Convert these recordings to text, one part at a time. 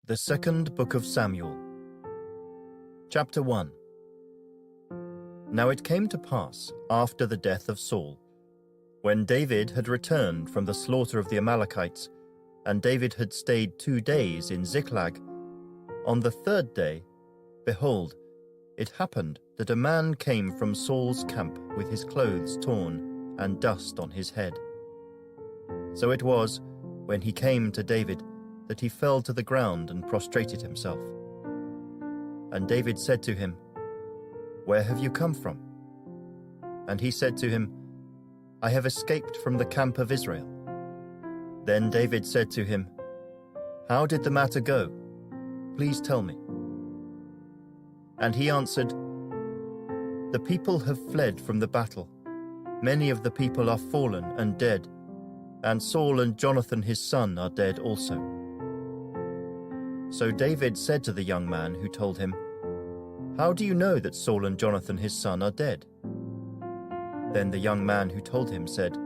The Second Book of Samuel. Chapter 1. Now it came to pass, after the death of Saul, when David had returned from the slaughter of the Amalekites, and David had stayed 2 days in Ziklag, on the 3rd day, behold, it happened that a man came from Saul's camp with his clothes torn and dust on his head. So it was, when he came to David, that he fell to the ground and prostrated himself. And David said to him, "Where have you come from?" And he said to him, "I have escaped from the camp of Israel." Then David said to him, "How did the matter go? Please tell me." And he answered, "The people have fled from the battle. Many of the people are fallen and dead, and Saul and Jonathan his son are dead also." So David said to the young man who told him, "How do you know that Saul and Jonathan his son are dead?" Then the young man who told him said,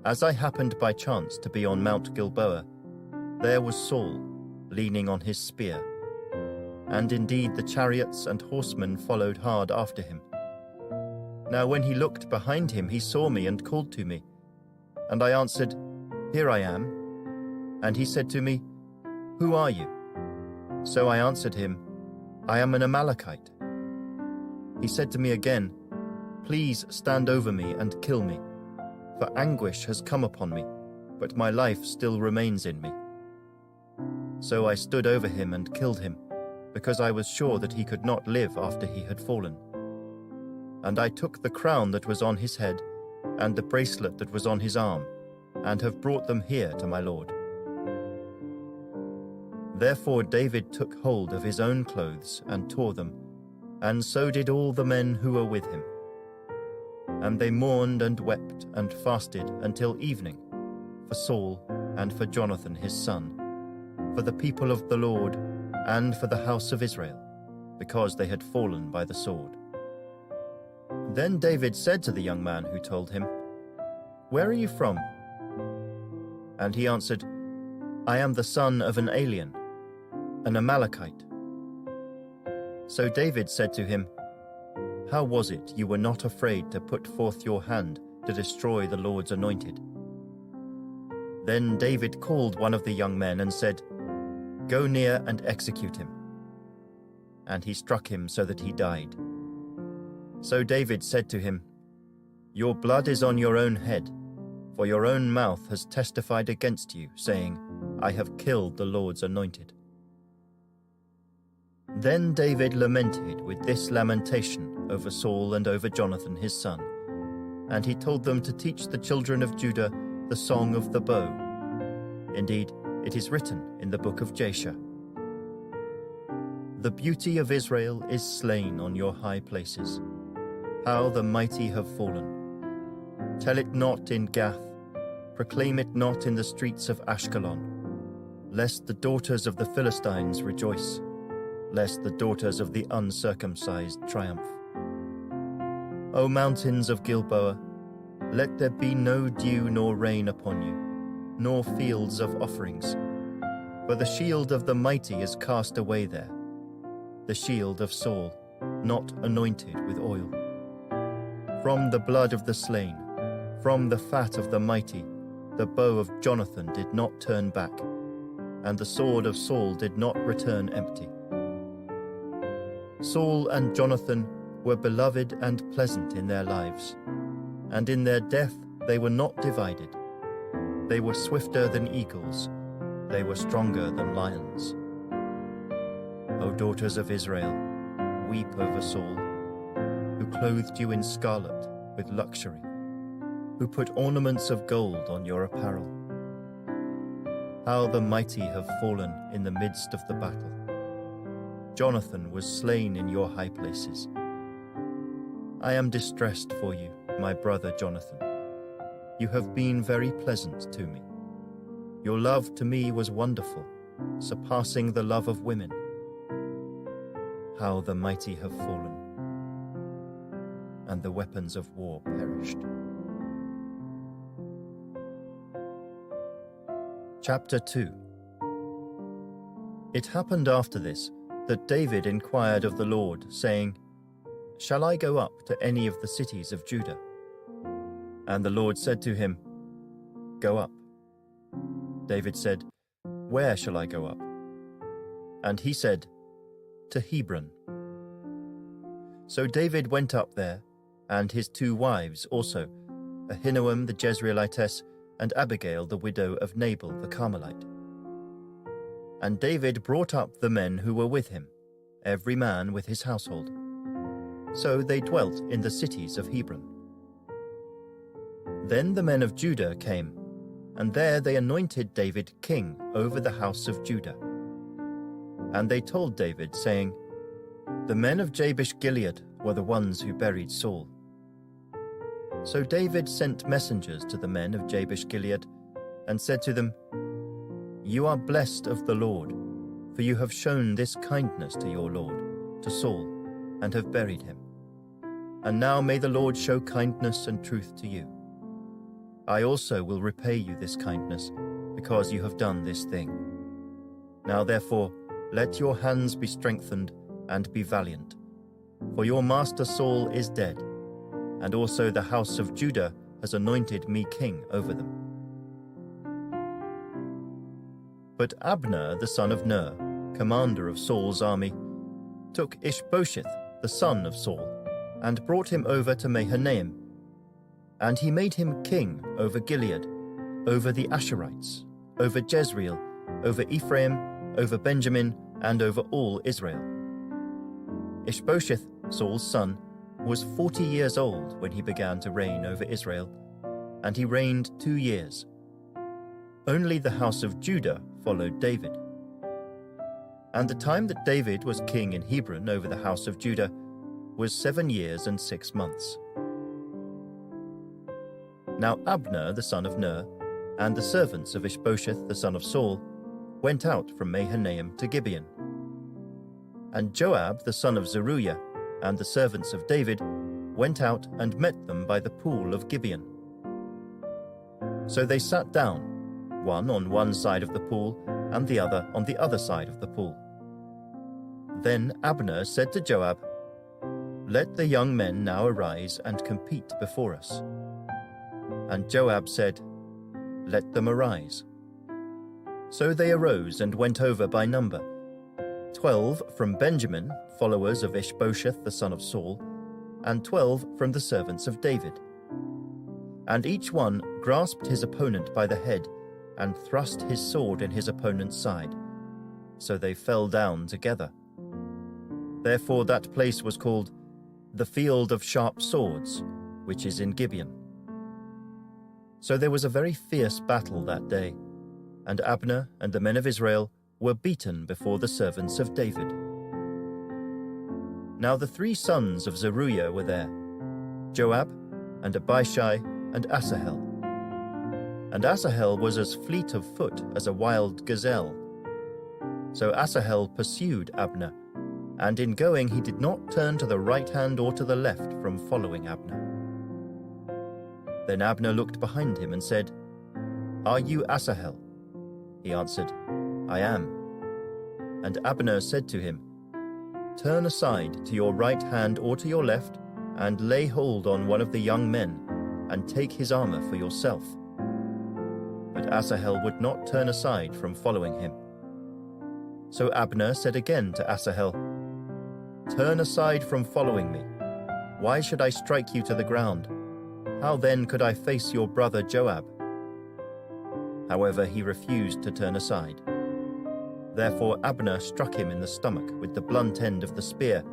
"As I happened by chance to be on Mount Gilboa, there was Saul, leaning on his spear. And indeed the chariots and horsemen followed hard after him. Now when he looked behind him, he saw me and called to me. And I answered, 'Here I am.' And he said to me, 'Who are you?' So I answered him, 'I am an Amalekite.' He said to me again, 'Please stand over me and kill me, for anguish has come upon me, but my life still remains in me.' So I stood over him and killed him, because I was sure that he could not live after he had fallen. And I took the crown that was on his head, and the bracelet that was on his arm, and have brought them here to my lord." Therefore David took hold of his own clothes and tore them, and so did all the men who were with him. And they mourned and wept and fasted until evening, for Saul and for Jonathan his son, for the people of the Lord, and for the house of Israel, because they had fallen by the sword. Then David said to the young man who told him, "Where are you from?" And he answered, "I am the son of an alien, an Amalekite." So David said to him, "How was it you were not afraid to put forth your hand to destroy the Lord's anointed?" Then David called one of the young men and said, "Go near and execute him." And he struck him so that he died. So David said to him, "Your blood is on your own head, for your own mouth has testified against you, saying, 'I have killed the Lord's anointed.'" Then David lamented with this lamentation over Saul and over Jonathan his son, and he told them to teach the children of Judah the song of the bow. Indeed, it is written in the book of Jasher, "The beauty of Israel is slain on your high places. How the mighty have fallen. Tell it not in Gath, proclaim it not in the streets of Ashkelon, lest the daughters of the Philistines rejoice, lest the daughters of the uncircumcised triumph. O mountains of Gilboa, let there be no dew nor rain upon you, nor fields of offerings. For the shield of the mighty is cast away there, the shield of Saul, not anointed with oil. From the blood of the slain, from the fat of the mighty, the bow of Jonathan did not turn back, and the sword of Saul did not return empty. Saul and Jonathan were beloved and pleasant in their lives, and in their death they were not divided. They were swifter than eagles, they were stronger than lions. O daughters of Israel, weep over Saul, who clothed you in scarlet with luxury, who put ornaments of gold on your apparel. How the mighty have fallen in the midst of the battle. Jonathan was slain in your high places. I am distressed for you, my brother Jonathan. You have been very pleasant to me. Your love to me was wonderful, surpassing the love of women. How the mighty have fallen, and the weapons of war perished." Chapter 2. It happened after this that David inquired of the Lord, saying, "Shall I go up to any of the cities of Judah?" And the Lord said to him, "Go up." David said, "Where shall I go up?" And he said, "To Hebron." So David went up there, and his 2 wives also, Ahinoam the Jezreelitess, and Abigail the widow of Nabal the Carmelite. And David brought up the men who were with him, every man with his household. So they dwelt in the cities of Hebron. Then the men of Judah came, and there they anointed David king over the house of Judah. And they told David, saying, "The men of Jabesh-Gilead were the ones who buried Saul." So David sent messengers to the men of Jabesh-Gilead, and said to them, "You are blessed of the Lord, for you have shown this kindness to your Lord, to Saul, and have buried him. And now may the Lord show kindness and truth to you. I also will repay you this kindness, because you have done this thing. Now therefore, let your hands be strengthened, and be valiant. For your master Saul is dead, and also the house of Judah has anointed me king over them." But Abner the son of Ner, commander of Saul's army, took Ishbosheth the son of Saul, and brought him over to Mahanaim. And he made him king over Gilead, over the Asherites, over Jezreel, over Ephraim, over Benjamin, and over all Israel. Ishbosheth, Saul's son, was 40 years old when he began to reign over Israel, and he reigned 2 years. Only the house of Judah followed David. And the time that David was king in Hebron over the house of Judah was 7 years and 6 months. Now Abner the son of Ner, and the servants of Ishbosheth the son of Saul, went out from Mahanaim to Gibeon. And Joab the son of Zeruiah, and the servants of David, went out and met them by the pool of Gibeon. So they sat down, one on one side of the pool, and the other on the other side of the pool. Then Abner said to Joab, "Let the young men now arise and compete before us." And Joab said, "Let them arise." So they arose and went over by number, 12 from Benjamin, followers of Ishbosheth the son of Saul, and 12 from the servants of David. And each one grasped his opponent by the head, and thrust his sword in his opponent's side. So they fell down together. Therefore that place was called the Field of Sharp Swords, which is in Gibeon. So there was a very fierce battle that day, and Abner and the men of Israel were beaten before the servants of David. Now the 3 sons of Zeruiah were there, Joab, and Abishai, and Asahel. And Asahel was as fleet of foot as a wild gazelle. So Asahel pursued Abner, and in going he did not turn to the right hand or to the left from following Abner. Then Abner looked behind him and said, "Are you Asahel?" He answered, "I am." And Abner said to him, "Turn aside to your right hand or to your left, and lay hold on one of the young men, and take his armor for yourself." But Asahel would not turn aside from following him. So Abner said again to Asahel, "Turn aside from following me. Why should I strike you to the ground? How then could I face your brother Joab?" However, he refused to turn aside. Therefore Abner struck him in the stomach with the blunt end of the spear,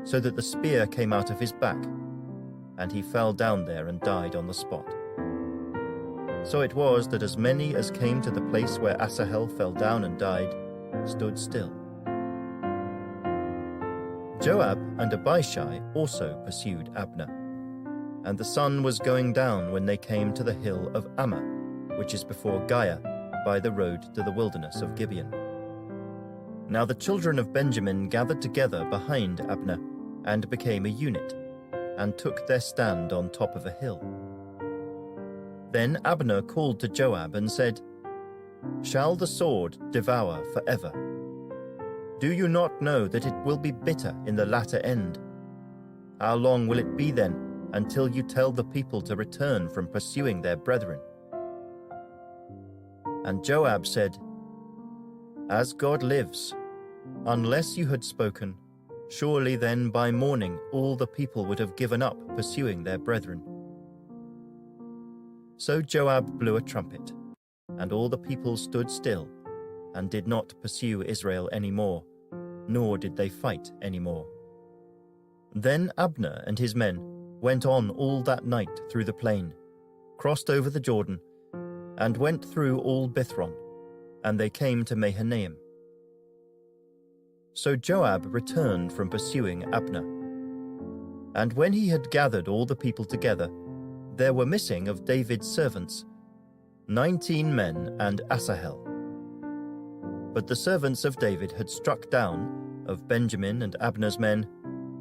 so that the spear came out of his back, and he fell down there and died on the spot. So it was that as many as came to the place where Asahel fell down and died stood still. Joab and Abishai also pursued Abner, and the sun was going down when they came to the hill of Ammah, which is before Giah, by the road to the wilderness of Gibeon. Now the children of Benjamin gathered together behind Abner, and became a unit, and took their stand on top of a hill. Then Abner called to Joab and said, "Shall the sword devour forever? Do you not know that it will be bitter in the latter end? How long will it be then until you tell the people to return from pursuing their brethren?" And Joab said, "As God lives, unless you had spoken, surely then by morning all the people would have given up pursuing their brethren." So Joab blew a trumpet, and all the people stood still, and did not pursue Israel any more, nor did they fight any more. Then Abner and his men went on all that night through the plain, crossed over the Jordan, and went through all Bithron, and they came to Mahanaim. So Joab returned from pursuing Abner. And when he had gathered all the people together, there were missing of David's servants 19 men and Asahel. But the servants of David had struck down, of Benjamin and Abner's men,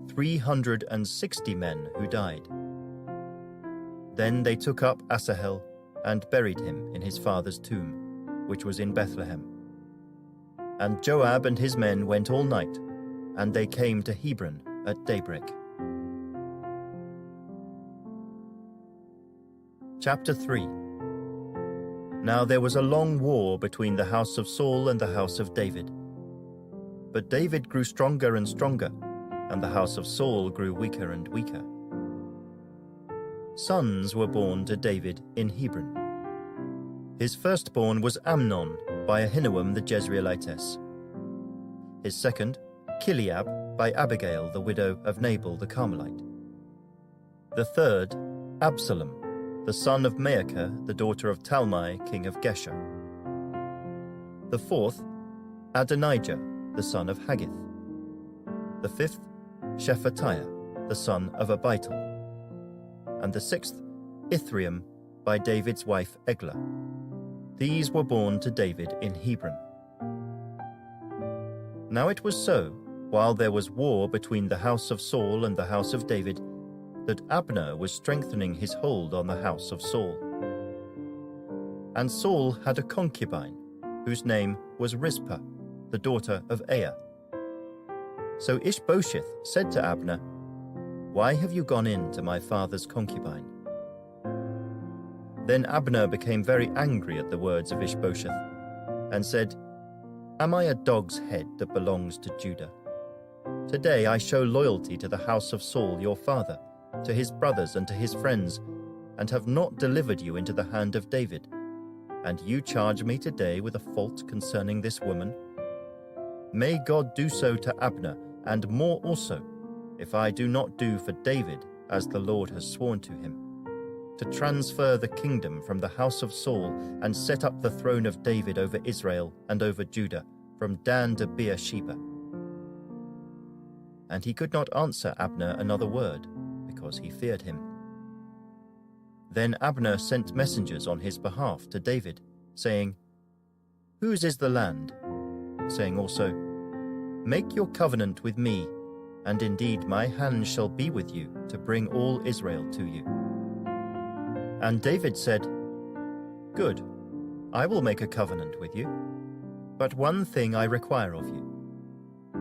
360 men who died. Then they took up Asahel and buried him in his father's tomb, which was in Bethlehem. And Joab and his men went all night, and they came to Hebron at daybreak. Chapter 3. Now there was a long war between the house of Saul and the house of David. But David grew stronger and stronger, and the house of Saul grew weaker and weaker. Sons were born to David in Hebron. His firstborn was Amnon by Ahinoam the Jezreelitess. His second, Chileab by Abigail the widow of Nabal the Carmelite. The third, Absalom, the son of Maacah the daughter of Talmai king of Geshur. The fourth, Adonijah the son of Haggith. The fifth, Shephatiah the son of Abital. And the sixth, Ithream by David's wife Eglah. These were born to David in Hebron. Now it was so, while there was war between the house of Saul and the house of David, that Abner was strengthening his hold on the house of Saul. And Saul had a concubine, whose name was Rizpah, the daughter of Aiah. So Ishbosheth said to Abner, "Why have you gone in to my father's concubine?" Then Abner became very angry at the words of Ishbosheth, and said, "Am I a dog's head that belongs to Judah? Today I show loyalty to the house of Saul your father, to his brothers and to his friends, and have not delivered you into the hand of David. And you charge me today with a fault concerning this woman? May God do so to Abner, and more also, if I do not do for David as the Lord has sworn to him, to transfer the kingdom from the house of Saul and set up the throne of David over Israel and over Judah, from Dan to Beersheba." And he could not answer Abner another word, because he feared him. Then Abner sent messengers on his behalf to David, saying, "Whose is the land?" saying also, "Make your covenant with me, and indeed my hand shall be with you to bring all Israel to you." And David said, "Good, I will make a covenant with you, but one thing I require of you.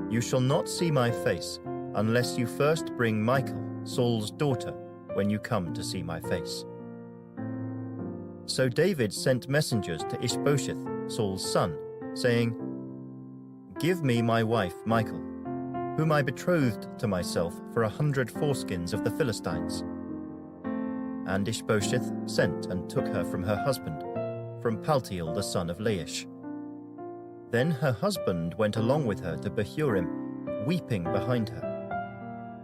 You shall not see my face unless you first bring Michal, Saul's daughter, when you come to see my face." So David sent messengers to Ishbosheth, Saul's son, saying, "Give me my wife Michal, whom I betrothed to myself for 100 foreskins of the Philistines." And Ishbosheth sent and took her from her husband, from Paltiel the son of Laish. Then her husband went along with her to Bahurim, weeping behind her.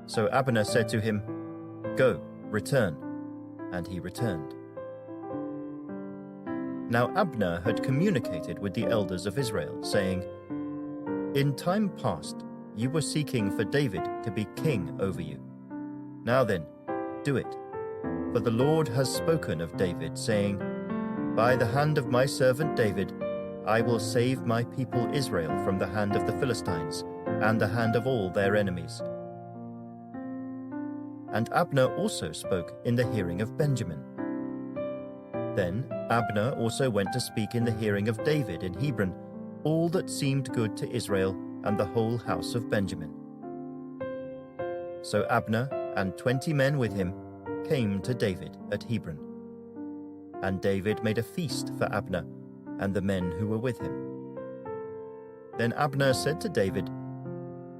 So Abner said to him, "Go, return." And he returned. Now Abner had communicated with the elders of Israel, saying, "In time past you were seeking for David to be king over you. Now then, do it. For the Lord has spoken of David, saying, 'By the hand of my servant David, I will save my people Israel from the hand of the Philistines and the hand of all their enemies.'" And Abner also spoke in the hearing of Benjamin. Then Abner also went to speak in the hearing of David in Hebron, all that seemed good to Israel and the whole house of Benjamin. So Abner and 20 men with him came to David at Hebron. And David made a feast for Abner and the men who were with him. Then Abner said to David,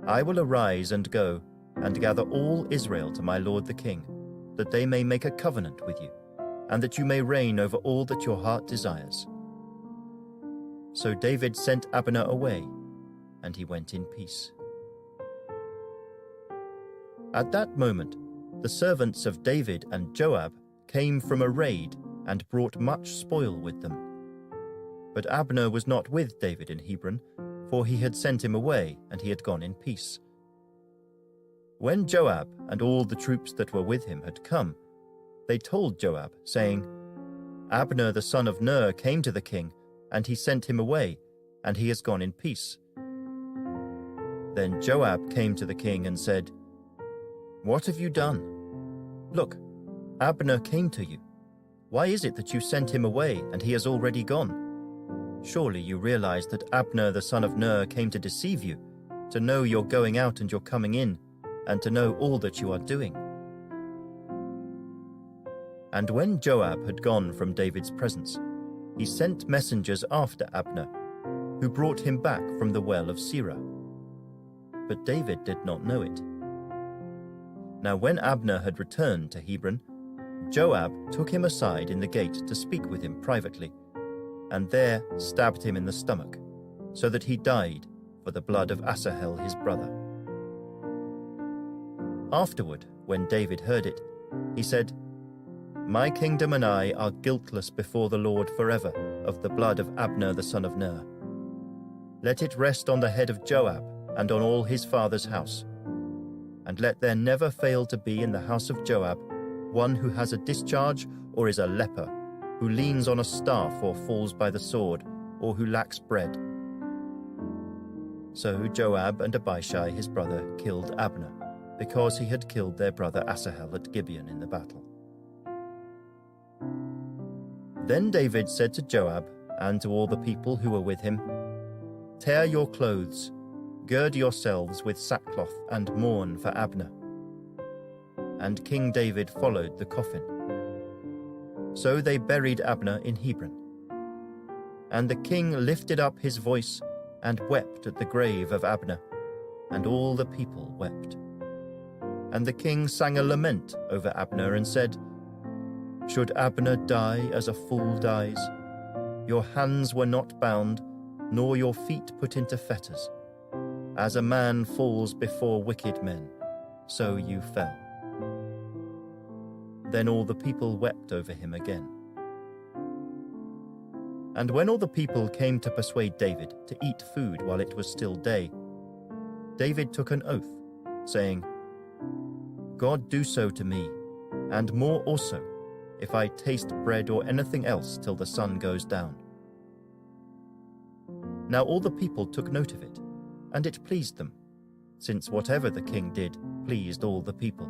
I will arise and go and gather all Israel to my lord the king, that they may make a covenant with you, and that you may reign over all that your heart desires. So David sent Abner away, and he went in peace. At that moment, the servants of David and Joab came from a raid and brought much spoil with them. But Abner was not with David in Hebron, for he had sent him away, and he had gone in peace. When Joab and all the troops that were with him had come, they told Joab, saying, Abner the son of Ner came to the king, and he sent him away, and he has gone in peace. Then Joab came to the king and said, What have you done? Look, Abner came to you. Why is it that you sent him away, and he has already gone? Surely you realize that Abner the son of Ner came to deceive you, to know your going out and your coming in, and to know all that you are doing. And when Joab had gone from David's presence, he sent messengers after Abner, who brought him back from the well of Sirah. But David did not know it. Now when Abner had returned to Hebron, Joab took him aside in the gate to speak with him privately, and there stabbed him in the stomach, so that he died for the blood of Asahel his brother. Afterward, when David heard it, he said, My kingdom and I are guiltless before the Lord forever of the blood of Abner the son of Ner. Let it rest on the head of Joab and on all his father's house. And let there never fail to be in the house of Joab one who has a discharge or is a leper, who leans on a staff or falls by the sword, or who lacks bread. So Joab and Abishai his brother killed Abner, because he had killed their brother Asahel at Gibeon in the battle. Then David said to Joab and to all the people who were with him, Tear your clothes, gird yourselves with sackcloth, and mourn for Abner. And King David followed the coffin. So they buried Abner in Hebron. And the king lifted up his voice and wept at the grave of Abner, and all the people wept. And the king sang a lament over Abner and said, Should Abner die as a fool dies? Your hands were not bound, nor your feet put into fetters. As a man falls before wicked men, so you fell. Then all the people wept over him again. And when all the people came to persuade David to eat food while it was still day, David took an oath, saying, God do so to me, and more also, if I taste bread or anything else till the sun goes down. Now all the people took note of it, and it pleased them, since whatever the king did pleased all the people.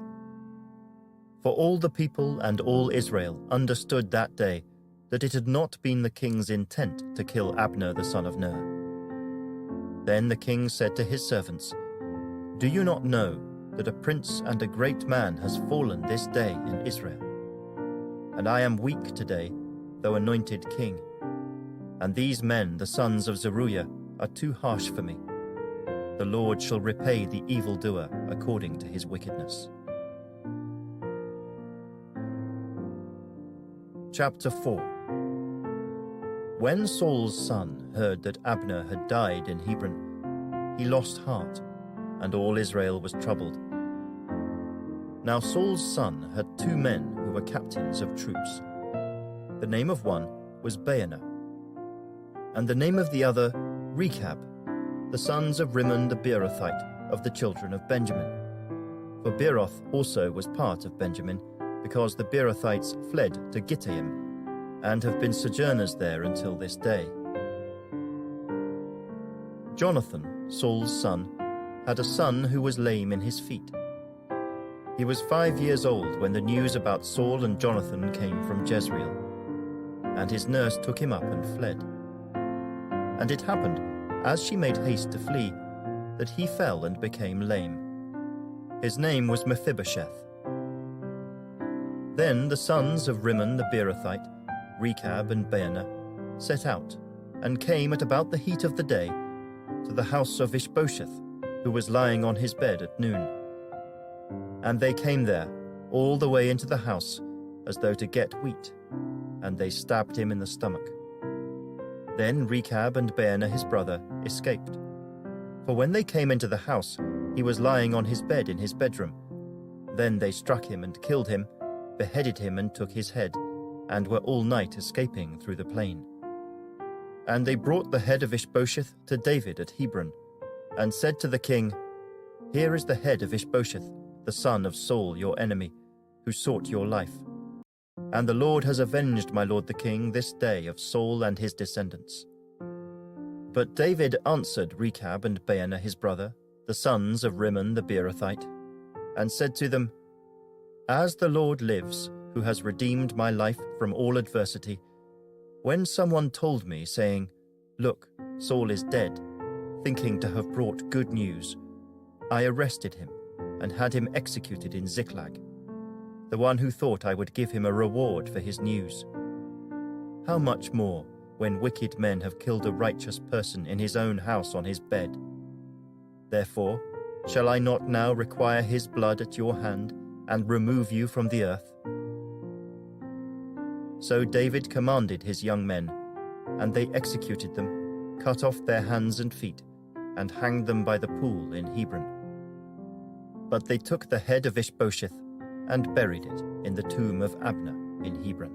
For all the people and all Israel understood that day that it had not been the king's intent to kill Abner the son of Ner. Then the king said to his servants, Do you not know that a prince and a great man has fallen this day in Israel? And I am weak today, though anointed king. And these men, the sons of Zeruiah, are too harsh for me. The Lord shall repay the evildoer according to his wickedness. Chapter 4. When Saul's son heard that Abner had died in Hebron, he lost heart, and all Israel was troubled. Now Saul's son had 2 men who were captains of troops. The name of one was Baanah, and the name of the other Rechab, the sons of Rimmon the Beerothite of the children of Benjamin. For Beeroth also was part of Benjamin, because the Beerothites fled to Gittaim, and have been sojourners there until this day. Jonathan, Saul's son, had a son who was lame in his feet. He was 5 years old when the news about Saul and Jonathan came from Jezreel, and his nurse took him up and fled. And it happened, as she made haste to flee, that he fell and became lame. His name was Mephibosheth. Then the sons of Rimmon the Beerothite, Rechab and Baanah, set out, and came at about the heat of the day to the house of Ishbosheth, who was lying on his bed at noon. And they came there, all the way into the house, as though to get wheat, and they stabbed him in the stomach. Then Rechab and Baanah his brother escaped. For when they came into the house, he was lying on his bed in his bedroom. Then they struck him and killed him, beheaded him and took his head, and were all night escaping through the plain. And they brought the head of Ishbosheth to David at Hebron, and said to the king, "Here is the head of Ishbosheth, the son of Saul your enemy, who sought your life. And the Lord has avenged my lord the king this day of Saul and his descendants." But David answered Rechab and Baanah his brother, the sons of Rimmon the Beerothite, and said to them, "As the Lord lives, who has redeemed my life from all adversity, when someone told me, saying, 'Look, Saul is dead,' thinking to have brought good news, I arrested him and had him executed in Ziklag, the one who thought I would give him a reward for his news. How much more when wicked men have killed a righteous person in his own house on his bed? Therefore, shall I not now require his blood at your hand and remove you from the earth?" So David commanded his young men, and they executed them, cut off their hands and feet, and hanged them by the pool in Hebron. But they took the head of Ishbosheth and buried it in the tomb of Abner in Hebron.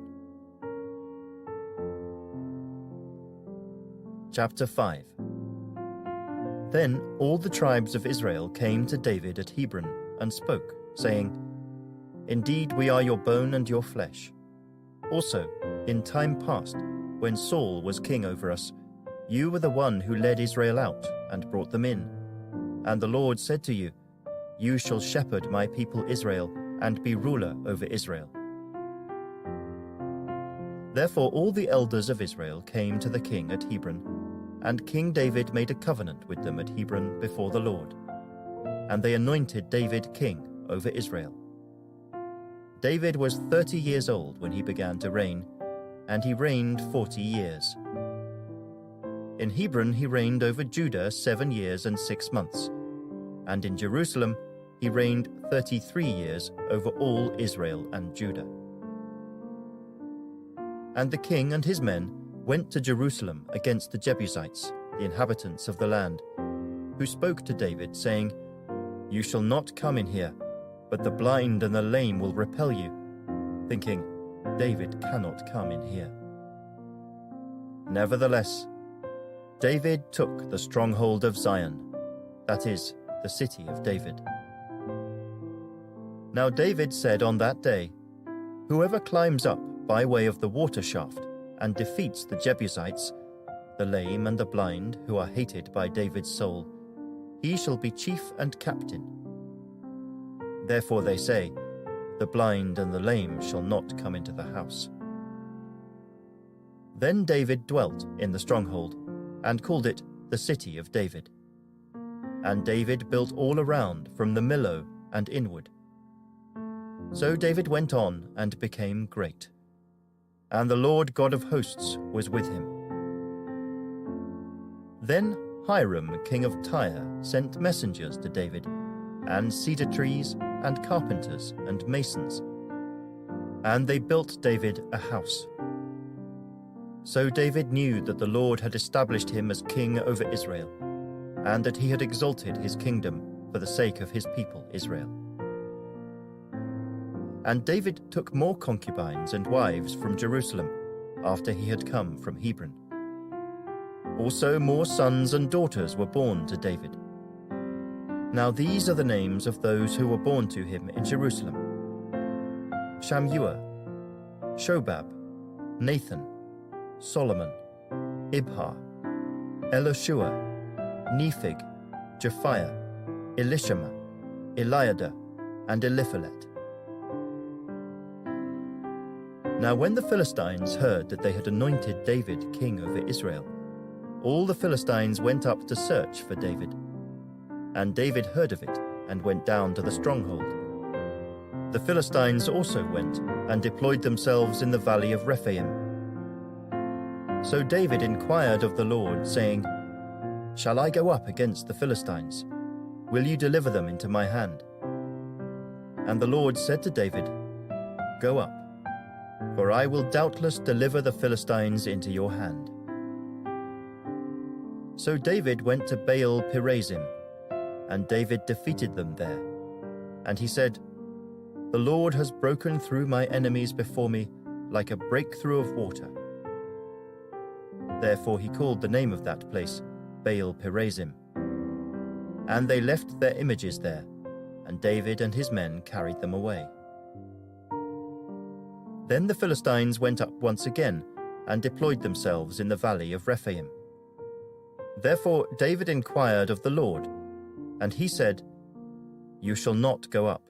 Chapter 5. Then all the tribes of Israel came to David at Hebron and spoke, saying, "Indeed we are your bone and your flesh. Also, in time past, when Saul was king over us, you were the one who led Israel out and brought them in. And the Lord said to you, 'You shall shepherd my people Israel and be ruler over Israel.'" Therefore all the elders of Israel came to the king at Hebron, and King David made a covenant with them at Hebron before the Lord. And they anointed David king over Israel. David was 30 years old when he began to reign, and he reigned 40 years. In Hebron he reigned over Judah 7 years and 6 months, and in Jerusalem he reigned 33 years over all Israel and Judah. And the king and his men went to Jerusalem against the Jebusites, the inhabitants of the land, who spoke to David, saying, "You shall not come in here, but the blind and the lame will repel you," thinking, "David cannot come in here." Nevertheless, David took the stronghold of Zion, that is, the city of David. Now David said on that day, "Whoever climbs up by way of the water shaft and defeats the Jebusites, the lame and the blind who are hated by David's soul, he shall be chief and captain." Therefore they say, "The blind and the lame shall not come into the house." Then David dwelt in the stronghold, and called it the city of David. And David built all around from the Millo and inward. So David went on and became great, and the Lord God of hosts was with him. Then Hiram, king of Tyre, sent messengers to David, and cedar trees, and carpenters, and masons. And they built David a house. So David knew that the Lord had established him as king over Israel, and that he had exalted his kingdom for the sake of his people Israel. And David took more concubines and wives from Jerusalem, after he had come from Hebron. Also more sons and daughters were born to David. Now these are the names of those who were born to him in Jerusalem: Shammua, Shobab, Nathan, Solomon, Ibhar, Elishua, Nepheg, Japhiah, Elishama, Eliada, and Eliphalet. Now when the Philistines heard that they had anointed David king over Israel, all the Philistines went up to search for David. And David heard of it and went down to the stronghold. The Philistines also went and deployed themselves in the valley of Rephaim. So David inquired of the Lord, saying, "Shall I go up against the Philistines? Will you deliver them into my hand?" And the Lord said to David, "Go up, for I will doubtless deliver the Philistines into your hand." So David went to Baal Perazim, and David defeated them there. And he said, "The Lord has broken through my enemies before me like a breakthrough of water." Therefore he called the name of that place Baal Perazim. And they left their images there, and David and his men carried them away. Then the Philistines went up once again and deployed themselves in the valley of Rephaim. Therefore David inquired of the Lord, and he said, "You shall not go up.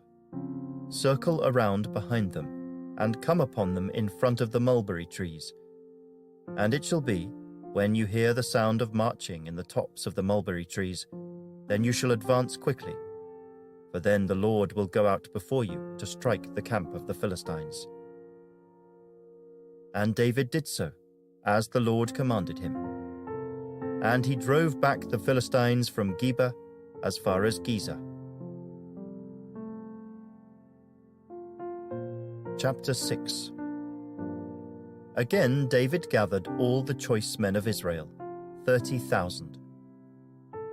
Circle around behind them, and come upon them in front of the mulberry trees. And it shall be, when you hear the sound of marching in the tops of the mulberry trees, then you shall advance quickly, for then the Lord will go out before you to strike the camp of the Philistines." And David did so, as the Lord commanded him. And he drove back the Philistines from Geba as far as Gezer. Chapter 6. Again David gathered all the choice men of Israel, 30,000.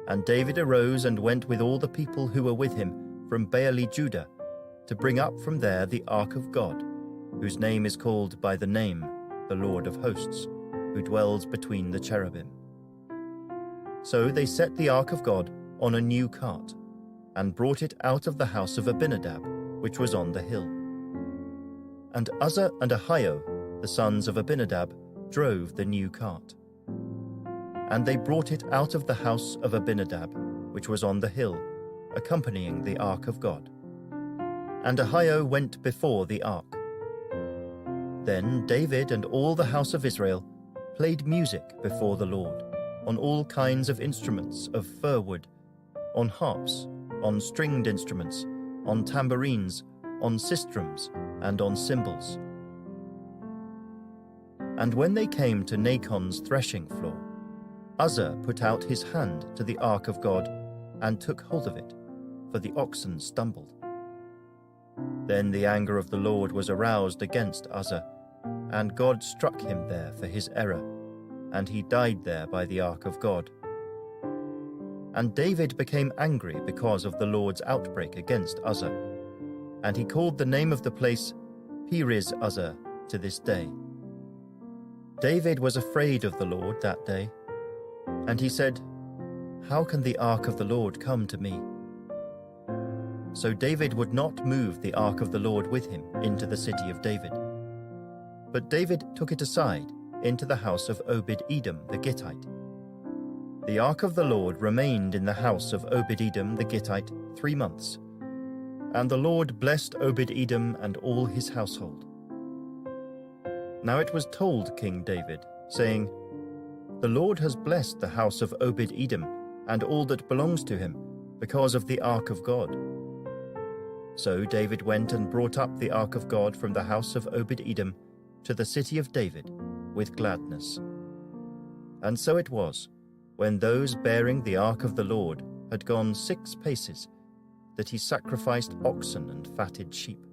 And David arose and went with all the people who were with him from Baale-Judah to bring up from there the ark of God, whose name is called by the name, the Lord of hosts, who dwells between the cherubim. So they set the ark of God on a new cart, and brought it out of the house of Abinadab, which was on the hill. And Uzzah and Ahio, the sons of Abinadab, drove the new cart. And they brought it out of the house of Abinadab, which was on the hill, accompanying the ark of God. And Ahio went before the ark. Then David and all the house of Israel played music before the Lord, on all kinds of instruments of fir wood, on harps, on stringed instruments, on tambourines, on sistrums, and on cymbals. And when they came to Nachon's threshing floor, Uzzah put out his hand to the ark of God and took hold of it, for the oxen stumbled. Then the anger of the Lord was aroused against Uzzah, and God struck him there for his error, and he died there by the ark of God. And David became angry because of the Lord's outbreak against Uzzah, and he called the name of the place Perez Uzzah to this day. David was afraid of the Lord that day, and he said, "How can the ark of the Lord come to me?" So David would not move the ark of the Lord with him into the city of David. But David took it aside into the house of Obed-Edom the Gittite. The ark of the Lord remained in the house of Obed-Edom the Gittite 3 months, and the Lord blessed Obed-Edom and all his household. Now it was told King David, saying, "The Lord has blessed the house of Obed-Edom and all that belongs to him, because of the ark of God." So David went and brought up the ark of God from the house of Obed-Edom to the city of David with gladness. And so it was, when those bearing the ark of the Lord had gone 6 paces, that he sacrificed oxen and fatted sheep.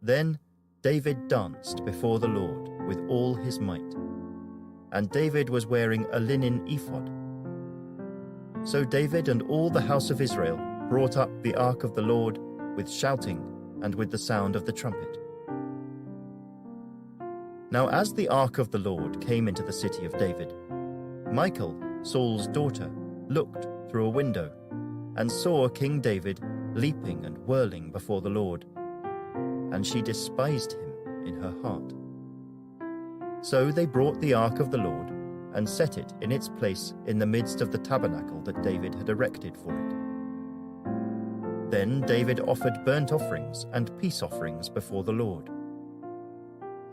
Then David danced before the Lord with all his might, and David was wearing a linen ephod. So David and all the house of Israel brought up the ark of the Lord with shouting and with the sound of the trumpet. Now as the ark of the Lord came into the city of David, Michal, Saul's daughter, looked through a window and saw King David leaping and whirling before the Lord, and she despised him in her heart. So they brought the ark of the Lord and set it in its place in the midst of the tabernacle that David had erected for it. Then David offered burnt offerings and peace offerings before the Lord.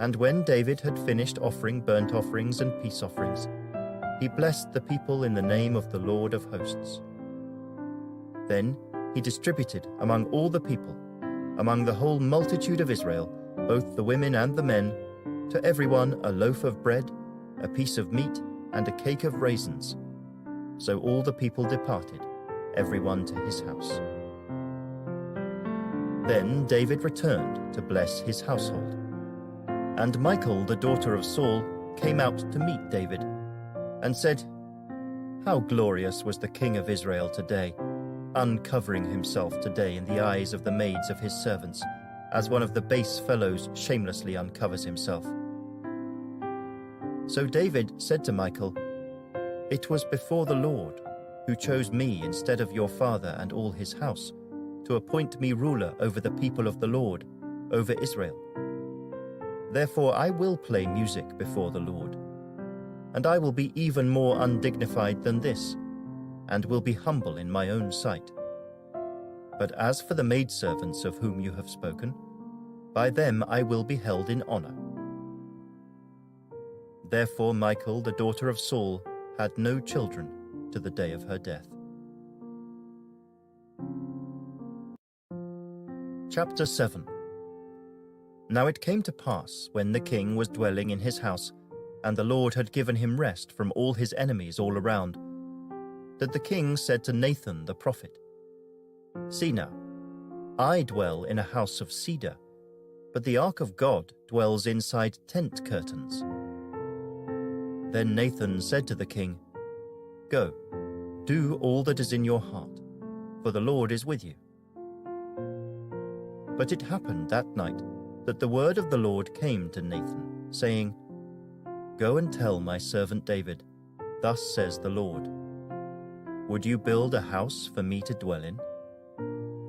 And when David had finished offering burnt offerings and peace offerings, he blessed the people in the name of the Lord of hosts. Then he distributed among all the people, among the whole multitude of Israel, both the women and the men, to everyone a loaf of bread, a piece of meat, and a cake of raisins. So all the people departed, everyone to his house. Then David returned to bless his household. And Michal, the daughter of Saul, came out to meet David, and said, "How glorious was the king of Israel today, uncovering himself today in the eyes of the maids of his servants, as one of the base fellows shamelessly uncovers himself." So David said to Michal, "It was before the Lord, who chose me instead of your father and all his house, to appoint me ruler over the people of the Lord, over Israel. Therefore I will play music before the Lord, and I will be even more undignified than this, and will be humble in my own sight. But as for the maidservants of whom you have spoken, by them I will be held in honor." Therefore Michal, the daughter of Saul, had no children to the day of her death. Chapter 7. Now it came to pass, when the king was dwelling in his house, and the Lord had given him rest from all his enemies all around, that the king said to Nathan the prophet, "See now, I dwell in a house of cedar, but the ark of God dwells inside tent curtains." Then Nathan said to the king, "Go, do all that is in your heart, for the Lord is with you." But it happened that night that the word of the Lord came to Nathan, saying, "Go and tell my servant David, thus says the Lord, would you build a house for me to dwell in?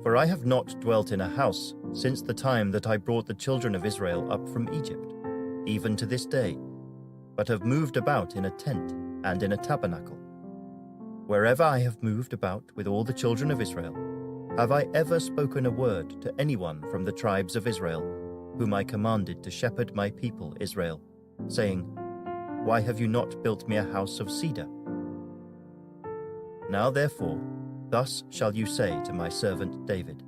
For I have not dwelt in a house since the time that I brought the children of Israel up from Egypt, even to this day, but have moved about in a tent and in a tabernacle. Wherever I have moved about with all the children of Israel, have I ever spoken a word to anyone from the tribes of Israel, whom I commanded to shepherd my people Israel, saying, Why have you not built me a house of cedar? Now therefore, thus shall you say to my servant David,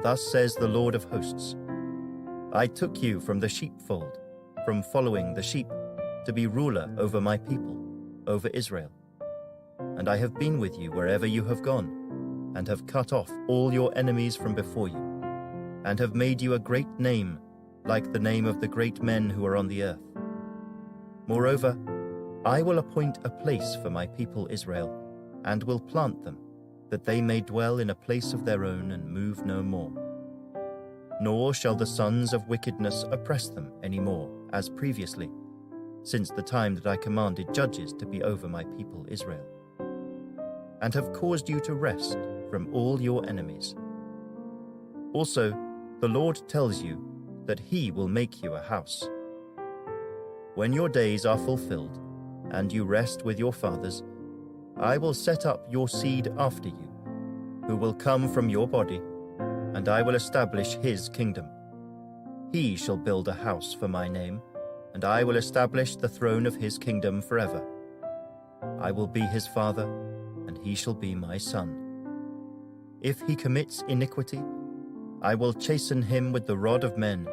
Thus says the Lord of hosts, I took you from the sheepfold, from following the sheep, to be ruler over my people, over Israel. And I have been with you wherever you have gone, and have cut off all your enemies from before you, and have made you a great name, like the name of the great men who are on the earth. Moreover, I will appoint a place for my people Israel, and will plant them, that they may dwell in a place of their own and move no more. Nor shall the sons of wickedness oppress them any more, as previously, since the time that I commanded judges to be over my people Israel, and have caused you to rest from all your enemies. Also, the Lord tells you that he will make you a house. When your days are fulfilled, and you rest with your fathers, I will set up your seed after you, who will come from your body, and I will establish his kingdom. He shall build a house for my name, and I will establish the throne of his kingdom forever. I will be his father, and he shall be my son. If he commits iniquity, I will chasten him with the rod of men,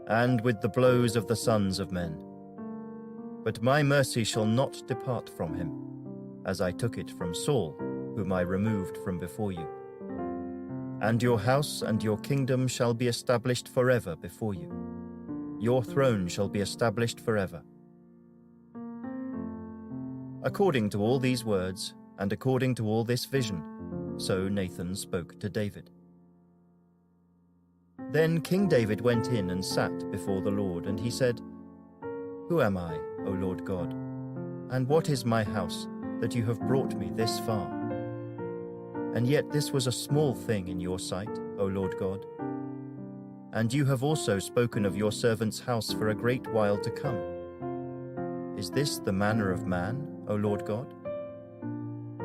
and with the blows of the sons of men. But my mercy shall not depart from him, as I took it from Saul, whom I removed from before you. And your house and your kingdom shall be established forever before you. Your throne shall be established forever. According to all these words, and according to all this vision, so Nathan spoke to David. Then King David went in and sat before the Lord, and he said, Who am I, O Lord God? And what is my house, that you have brought me this far? And yet this was a small thing in your sight, O Lord God. And you have also spoken of your servant's house for a great while to come. Is this the manner of man, O Lord God?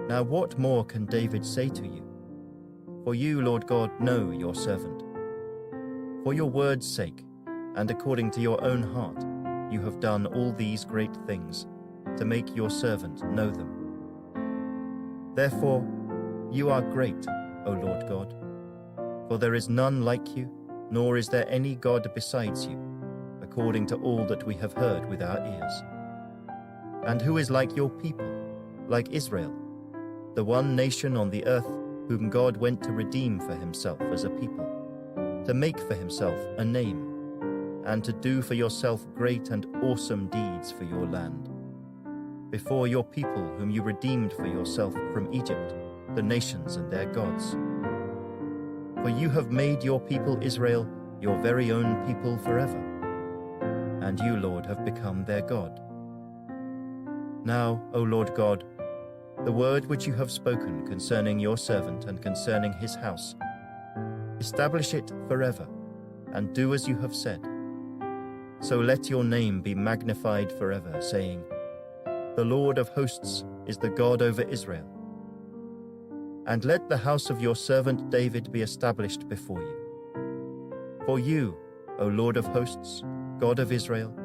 Now what more can David say to you? For you, Lord God, know your servant. For your word's sake, and according to your own heart, you have done all these great things. to make your servant know them. Therefore, you are great, O Lord God, for there is none like you, nor is there any God besides you, according to all that we have heard with our ears. And who is like your people, like Israel, the one nation on the earth whom God went to redeem for himself as a people, to make for himself a name, and to do for yourself great and awesome deeds for your land, before your people whom you redeemed for yourself from Egypt, the nations and their gods. For you have made your people Israel your very own people forever, and you, Lord, have become their God. Now, O Lord God, the word which you have spoken concerning your servant and concerning his house, establish it forever, and do as you have said. So let your name be magnified forever, saying, The Lord of hosts is the God over Israel. And let the house of your servant David be established before you. For you, O Lord of hosts, God of Israel,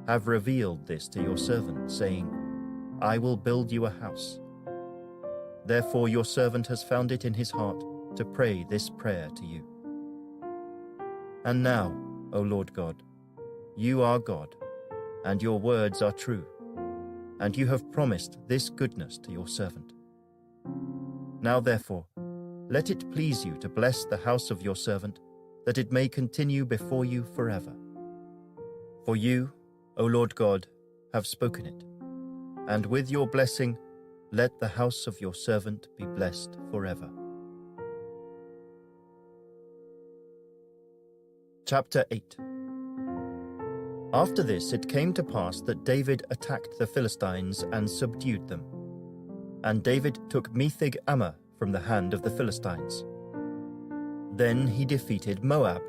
have revealed this to your servant, saying, I will build you a house. Therefore your servant has found it in his heart to pray this prayer to you. And now, O Lord God, you are God, and your words are true, and you have promised this goodness to your servant. Now therefore, let it please you to bless the house of your servant, that it may continue before you forever. For you, O Lord God, have spoken it, and with your blessing let the house of your servant be blessed forever. Chapter 8. After this it came to pass that David attacked the Philistines and subdued them. And David took Metheg-Ammah from the hand of the Philistines. Then he defeated Moab.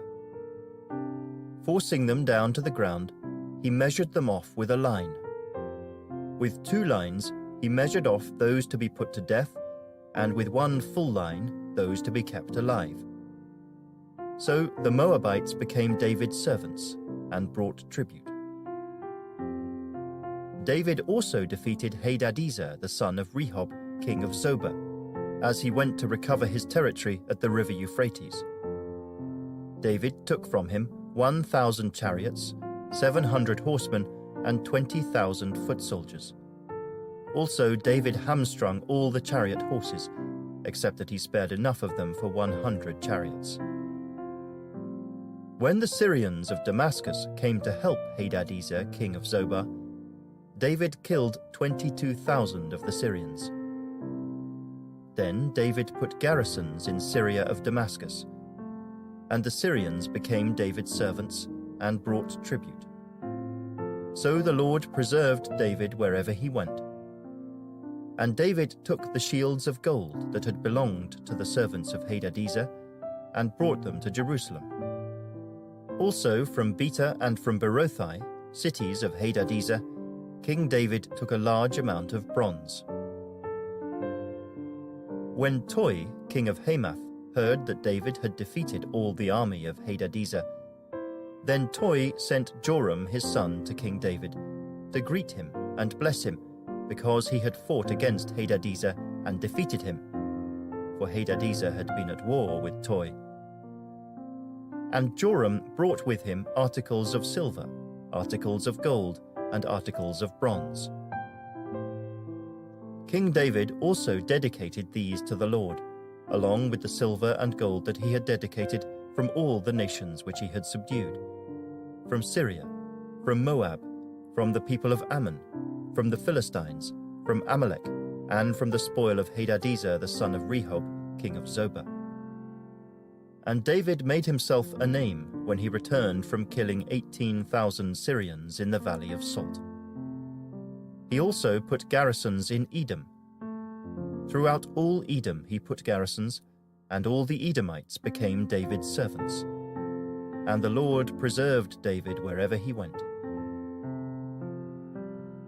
Forcing them down to the ground, he measured them off with a line. With 2 lines he measured off those to be put to death, and with 1 full line those to be kept alive. So the Moabites became David's servants and brought tribute. David also defeated Hadadezer, the son of Rehob, king of Zobah, as he went to recover his territory at the river Euphrates. David took from him 1,000 chariots, 700 horsemen, and 20,000 foot soldiers. Also David hamstrung all the chariot horses, except that he spared enough of them for 100 chariots. When the Syrians of Damascus came to help Hadadezer, king of Zobah, David killed 22,000 of the Syrians. Then David put garrisons in Syria of Damascus, and the Syrians became David's servants and brought tribute. So the Lord preserved David wherever he went. And David took the shields of gold that had belonged to the servants of Hadadezer and brought them to Jerusalem. Also from Beta and from Berothai, cities of Hadadezer, King David took a large amount of bronze. When Toi, king of Hamath, heard that David had defeated all the army of Hadadezer, then Toi sent Joram his son to King David to greet him and bless him, because he had fought against Hadadezer and defeated him, for Hadadezer had been at war with Toi. And Joram brought with him articles of silver, articles of gold, and articles of bronze. King David also dedicated these to the Lord, along with the silver and gold that he had dedicated from all the nations which he had subdued, from Syria, from Moab, from the people of Ammon, from the Philistines, from Amalek, and from the spoil of Hadadezer the son of Rehob, king of Zobah. And David made himself a name when he returned from killing 18,000 Syrians in the Valley of Salt. He also put garrisons in Edom. Throughout all Edom he put garrisons, and all the Edomites became David's servants. And the Lord preserved David wherever he went.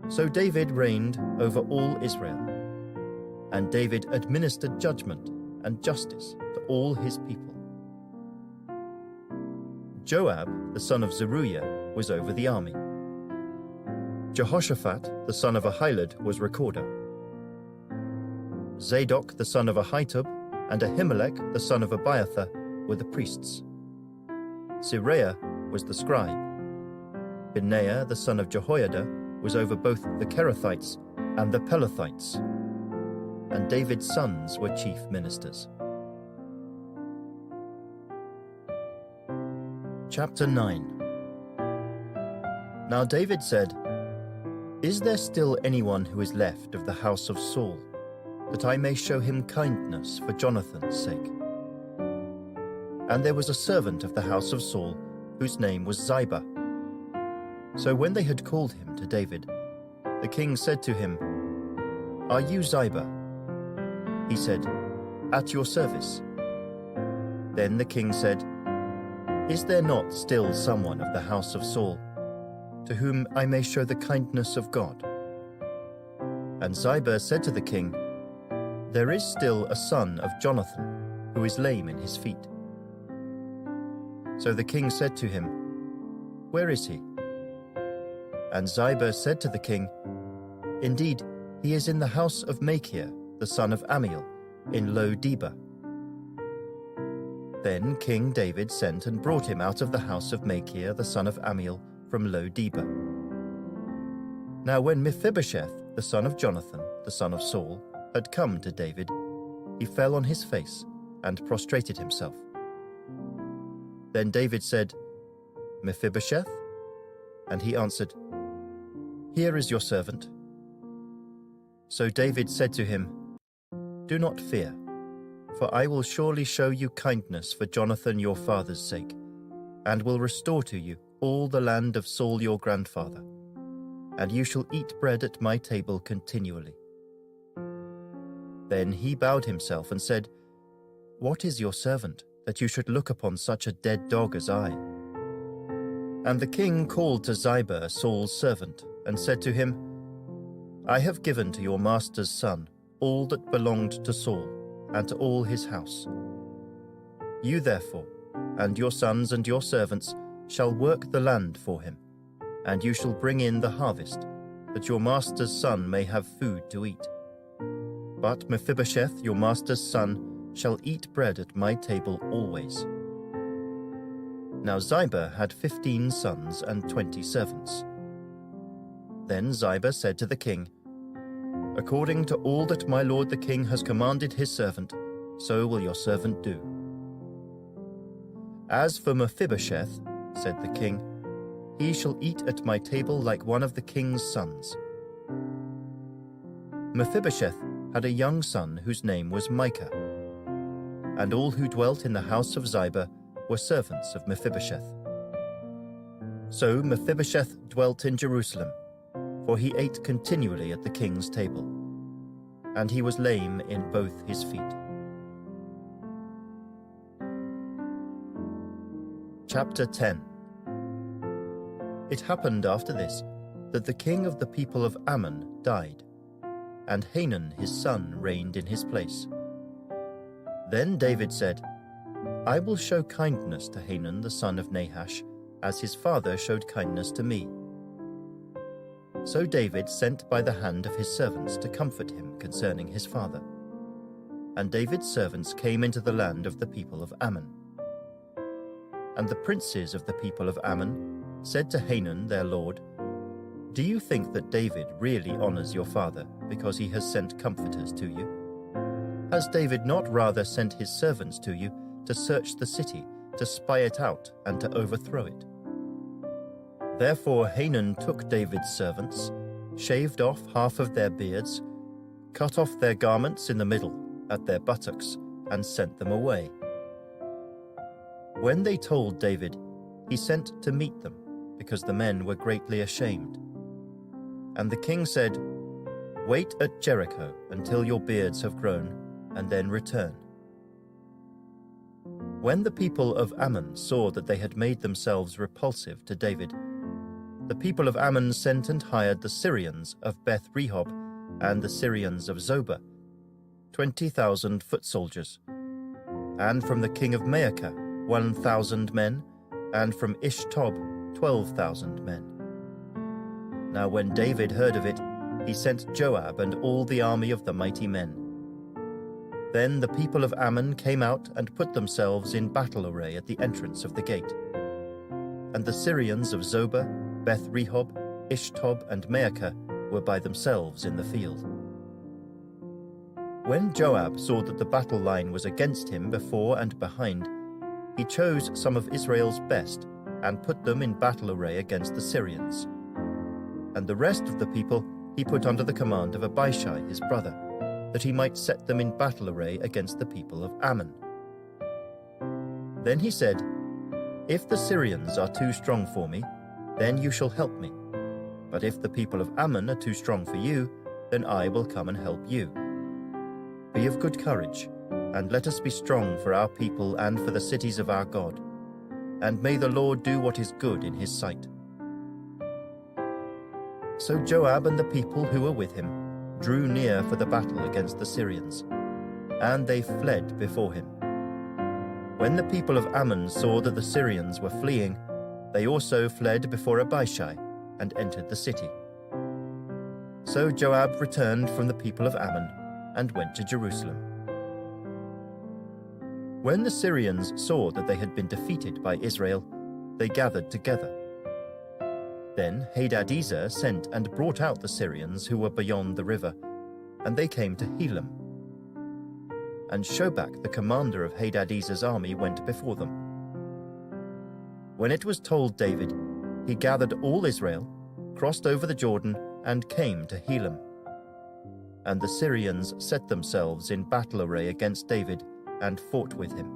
So David reigned over all Israel, and David administered judgment and justice to all his people. Joab, the son of Zeruiah, was over the army. Jehoshaphat, the son of Ahilud, was recorder. Zadok, the son of Ahitub, and Ahimelech, the son of Abiathar, were the priests. Seraiah was the scribe. Benaiah, the son of Jehoiada, was over both the Kerethites and the Pelethites. And David's sons were chief ministers. Chapter 9. Now David said, "Is there still anyone who is left of the house of Saul, that I may show him kindness for Jonathan's sake?" And there was a servant of the house of Saul, whose name was Ziba. So when they had called him to David, the king said to him, "Are you Ziba?" He said, "At your service." Then the king said, "Is there not still someone of the house of Saul, to whom I may show the kindness of God?" And Ziba said to the king, "There is still a son of Jonathan, who is lame in his feet." So the king said to him, "Where is he?" And Ziba said to the king, "Indeed, he is in the house of Machir, the son of Ammiel, in Lo-debar." Then King David sent and brought him out of the house of Machir, the son of Ammiel, from Lo-debar. Now when Mephibosheth, the son of Jonathan, the son of Saul, had come to David, he fell on his face and prostrated himself. Then David said, "Mephibosheth?" And he answered, "Here is your servant." So David said to him, "Do not fear, for I will surely show you kindness for Jonathan your father's sake, and will restore to you all the land of Saul your grandfather, and you shall eat bread at my table continually." Then he bowed himself and said, "What is your servant, that you should look upon such a dead dog as I?" And the king called to Ziba, Saul's servant, and said to him, "I have given to your master's son all that belonged to Saul, and to all his house. You therefore, and your sons and your servants, shall work the land for him, and you shall bring in the harvest, that your master's son may have food to eat. But Mephibosheth, your master's son, shall eat bread at my table always." Now Ziba had 15 sons and 20 servants. Then Ziba said to the king, "According to all that my lord the king has commanded his servant, so will your servant do." "As for Mephibosheth," said the king, "he shall eat at my table like one of the king's sons." Mephibosheth had a young son whose name was Micah, and all who dwelt in the house of Ziba were servants of Mephibosheth. So Mephibosheth dwelt in Jerusalem, for he ate continually at the king's table, and he was lame in both his feet. Chapter 10. It happened after this that the king of the people of Ammon died, and Hanun his son reigned in his place. Then David said, "I will show kindness to Hanun the son of Nahash, as his father showed kindness to me." So David sent by the hand of his servants to comfort him concerning his father. And David's servants came into the land of the people of Ammon. And the princes of the people of Ammon said to Hanun their lord, "Do you think that David really honors your father because he has sent comforters to you? Has David not rather sent his servants to you to search the city, to spy it out, and to overthrow it?" Therefore Hanun took David's servants, shaved off half of their beards, cut off their garments in the middle, at their buttocks, and sent them away. When they told David, he sent to meet them, because the men were greatly ashamed. And the king said, "Wait at Jericho until your beards have grown, and then return." When the people of Ammon saw that they had made themselves repulsive to David, the people of Ammon sent and hired the Syrians of Beth-rehob and the Syrians of Zobah, 20,000 foot soldiers, and from the king of Maacah 1,000 men, and from Ishtob 12,000 men. Now when David heard of it, he sent Joab and all the army of the mighty men. Then the people of Ammon came out and put themselves in battle array at the entrance of the gate. And the Syrians of Zobah, Beth-rehob, Ishtob, and Maacah were by themselves in the field. When Joab saw that the battle line was against him before and behind, he chose some of Israel's best and put them in battle array against the Syrians. And the rest of the people he put under the command of Abishai his brother, that he might set them in battle array against the people of Ammon. Then he said, "If the Syrians are too strong for me, then you shall help me. But if the people of Ammon are too strong for you, then I will come and help you. Be of good courage, and let us be strong for our people and for the cities of our God. And may the Lord do what is good in his sight." So Joab and the people who were with him drew near for the battle against the Syrians, and they fled before him. When the people of Ammon saw that the Syrians were fleeing, they also fled before Abishai and entered the city. So Joab returned from the people of Ammon and went to Jerusalem. When the Syrians saw that they had been defeated by Israel, they gathered together. Then Hadadezer sent and brought out the Syrians who were beyond the river, and they came to Helam. And Shobach, the commander of Hadadezer's army, went before them. When it was told David, he gathered all Israel, crossed over the Jordan, and came to Helam. And the Syrians set themselves in battle array against David and fought with him.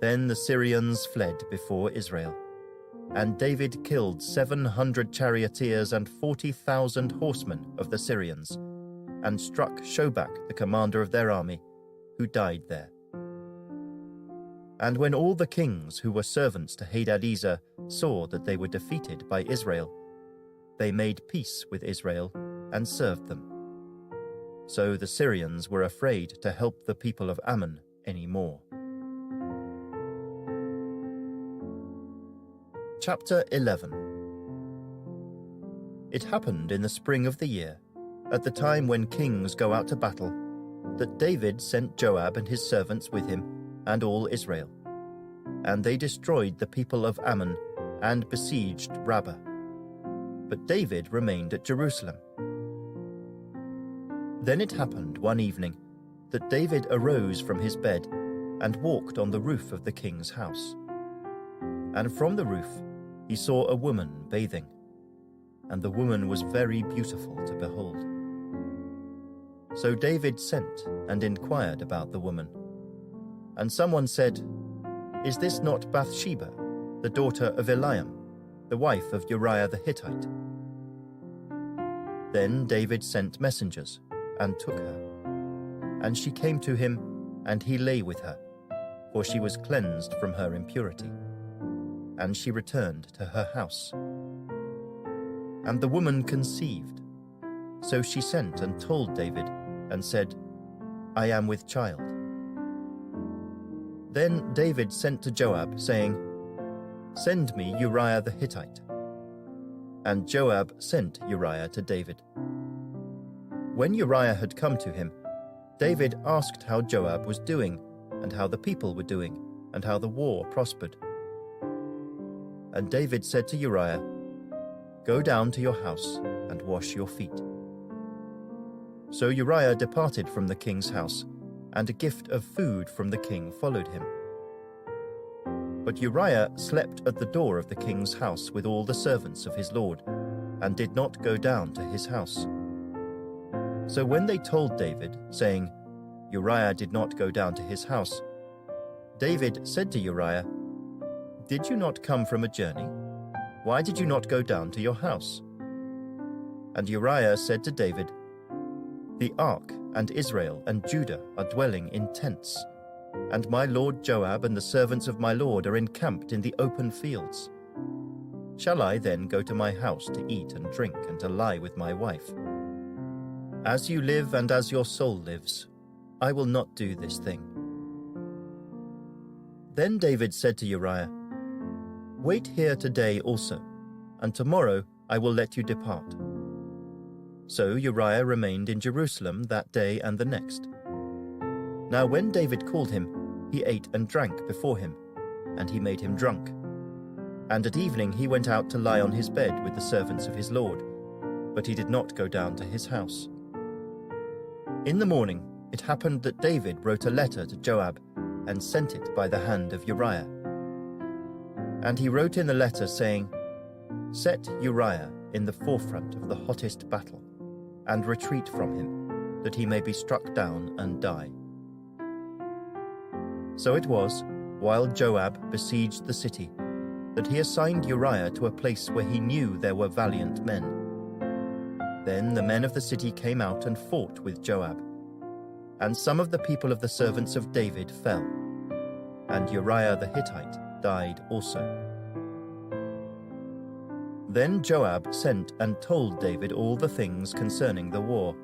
Then the Syrians fled before Israel. And David killed 700 charioteers and 40,000 horsemen of the Syrians, and struck Shobach, the commander of their army, who died there. And when all the kings who were servants to Hadadezer saw that they were defeated by Israel, they made peace with Israel and served them. So the Syrians were afraid to help the people of Ammon any more. Chapter 11. It happened in the spring of the year, at the time when kings go out to battle, that David sent Joab and his servants with him and all Israel. And they destroyed the people of Ammon and besieged Rabbah. But David remained at Jerusalem. Then it happened one evening that David arose from his bed and walked on the roof of the king's house. And from the roof he saw a woman bathing, and the woman was very beautiful to behold. So David sent and inquired about the woman. And someone said, "Is this not Bathsheba, the daughter of Eliam, the wife of Uriah the Hittite?" Then David sent messengers and took her. And she came to him, and he lay with her, for she was cleansed from her impurity. And she returned to her house. And the woman conceived. So she sent and told David, and said, "I am with child." Then David sent to Joab, saying, "Send me Uriah the Hittite." And Joab sent Uriah to David. When Uriah had come to him, David asked how Joab was doing, and how the people were doing, and how the war prospered. And David said to Uriah, "Go down to your house and wash your feet." So Uriah departed from the king's house, and a gift of food from the king followed him. But Uriah slept at the door of the king's house with all the servants of his lord, and did not go down to his house. So when they told David, saying, "Uriah did not go down to his house," David said to Uriah, "Did you not come from a journey? Why did you not go down to your house?" And Uriah said to David, "The ark and Israel and Judah are dwelling in tents, and my lord Joab and the servants of my lord are encamped in the open fields. Shall I then go to my house to eat and drink and to lie with my wife? As you live and as your soul lives, I will not do this thing." Then David said to Uriah, "Wait here today also, and tomorrow I will let you depart." So Uriah remained in Jerusalem that day and the next. Now when David called him, he ate and drank before him, and he made him drunk. And at evening he went out to lie on his bed with the servants of his lord, but he did not go down to his house. In the morning it happened that David wrote a letter to Joab and sent it by the hand of Uriah. And he wrote in the letter saying, "Set Uriah in the forefront of the hottest battle, and retreat from him, that he may be struck down and die." So it was, while Joab besieged the city, that he assigned Uriah to a place where he knew there were valiant men. Then the men of the city came out and fought with Joab, and some of the people of the servants of David fell, and Uriah the Hittite died also. Then Joab sent and told David all the things concerning the war,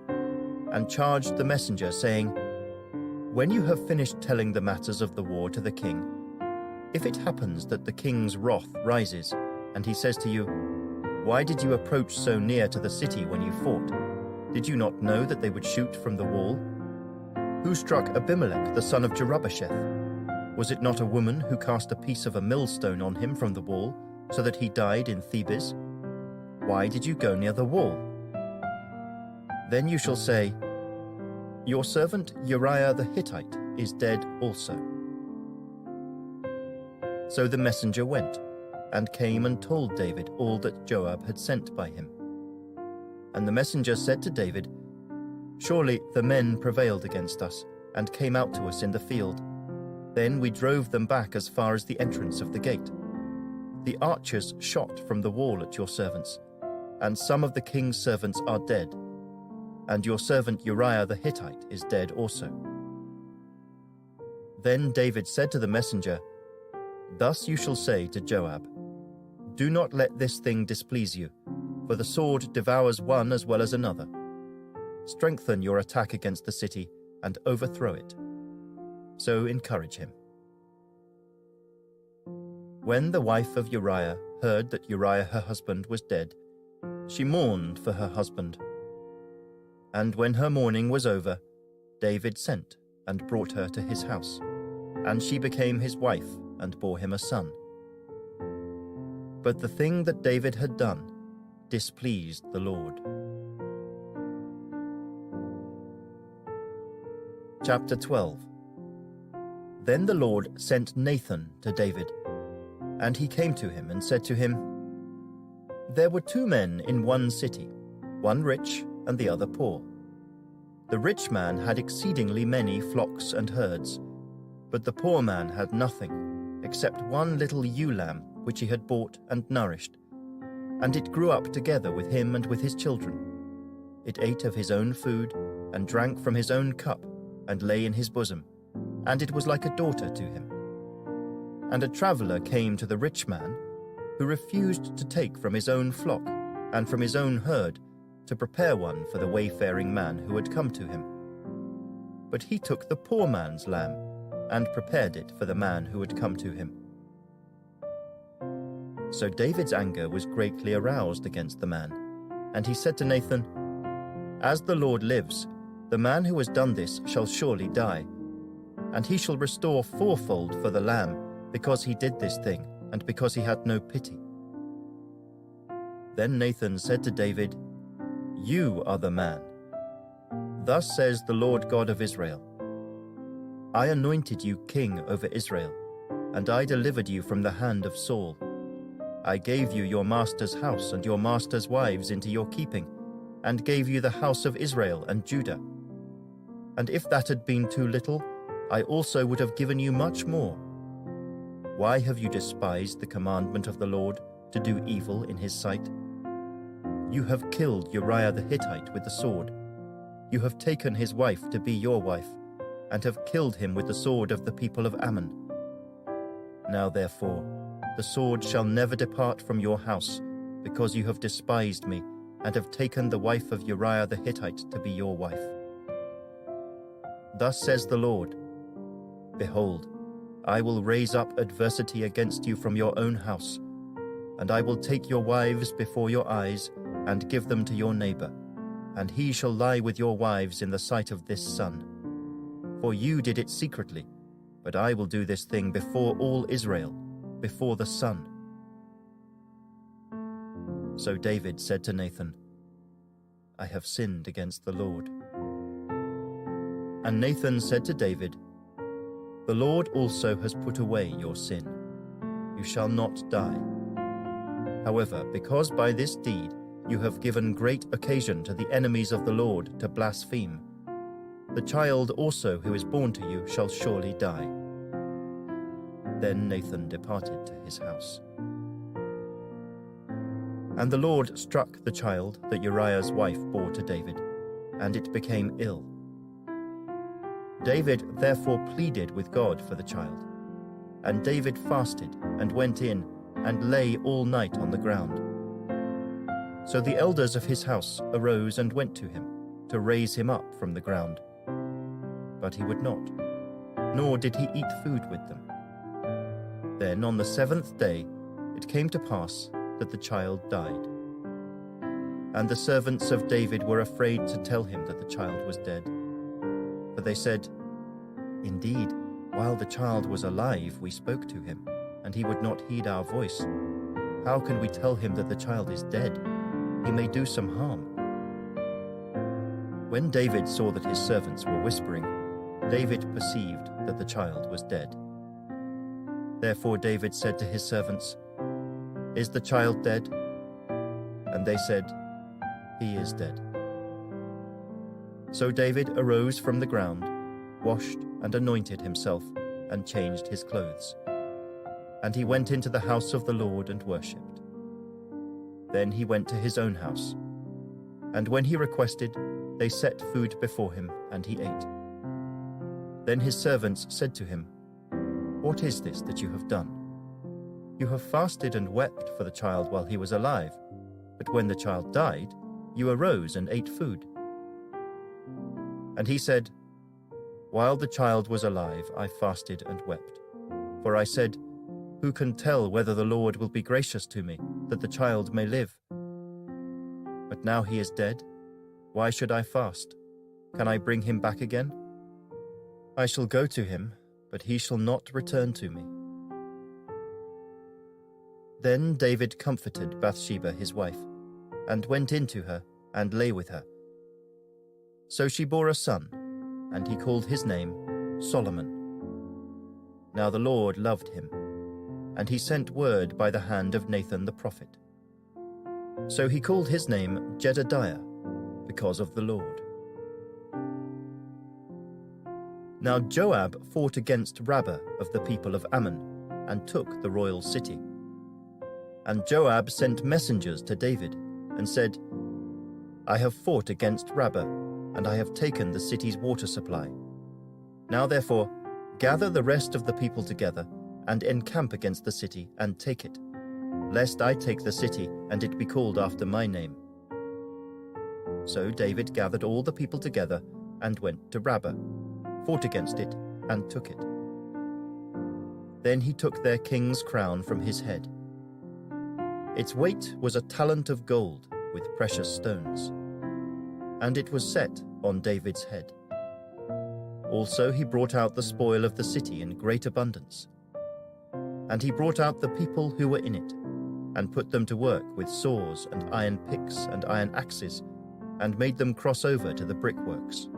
and charged the messenger, saying, "When you have finished telling the matters of the war to the king, if it happens that the king's wrath rises, and he says to you, 'Why did you approach so near to the city when you fought? Did you not know that they would shoot from the wall? Who struck Abimelech the son of Jerubbesheth? Was it not a woman who cast a piece of a millstone on him from the wall, so that he died in Thebez? Why did you go near the wall?' Then you shall say, 'Your servant Uriah the Hittite is dead also.'" So the messenger went, and came and told David all that Joab had sent by him. And the messenger said to David, "Surely the men prevailed against us, and came out to us in the field. Then we drove them back as far as the entrance of the gate. The archers shot from the wall at your servants, and some of the king's servants are dead, and your servant Uriah the Hittite is dead also." Then David said to the messenger, "Thus you shall say to Joab, 'Do not let this thing displease you, for the sword devours one as well as another. Strengthen your attack against the city and overthrow it.' So encourage him." When the wife of Uriah heard that Uriah her husband was dead, she mourned for her husband. And when her mourning was over, David sent and brought her to his house, and she became his wife and bore him a son. But the thing that David had done displeased the Lord. Chapter 12. Then the Lord sent Nathan to David, and he came to him and said to him, "There were two men in one city, one rich and the other poor. The rich man had exceedingly many flocks and herds, but the poor man had nothing, except one little ewe lamb which he had bought and nourished, and it grew up together with him and with his children. It ate of his own food, and drank from his own cup, and lay in his bosom, and it was like a daughter to him. And a traveller came to the rich man, who refused to take from his own flock and from his own herd, to prepare one for the wayfaring man who had come to him. But he took the poor man's lamb, and prepared it for the man who had come to him. So David's anger was greatly aroused against the man, and he said to Nathan, "As the Lord lives, the man who has done this shall surely die, and he shall restore fourfold for the lamb, because he did this thing, and because he had no pity." Then Nathan said to David, "You are the man. Thus says the Lord God of Israel, I anointed you king over Israel, and I delivered you from the hand of Saul. I gave you your master's house and your master's wives into your keeping, and gave you the house of Israel and Judah. And if that had been too little, I also would have given you much more. Why have you despised the commandment of the Lord, to do evil in his sight? You have killed Uriah the Hittite with the sword. You have taken his wife to be your wife, and have killed him with the sword of the people of Ammon. Now therefore, the sword shall never depart from your house, because you have despised me, and have taken the wife of Uriah the Hittite to be your wife. Thus says the Lord, Behold, I will raise up adversity against you from your own house, and I will take your wives before your eyes, and give them to your neighbor, and he shall lie with your wives in the sight of this sun. For you did it secretly, but I will do this thing before all Israel, before the sun." So David said to Nathan, "I have sinned against the Lord." And Nathan said to David, "The Lord also has put away your sin. You shall not die. However, because by this deed you have given great occasion to the enemies of the Lord to blaspheme, the child also who is born to you shall surely die." Then Nathan departed to his house. And the Lord struck the child that Uriah's wife bore to David, and it became ill. David therefore pleaded with God for the child, and David fasted and went in and lay all night on the ground. So the elders of his house arose and went to him to raise him up from the ground. But he would not, nor did he eat food with them. Then on the 7th day it came to pass that the child died. And the servants of David were afraid to tell him that the child was dead. For they said, "Indeed, while the child was alive, we spoke to him, and he would not heed our voice. How can we tell him that the child is dead? He may do some harm." When David saw that his servants were whispering, David perceived that the child was dead. Therefore David said to his servants, "Is the child dead?" And they said, "He is dead." So David arose from the ground, washed and anointed himself, and changed his clothes. And he went into the house of the Lord and worshipped. Then he went to his own house. And when he requested, they set food before him, and he ate. Then his servants said to him, "What is this that you have done? You have fasted and wept for the child while he was alive, but when the child died, you arose and ate food." And he said, "While the child was alive, I fasted and wept. For I said, 'Who can tell whether the Lord will be gracious to me, that the child may live?' But now he is dead. Why should I fast? Can I bring him back again? I shall go to him, but he shall not return to me." Then David comforted Bathsheba his wife, and went in to her, and lay with her. So she bore a son, and he called his name Solomon. Now the Lord loved him, and he sent word by the hand of Nathan the prophet. So he called his name Jedediah, because of the Lord. Now Joab fought against Rabbah of the people of Ammon, and took the royal city. And Joab sent messengers to David, and said, "I have fought against Rabbah, and I have taken the city's water supply. Now therefore, gather the rest of the people together, and encamp against the city, and take it, lest I take the city, and it be called after my name." So David gathered all the people together, and went to Rabbah, fought against it, and took it. Then he took their king's crown from his head. Its weight was a talent of gold with precious stones, and it was set on David's head. Also he brought out the spoil of the city in great abundance. And he brought out the people who were in it, and put them to work with saws and iron picks and iron axes, and made them cross over to the brickworks.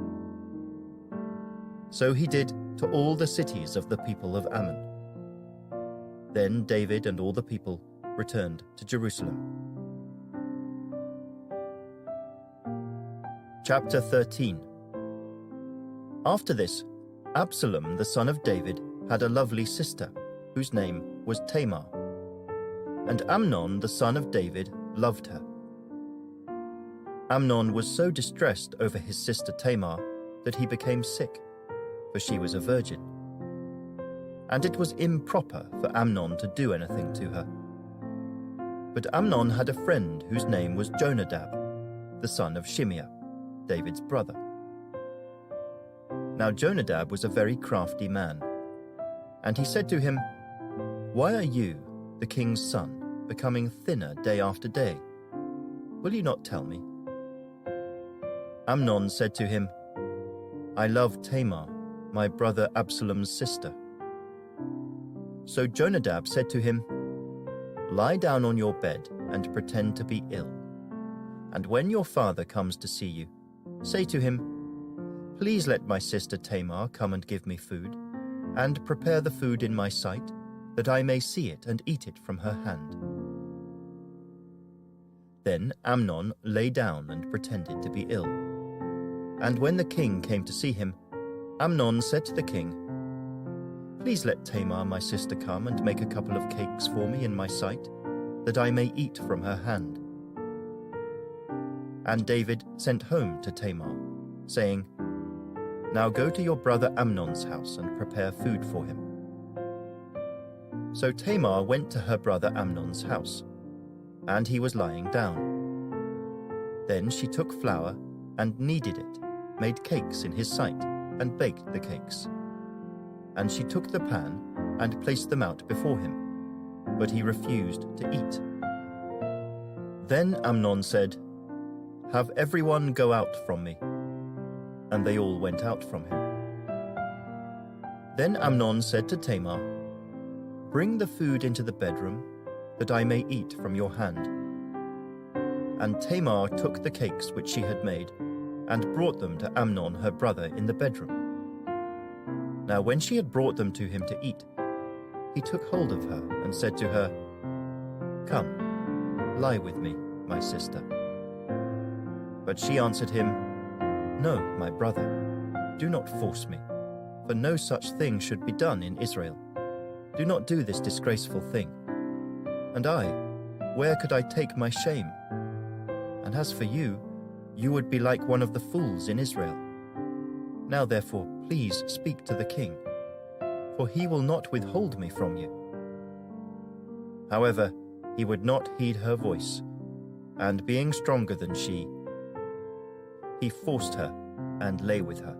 So he did to all the cities of the people of Ammon. Then David and all the people returned to Jerusalem. Chapter 13. After this, Absalom the son of David had a lovely sister, whose name was Tamar. And Amnon the son of David loved her. Amnon was so distressed over his sister Tamar that he became sick, for she was a virgin. And it was improper for Amnon to do anything to her. But Amnon had a friend whose name was Jonadab, the son of Shimeah, David's brother. Now Jonadab was a very crafty man. And he said to him, "Why are you, the king's son, becoming thinner day after day? Will you not tell me?" Amnon said to him, "I love Tamar, my brother Absalom's sister." So Jonadab said to him, "Lie down on your bed and pretend to be ill. And when your father comes to see you, say to him, 'Please let my sister Tamar come and give me food, and prepare the food in my sight, that I may see it and eat it from her hand.'" Then Amnon lay down and pretended to be ill. And when the king came to see him, Amnon said to the king, "Please let Tamar my sister come and make a couple of cakes for me in my sight, that I may eat from her hand." And David sent home to Tamar, saying, "Now go to your brother Amnon's house and prepare food for him." So Tamar went to her brother Amnon's house, and he was lying down. Then she took flour and kneaded it, made cakes in his sight, and baked the cakes. And she took the pan and placed them out before him, but he refused to eat. Then Amnon said, "Have everyone go out from me." And they all went out from him. Then Amnon said to Tamar, "Bring the food into the bedroom, that I may eat from your hand." And Tamar took the cakes which she had made, and brought them to Amnon her brother in the bedroom. Now when she had brought them to him to eat, he took hold of her and said to her, "Come, lie with me, my sister." But she answered him, "No, my brother, do not force me, for no such thing should be done in Israel. Do not do this disgraceful thing. And I, where could I take my shame? And as for you, you would be like one of the fools in Israel. Now therefore, please speak to the king, for he will not withhold me from you." However, he would not heed her voice, and being stronger than she, he forced her and lay with her.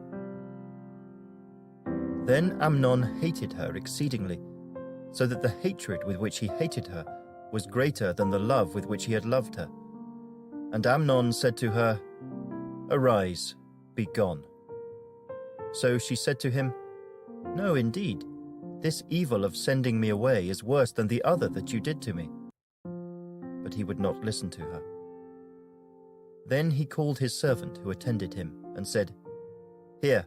Then Amnon hated her exceedingly, so that the hatred with which he hated her was greater than the love with which he had loved her. And Amnon said to her, "Arise, be gone." So she said to him, "No, indeed, this evil of sending me away is worse than the other that you did to me." But he would not listen to her. Then he called his servant who attended him and said, "Here,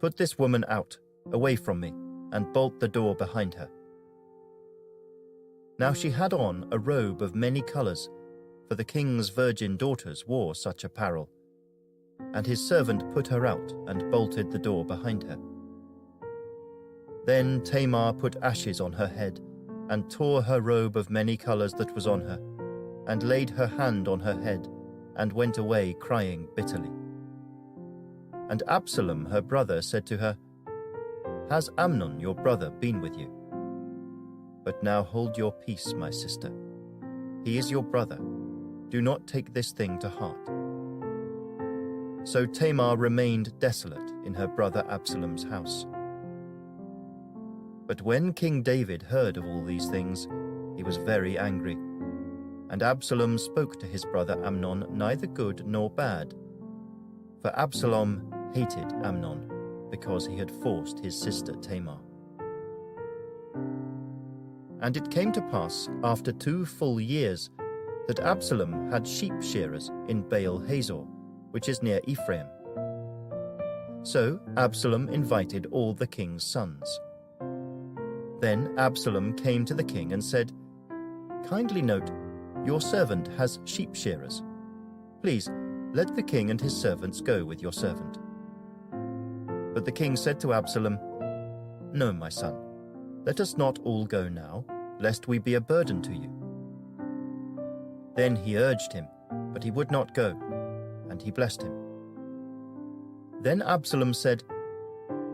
put this woman out, away from me, and bolt the door behind her." Now she had on a robe of many colors, for the king's virgin daughters wore such apparel. And his servant put her out and bolted the door behind her. Then Tamar put ashes on her head, and tore her robe of many colors that was on her, and laid her hand on her head, and went away crying bitterly. And Absalom her brother said to her, "Has Amnon your brother been with you? But now hold your peace, my sister. He is your brother. Do not take this thing to heart." So Tamar remained desolate in her brother Absalom's house. But when King David heard of all these things, he was very angry. And Absalom spoke to his brother Amnon neither good nor bad. For Absalom hated Amnon, because he had forced his sister Tamar. And it came to pass, after 2 full years, that Absalom had sheep shearers in Baal Hazor, which is near Ephraim. So Absalom invited all the king's sons. Then Absalom came to the king and said, "Kindly note, your servant has sheep shearers. Please, let the king and his servants go with your servant." But the king said to Absalom, "No, my son, let us not all go now, lest we be a burden to you." Then he urged him, but he would not go, and he blessed him. Then Absalom said,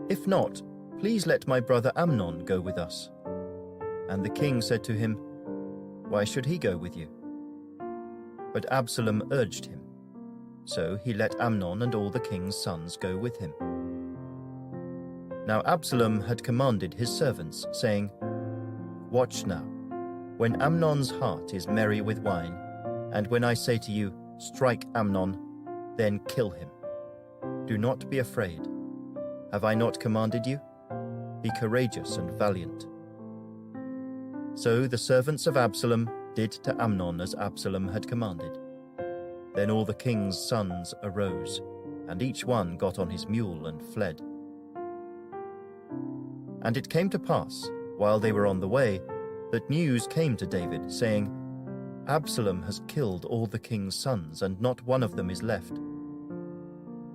"If not, please let my brother Amnon go with us." And the king said to him, "Why should he go with you?" But Absalom urged him. So he let Amnon and all the king's sons go with him. Now Absalom had commanded his servants, saying, "Watch now, when Amnon's heart is merry with wine, and when I say to you, strike Amnon, then kill him. Do not be afraid. Have I not commanded you? Be courageous and valiant." So the servants of Absalom did to Amnon as Absalom had commanded. Then all the king's sons arose, and each one got on his mule and fled. And it came to pass, while they were on the way, that news came to David, saying, "Absalom has killed all the king's sons, and not one of them is left."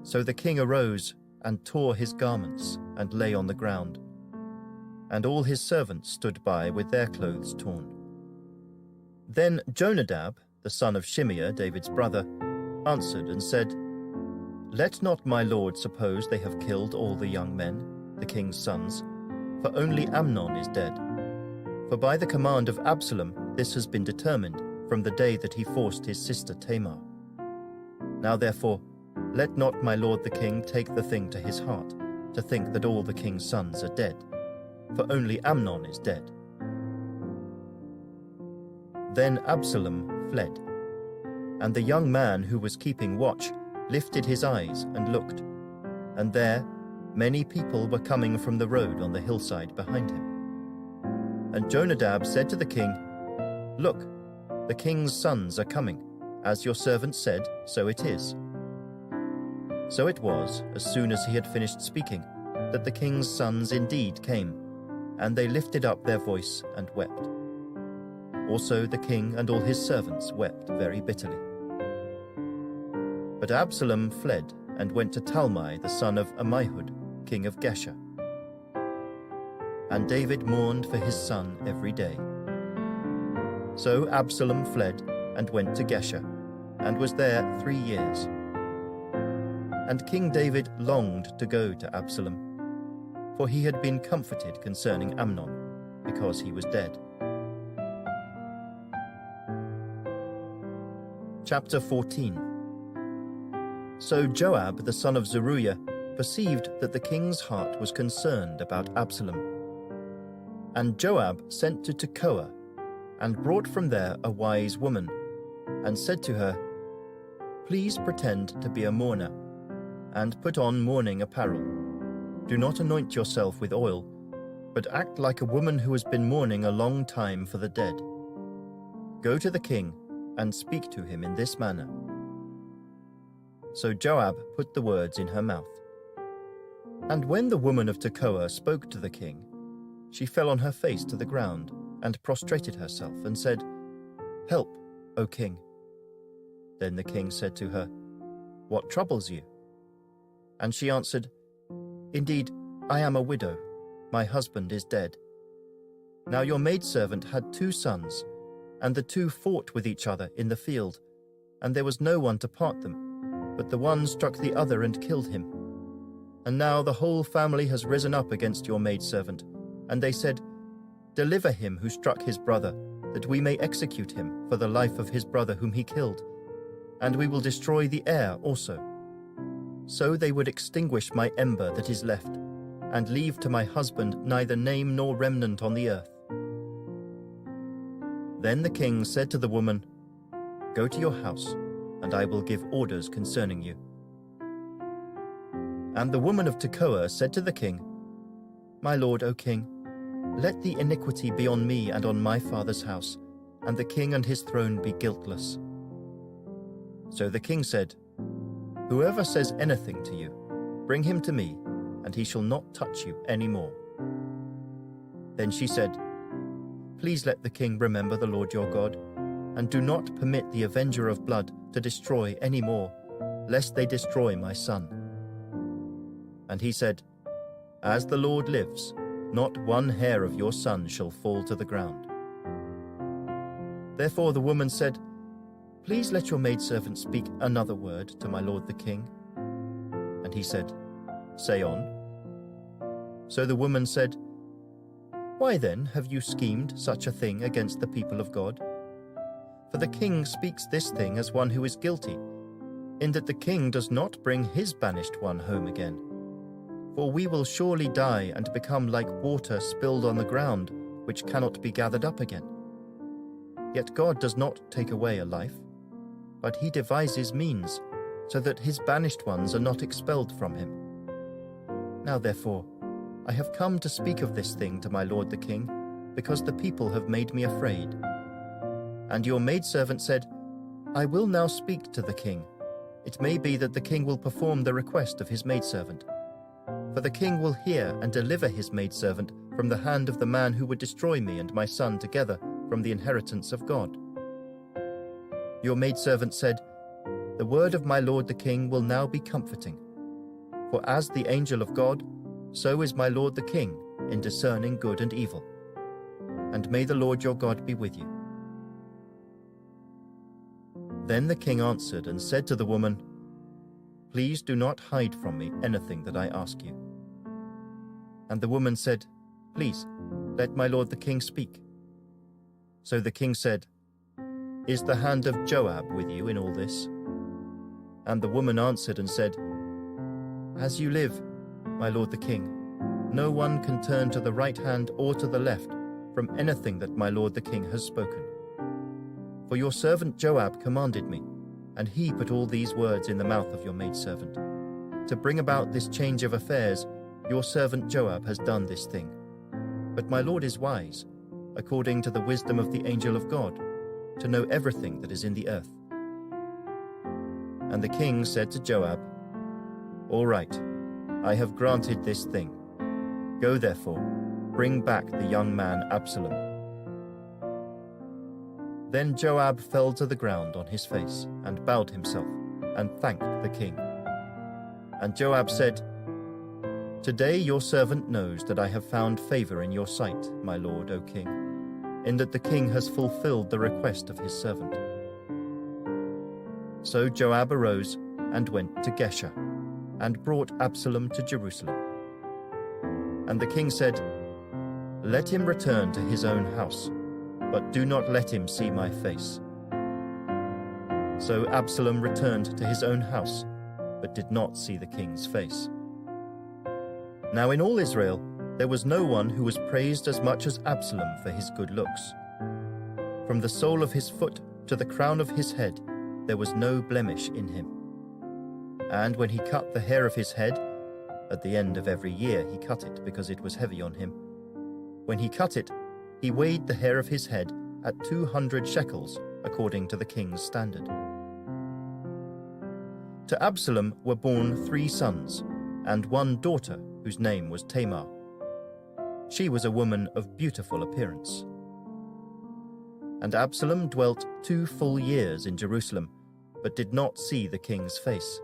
So the king arose and tore his garments and lay on the ground. And all his servants stood by with their clothes torn. Then Jonadab, the son of Shimeah, David's brother, answered and said, "Let not my lord suppose they have killed all the young men, the king's sons, for only Amnon is dead. For by the command of Absalom this has been determined from the day that he forced his sister Tamar. Now therefore, let not my lord the king take the thing to his heart, to think that all the king's sons are dead, for only Amnon is dead." Then Absalom fled, and the young man who was keeping watch lifted his eyes and looked, and there many people were coming from the road on the hillside behind him. And Jonadab said to the king, "Look, the king's sons are coming, as your servant said, so it is." So it was, as soon as he had finished speaking, that the king's sons indeed came, and they lifted up their voice and wept. Also the king and all his servants wept very bitterly. But Absalom fled and went to Talmai the son of Ammihud, king of Geshur. And David mourned for his son every day. So Absalom fled and went to Geshur, and was there 3 years. And King David longed to go to Absalom, for he had been comforted concerning Amnon, because he was dead. Chapter 14. So Joab the son of Zeruiah perceived that the king's heart was concerned about Absalom. And Joab sent to Tekoa, and brought from there a wise woman, and said to her, "Please pretend to be a mourner, and put on mourning apparel. Do not anoint yourself with oil, but act like a woman who has been mourning a long time for the dead. Go to the king, and speak to him in this manner." So Joab put the words in her mouth. And when the woman of Tekoa spoke to the king, she fell on her face to the ground, and prostrated herself, and said, "Help, O king." Then the king said to her, "What troubles you?" And she answered, "Indeed, I am a widow. My husband is dead. Now your maidservant had 2 sons, and the 2 fought with each other in the field, and there was no one to part them, but the one struck the other and killed him. And now the whole family has risen up against your maidservant, and they said, 'Deliver him who struck his brother, that we may execute him for the life of his brother whom he killed, and we will destroy the heir also.' So they would extinguish my ember that is left, and leave to my husband neither name nor remnant on the earth." Then the king said to the woman, "Go to your house, and I will give orders concerning you." And the woman of Tekoa said to the king, "My lord, O king, let the iniquity be on me and on my father's house, and the king and his throne be guiltless." So the king said, "Whoever says anything to you, bring him to me, and he shall not touch you any more." Then she said, "Please let the king remember the Lord your God, and do not permit the avenger of blood to destroy any more, lest they destroy my son." And he said, "As the Lord lives, not one hair of your son shall fall to the ground." Therefore the woman said, "Please let your maidservant speak another word to my lord the king." And he said, "Say on." So the woman said, "Why then have you schemed such a thing against the people of God? For the king speaks this thing as one who is guilty, in that the king does not bring his banished one home again. For we will surely die and become like water spilled on the ground, which cannot be gathered up again. Yet God does not take away a life, but he devises means so that his banished ones are not expelled from him. Now therefore, I have come to speak of this thing to my lord the king, because the people have made me afraid. And your maidservant said, I will now speak to the king. It may be that the king will perform the request of his maidservant. For the king will hear and deliver his maidservant from the hand of the man who would destroy me and my son together from the inheritance of God. Your maidservant said, The word of my lord the king will now be comforting. For as the angel of God, so is my lord the king in discerning good and evil. And may the Lord your God be with you. Then the king answered and said to the woman, Please do not hide from me anything that I ask you. And the woman said, Please, let my lord the king speak. So the king said, Is the hand of Joab with you in all this? And the woman answered and said, As you live, my lord the king, no one can turn to the right hand or to the left from anything that my lord the king has spoken. For your servant Joab commanded me, and he put all these words in the mouth of your maidservant. To bring about this change of affairs, your servant Joab has done this thing. But my lord is wise, according to the wisdom of the angel of God, to know everything that is in the earth. And the king said to Joab, All right, I have granted this thing. Go therefore, bring back the young man Absalom. Then Joab fell to the ground on his face and bowed himself and thanked the king. And Joab said, Today your servant knows that I have found favor in your sight, my lord, O king, in that the king has fulfilled the request of his servant. So Joab arose and went to Geshur, and brought Absalom to Jerusalem. And the king said, Let him return to his own house, but do not let him see my face. So Absalom returned to his own house, but did not see the king's face. Now in all Israel there was no one who was praised as much as Absalom for his good looks. From the sole of his foot to the crown of his head there was no blemish in him. And when he cut the hair of his head, at the end of every year he cut it because it was heavy on him. When he cut it, he weighed the hair of his head at 200 shekels, according to the king's standard. To Absalom were born 3 sons, and 1 daughter, whose name was Tamar. She was a woman of beautiful appearance. And Absalom dwelt 2 full years in Jerusalem, but did not see the king's face.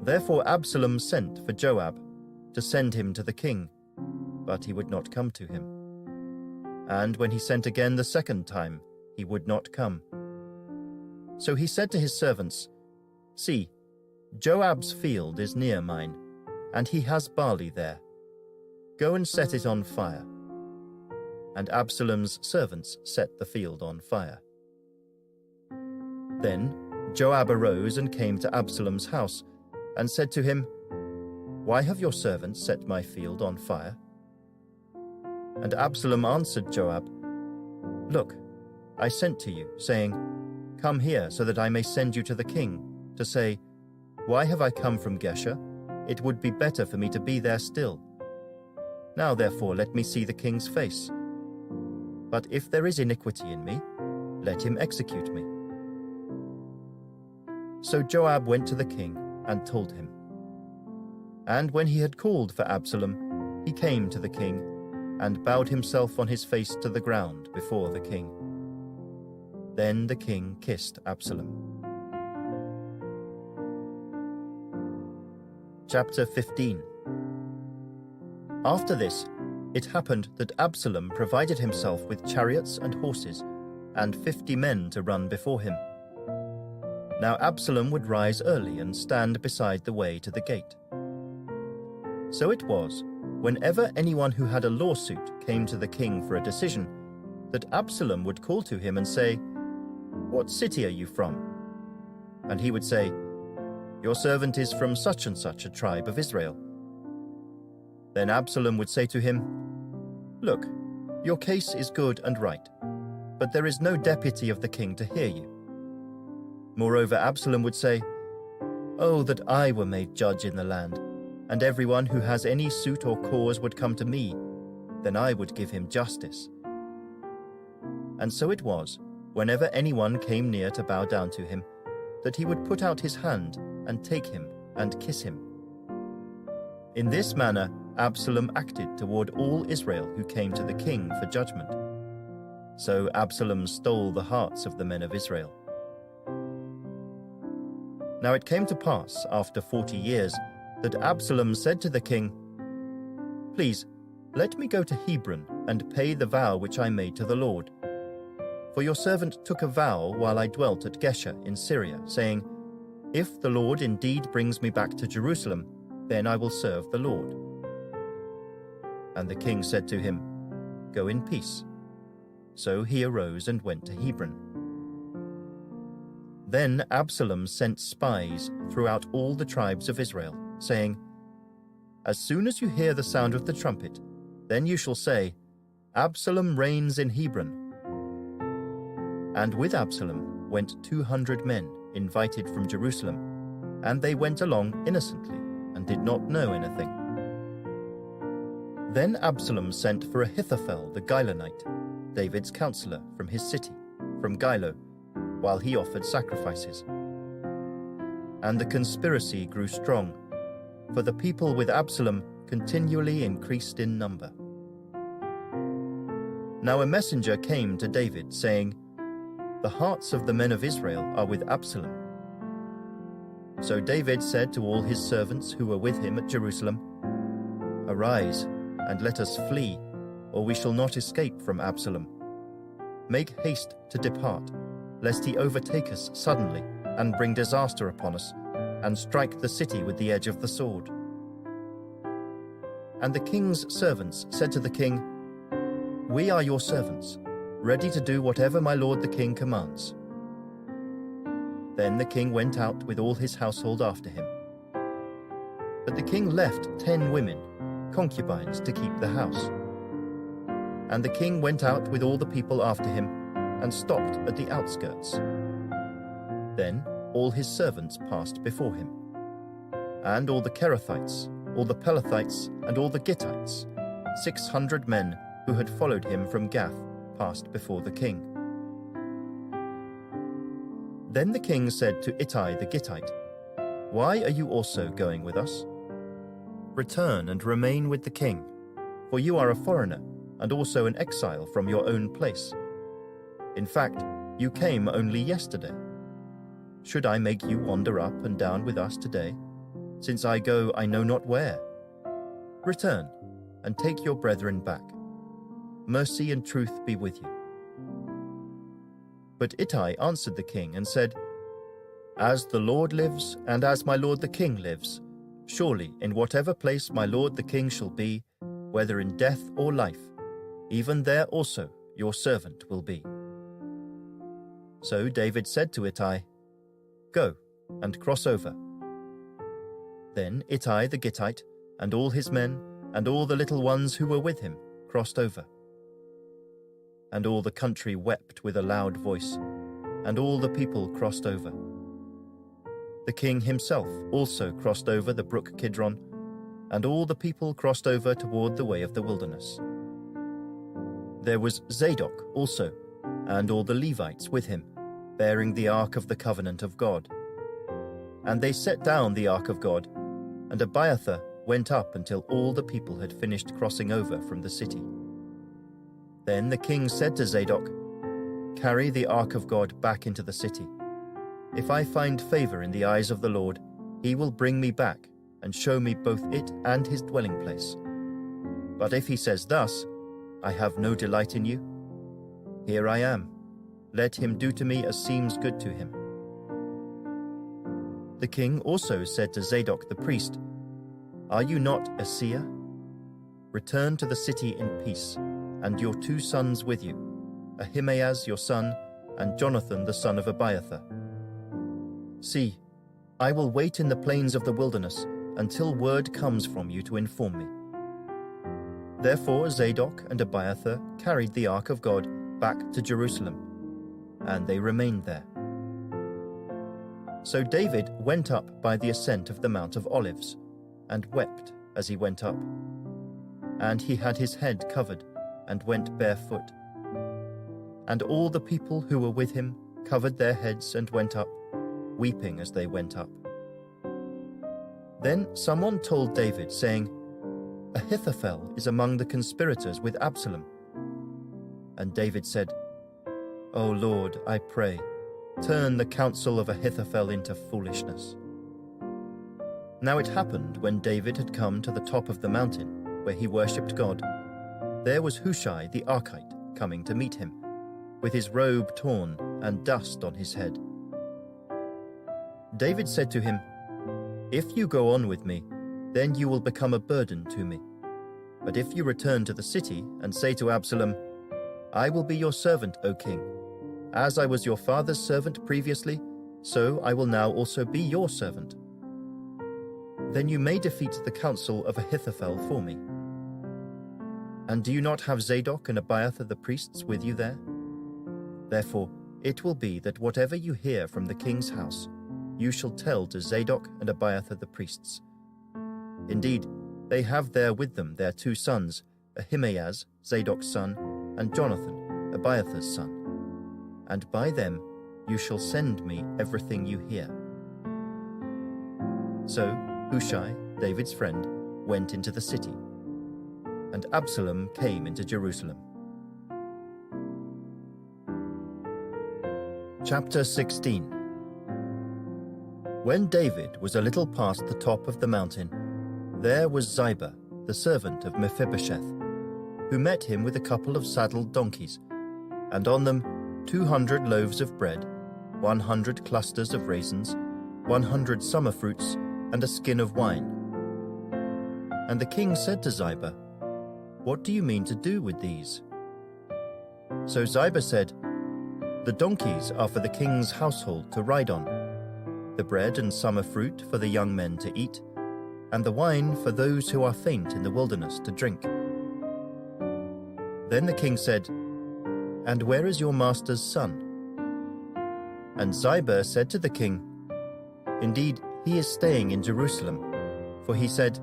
Therefore Absalom sent for Joab to send him to the king, but he would not come to him. And when he sent again the second time, he would not come. So he said to his servants, See, Joab's field is near mine, and he has barley there. Go and set it on fire. And Absalom's servants set the field on fire. Then Joab arose and came to Absalom's house, and said to him, Why have your servants set my field on fire? And Absalom answered Joab, Look, I sent to you, saying, Come here, so that I may send you to the king, to say, Why have I come from Geshur? It would be better for me to be there still. Now therefore let me see the king's face. But if there is iniquity in me, let him execute me. So Joab went to the king and told him. And when he had called for Absalom, he came to the king, and bowed himself on his face to the ground before the king. Then the king kissed Absalom. Chapter 15. After this, it happened that Absalom provided himself with chariots and horses, and 50 men to run before him. Now Absalom would rise early and stand beside the way to the gate. So it was, whenever anyone who had a lawsuit came to the king for a decision, that Absalom would call to him and say, What city are you from? And he would say, Your servant is from such and such a tribe of Israel. Then Absalom would say to him, Look, your case is good and right. but there is no deputy of the king to hear you. Moreover, Absalom would say, Oh, that I were made judge in the land, and everyone who has any suit or cause would come to me, then I would give him justice. And so it was, whenever anyone came near to bow down to him, that he would put out his hand and take him and kiss him. In this manner Absalom acted toward all Israel who came to the king for judgment. So Absalom stole the hearts of the men of Israel. Now it came to pass, after 40 years, that Absalom said to the king, Please, let me go to Hebron and pay the vow which I made to the Lord. For your servant took a vow while I dwelt at Geshur in Syria, saying, If the Lord indeed brings me back to Jerusalem, then I will serve the Lord. And the king said to him, Go in peace. So he arose and went to Hebron. Then Absalom sent spies throughout all the tribes of Israel, saying, As soon as you hear the sound of the trumpet, then you shall say, Absalom reigns in Hebron. And with Absalom went 200 men invited from Jerusalem, and they went along innocently and did not know anything. Then Absalom sent for Ahithophel the Gilonite, David's counselor from his city, from Gilo, while he offered sacrifices. And the conspiracy grew strong, for the people with Absalom continually increased in number. Now a messenger came to David, saying, The hearts of the men of Israel are with Absalom. So David said to all his servants who were with him at Jerusalem, Arise, and let us flee, or we shall not escape from Absalom. Make haste to depart, lest he overtake us suddenly and bring disaster upon us, and strike the city with the edge of the sword. And the king's servants said to the king, We are your servants, ready to do whatever my lord the king commands. Then the king went out with all his household after him. But the king left 10 women, concubines, to keep the house. And the king went out with all the people after him, and stopped at the outskirts. Then all his servants passed before him. And all the Kerethites, all the Pelethites, and all the Gittites, 600 men who had followed him from Gath, passed before the king. Then the king said to Ittai the Gittite, Why are you also going with us? Return and remain with the king, for you are a foreigner, and also an exile from your own place. In fact, you came only yesterday. Should I make you wander up and down with us today, since I go I know not where? Return, and take your brethren back. Mercy and truth be with you. But Ittai answered the king and said, As the Lord lives, and as my lord the king lives, surely in whatever place my lord the king shall be, whether in death or life, even there also your servant will be. So David said to Ittai, Go and cross over. Then Ittai the Gittite, and all his men, and all the little ones who were with him, crossed over. And all the country wept with a loud voice, and all the people crossed over. The king himself also crossed over the brook Kidron, and all the people crossed over toward the way of the wilderness. There was Zadok also, and all the Levites with him, bearing the ark of the covenant of God. And they set down the ark of God, and Abiathar went up until all the people had finished crossing over from the city. Then the king said to Zadok, Carry the ark of God back into the city. If I find favor in the eyes of the Lord, he will bring me back and show me both it and his dwelling place. But if he says thus, I have no delight in you, here I am. Let him do to me as seems good to him. The king also said to Zadok the priest, Are you not a seer? Return to the city in peace, and your 2 sons with you, Ahimaaz your son, and Jonathan the son of Abiathar. See, I will wait in the plains of the wilderness until word comes from you to inform me. Therefore Zadok and Abiathar carried the ark of God back to Jerusalem, and they remained there. So David went up by the ascent of the Mount of Olives, and wept as he went up. And he had his head covered, and went barefoot. And all the people who were with him covered their heads and went up, weeping as they went up. Then someone told David, saying, Ahithophel is among the conspirators with Absalom. And David said, O Lord, I pray, turn the counsel of Ahithophel into foolishness. Now it happened, when David had come to the top of the mountain, where he worshipped God, there was Hushai the Archite coming to meet him, with his robe torn and dust on his head. David said to him, If you go on with me, then you will become a burden to me. But if you return to the city and say to Absalom, I will be your servant, O king. As I was your father's servant previously, so I will now also be your servant. Then you may defeat the counsel of Ahithophel for me. And do you not have Zadok and Abiathar the priests with you there? Therefore it will be that whatever you hear from the king's house, you shall tell to Zadok and Abiathar the priests. Indeed, they have there with them their 2 sons, Ahimaaz, Zadok's son, and Jonathan, Abiathar's son. And by them you shall send me everything you hear. So Hushai, David's friend, went into the city, and Absalom came into Jerusalem. Chapter 16. When David was a little past the top of the mountain, there was Ziba, the servant of Mephibosheth, who met him with a couple of saddled donkeys, and on them 200 loaves of bread, 100 clusters of raisins, 100 summer fruits, and a skin of wine. And the king said to Ziba, What do you mean to do with these? So Ziba said, The donkeys are for the king's household to ride on, the bread and summer fruit for the young men to eat, and the wine for those who are faint in the wilderness to drink. Then the king said, And where is your master's son? And Ziba said to the king, Indeed, he is staying in Jerusalem, for he said,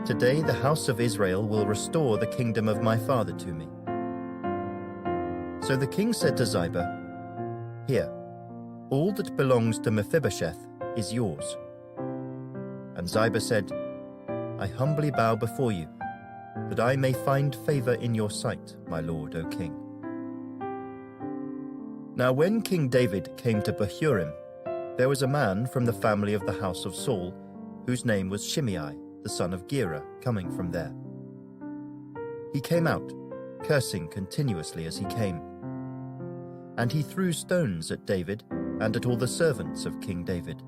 Today the house of Israel will restore the kingdom of my father to me. So the king said to Ziba, Here, all that belongs to Mephibosheth is yours. And Ziba said, I humbly bow before you, that I may find favor in your sight, my lord, O king. Now when King David came to Bahurim, there was a man from the family of the house of Saul, whose name was Shimei, the son of Gera, coming from there. He came out, cursing continuously as he came. And he threw stones at David and at all the servants of King David.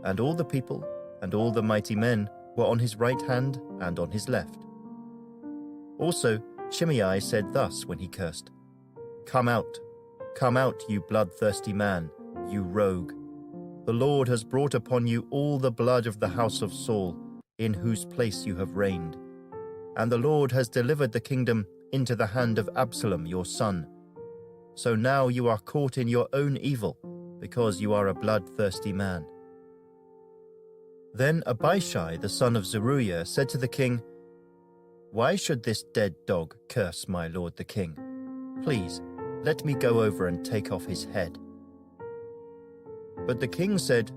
And all the people and all the mighty men were on his right hand and on his left. Also Shimei said thus when he cursed, Come out, you bloodthirsty man, you rogue. The Lord has brought upon you all the blood of the house of Saul, in whose place you have reigned. And the Lord has delivered the kingdom into the hand of Absalom your son. So now you are caught in your own evil, because you are a bloodthirsty man. Then Abishai the son of Zeruiah said to the king, Why should this dead dog curse my lord the king? Please, let me go over and take off his head. But the king said,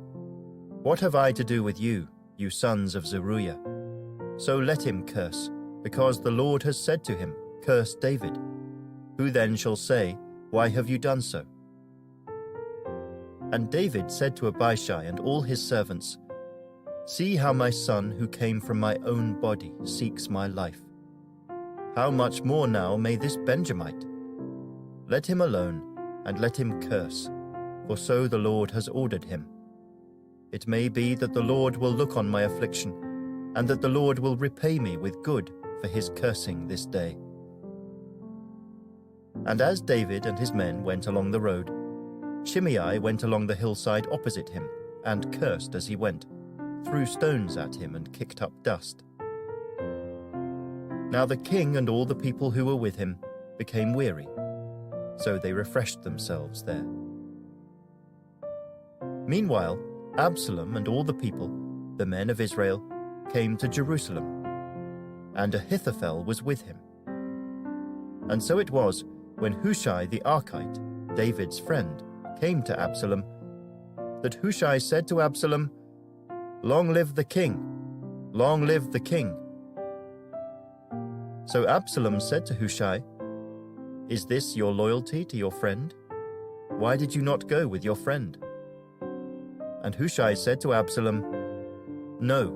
What have I to do with you, you sons of Zeruiah? So let him curse, because the Lord has said to him, Curse David. Who then shall say, Why have you done so? And David said to Abishai and all his servants, See how my son who came from my own body seeks my life. How much more now may this Benjamite? Let him alone, and let him curse, for so the Lord has ordered him. It may be that the Lord will look on my affliction, and that the Lord will repay me with good for his cursing this day. And as David and his men went along the road, Shimei went along the hillside opposite him, and cursed as he went, threw stones at him and kicked up dust. Now the king and all the people who were with him became weary, So they refreshed themselves there. Meanwhile, Absalom and all the people, the men of Israel, came to Jerusalem, and Ahithophel was with him. And so it was, when Hushai the Archite, David's friend, came to Absalom, that Hushai said to Absalom, "Long live the king! Long live the king!" So Absalom said to Hushai, "Is this your loyalty to your friend? Why did you not go with your friend?" And Hushai said to Absalom, "No,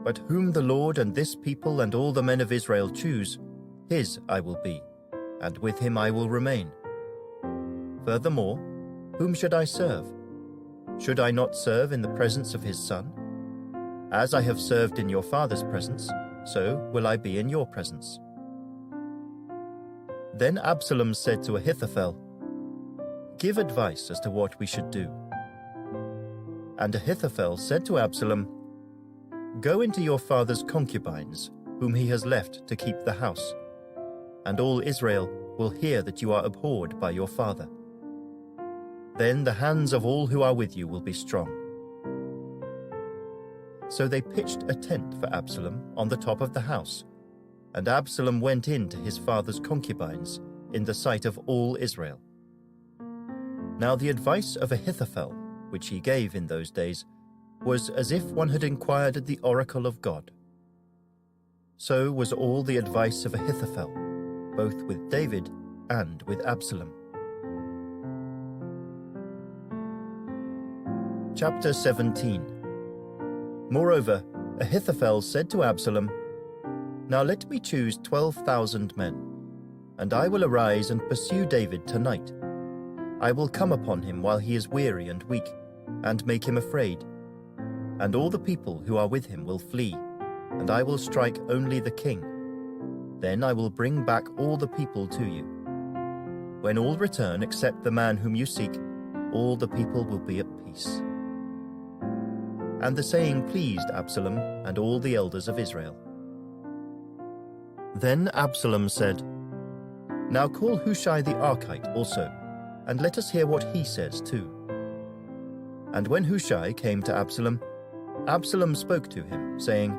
but whom the Lord and this people and all the men of Israel choose, his I will be, and with him I will remain. Furthermore, whom should I serve? Should I not serve in the presence of his son? As I have served in your father's presence, so will I be in your presence." Then Absalom said to Ahithophel, "Give advice as to what we should do." And Ahithophel said to Absalom, "Go into your father's concubines, whom he has left to keep the house, and all Israel will hear that you are abhorred by your father. Then the hands of all who are with you will be strong." So they pitched a tent for Absalom on the top of the house, and Absalom went in to his father's concubines in the sight of all Israel. Now the advice of Ahithophel, which he gave in those days, was as if one had inquired at the oracle of God. So was all the advice of Ahithophel, both with David and with Absalom. Chapter 17. Moreover, Ahithophel said to Absalom, "Now let me choose 12,000 men, and I will arise and pursue David tonight. I will come upon him while he is weary and weak, and make him afraid. And all the people who are with him will flee, and I will strike only the king. Then I will bring back all the people to you. When all return except the man whom you seek, all the people will be at peace." And the saying pleased Absalom and all the elders of Israel. Then Absalom said, "Now call Hushai the Archite also, and let us hear what he says too." And when Hushai came to Absalom, Absalom spoke to him, saying,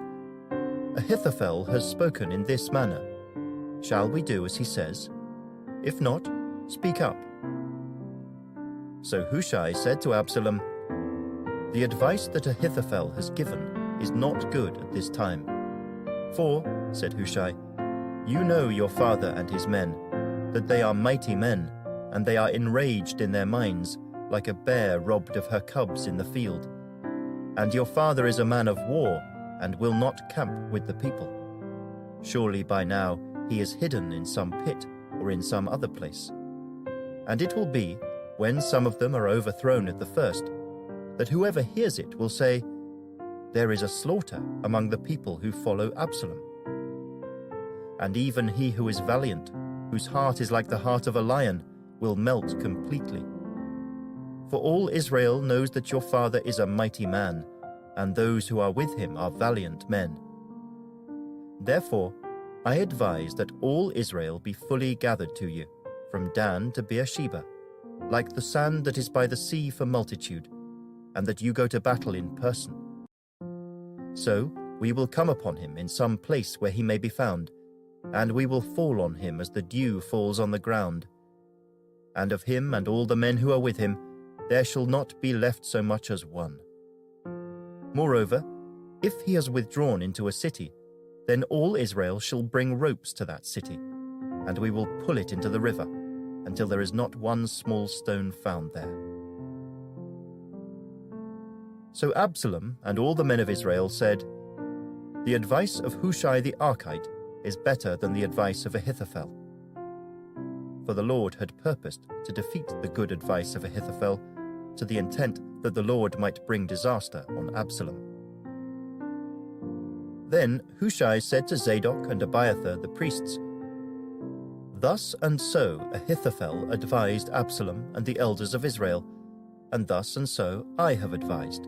"Ahithophel has spoken in this manner. Shall we do as he says? If not, speak up." So Hushai said to Absalom, "The advice that Ahithophel has given is not good at this time. For," said Hushai, "you know your father and his men, that they are mighty men, and they are enraged in their minds, like a bear robbed of her cubs in the field. And your father is a man of war, and will not camp with the people. Surely by now he is hidden in some pit or in some other place. And it will be, when some of them are overthrown at the first, that whoever hears it will say, 'There is a slaughter among the people who follow Absalom.' And even he who is valiant, whose heart is like the heart of a lion, will melt completely. For all Israel knows that your father is a mighty man, and those who are with him are valiant men. Therefore, I advise that all Israel be fully gathered to you, from Dan to Beersheba, like the sand that is by the sea for multitude, and that you go to battle in person. So we will come upon him in some place where he may be found, and we will fall on him as the dew falls on the ground. And of him and all the men who are with him, there shall not be left so much as one. Moreover, if he has withdrawn into a city, then all Israel shall bring ropes to that city, and we will pull it into the river, until there is not one small stone found there." So Absalom and all the men of Israel said, "The advice of Hushai the Archite is better than the advice of Ahithophel." For the Lord had purposed to defeat the good advice of Ahithophel, to the intent that the Lord might bring disaster on Absalom. Then Hushai said to Zadok and Abiathar the priests, "Thus and so Ahithophel advised Absalom and the elders of Israel, and thus and so I have advised.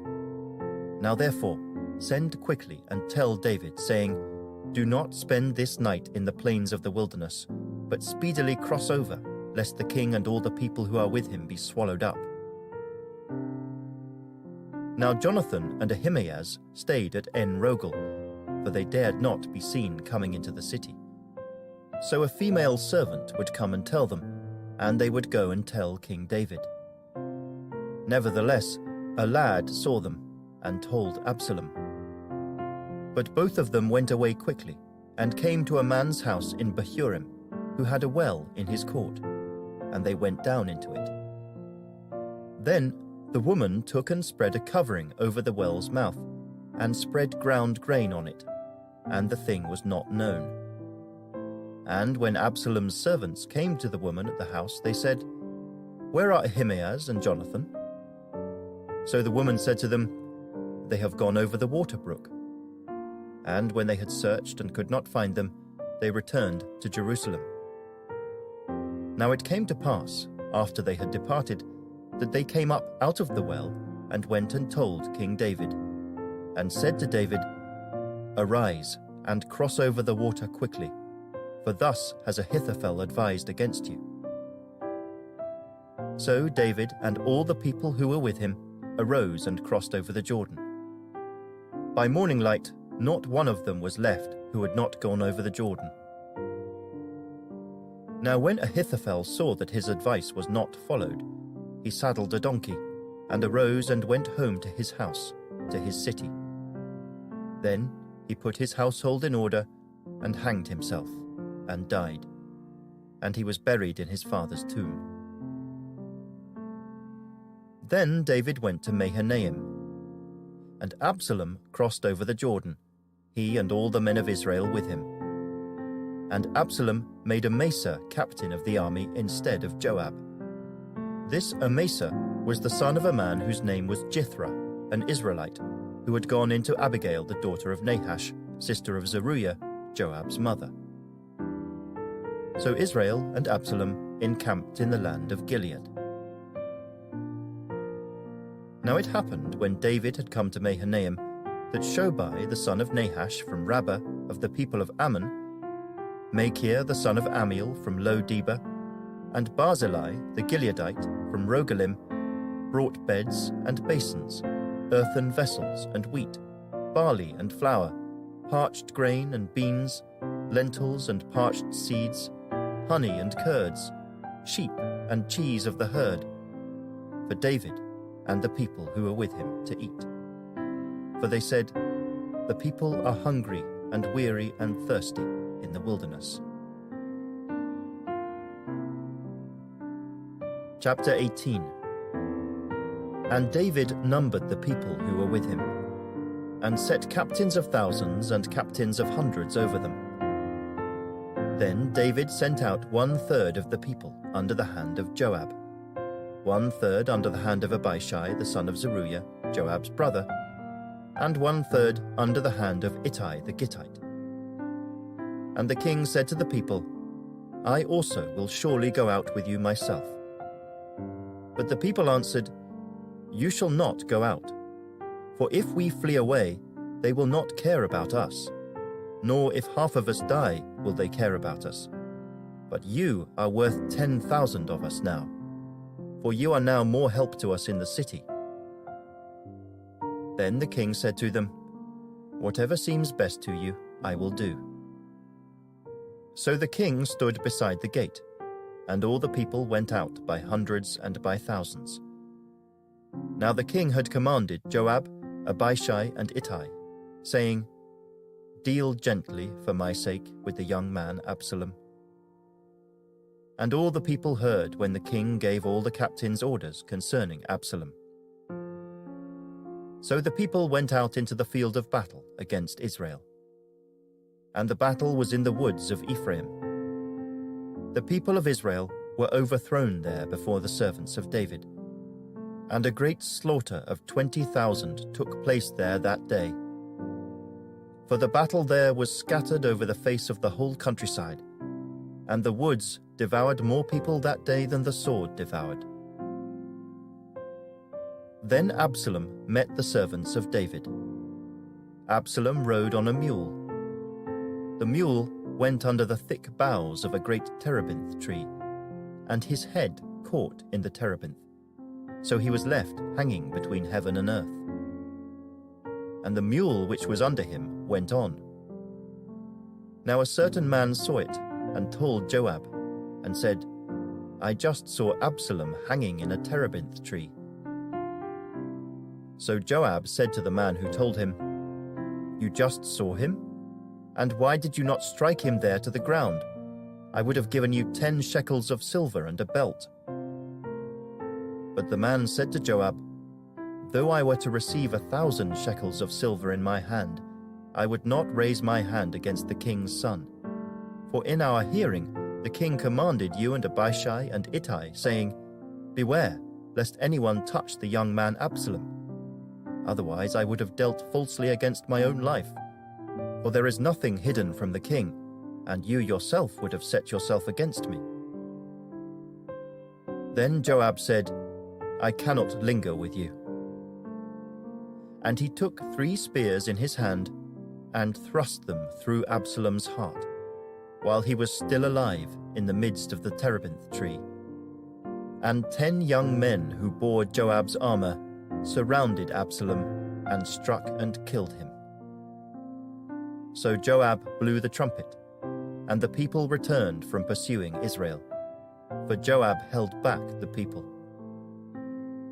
Now therefore, send quickly and tell David, saying, 'Do not spend this night in the plains of the wilderness, but speedily cross over, lest the king and all the people who are with him be swallowed up." Now Jonathan and Ahimaaz stayed at En-Rogel, for they dared not be seen coming into the city. So a female servant would come and tell them, and they would go and tell King David. Nevertheless, a lad saw them and told Absalom. But both of them went away quickly and came to a man's house in Bahurim, who had a well in his court, and they went down into it. Then the woman took and spread a covering over the well's mouth, and spread ground grain on it, and the thing was not known. And when Absalom's servants came to the woman at the house, they said, "Where are Ahimaaz and Jonathan?" So the woman said to them, "They have gone over the water brook." And when they had searched and could not find them, they returned to Jerusalem. Now it came to pass, after they had departed, that they came up out of the well and went and told King David, and said to David, "Arise and cross over the water quickly, for thus has Ahithophel advised against you." So David and all the people who were with him arose and crossed over the Jordan. By morning light, not one of them was left who had not gone over the Jordan. Now when Ahithophel saw that his advice was not followed, he saddled a donkey, and arose and went home to his house, to his city. Then he put his household in order, and hanged himself, and died. And he was buried in his father's tomb. Then David went to Mahanaim, and Absalom crossed over the Jordan, he and all the men of Israel with him. And Absalom made Amasa captain of the army instead of Joab. This Amasa was the son of a man whose name was Jithra, an Israelite, who had gone into Abigail, the daughter of Nahash, sister of Zeruiah, Joab's mother. So Israel and Absalom encamped in the land of Gilead. Now it happened, when David had come to Mahanaim, that Shobai the son of Nahash from Rabbah of the people of Ammon, Machir the son of Amiel from Lo-debar, and Barzillai the Gileadite from Rogelim brought beds and basins, earthen vessels and wheat, barley and flour, parched grain and beans, lentils and parched seeds, honey and curds, sheep and cheese of the herd, for David and the people who were with him to eat. For they said, "The people are hungry and weary and thirsty in the wilderness." Chapter 18. And David numbered the people who were with him, and set captains of thousands and captains of hundreds over them. Then David sent out 1/3 of the people under the hand of Joab, 1/3 under the hand of Abishai the son of Zeruiah, Joab's brother, and 1/3 under the hand of Ittai the Gittite. And the king said to the people, "I also will surely go out with you myself." But the people answered, "You shall not go out, for if we flee away, they will not care about us, nor if half of us die will they care about us. But you are worth 10,000 of us now, for you are now more help to us in the city." Then the king said to them, "Whatever seems best to you, I will do." So the king stood beside the gate, and all the people went out by hundreds and by thousands. Now the king had commanded Joab, Abishai, and Ittai, saying, "Deal gently for my sake with the young man Absalom." And all the people heard when the king gave all the captains orders concerning Absalom. So the people went out into the field of battle against Israel. And the battle was in the woods of Ephraim. The people of Israel were overthrown there before the servants of David, and a great slaughter of 20,000 took place there that day. For the battle there was scattered over the face of the whole countryside, and the woods devoured more people that day than the sword devoured. Then Absalom met the servants of David. Absalom rode on a mule. The mule went under the thick boughs of a great terebinth tree, and his head caught in the terebinth. So he was left hanging between heaven and earth. And the mule which was under him went on. Now a certain man saw it, and told Joab, and said, I just saw Absalom hanging in a terebinth tree. So Joab said to the man who told him, You just saw him? And why did you not strike him there to the ground? I would have given you 10 shekels of silver and a belt. But the man said to Joab, Though I were to receive 1,000 shekels of silver in my hand, I would not raise my hand against the king's son. For in our hearing the king commanded you and Abishai and Ittai, saying, Beware, lest anyone touch the young man Absalom. Otherwise I would have dealt falsely against my own life. For there is nothing hidden from the king, and you yourself would have set yourself against me. Then Joab said, I cannot linger with you. And he took 3 spears in his hand, and thrust them through Absalom's heart, while he was still alive in the midst of the terebinth tree. And 10 young men who bore Joab's armor surrounded Absalom and struck and killed him. So Joab blew the trumpet, and the people returned from pursuing Israel, for Joab held back the people.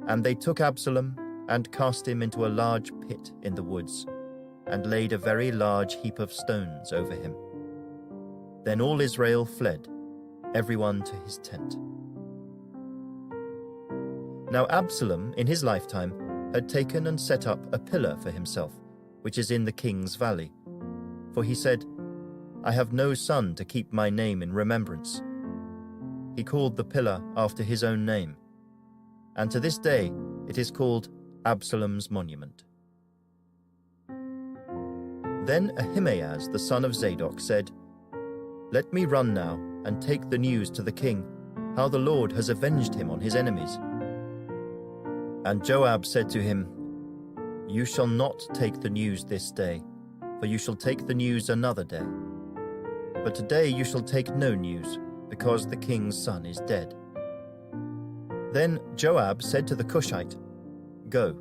And they took Absalom and cast him into a large pit in the woods, and laid a very large heap of stones over him. Then all Israel fled, everyone to his tent. Now Absalom, in his lifetime, had taken and set up a pillar for himself, which is in the king's valley. For he said, I have no son to keep my name in remembrance. He called the pillar after his own name, and to this day it is called Absalom's monument. Then Ahimaaz the son of Zadok said, Let me run now and take the news to the king, how the Lord has avenged him on his enemies. And Joab said to him, You shall not take the news this day, for you shall take the news another day. But today you shall take no news, because the king's son is dead. Then Joab said to the Cushite, Go,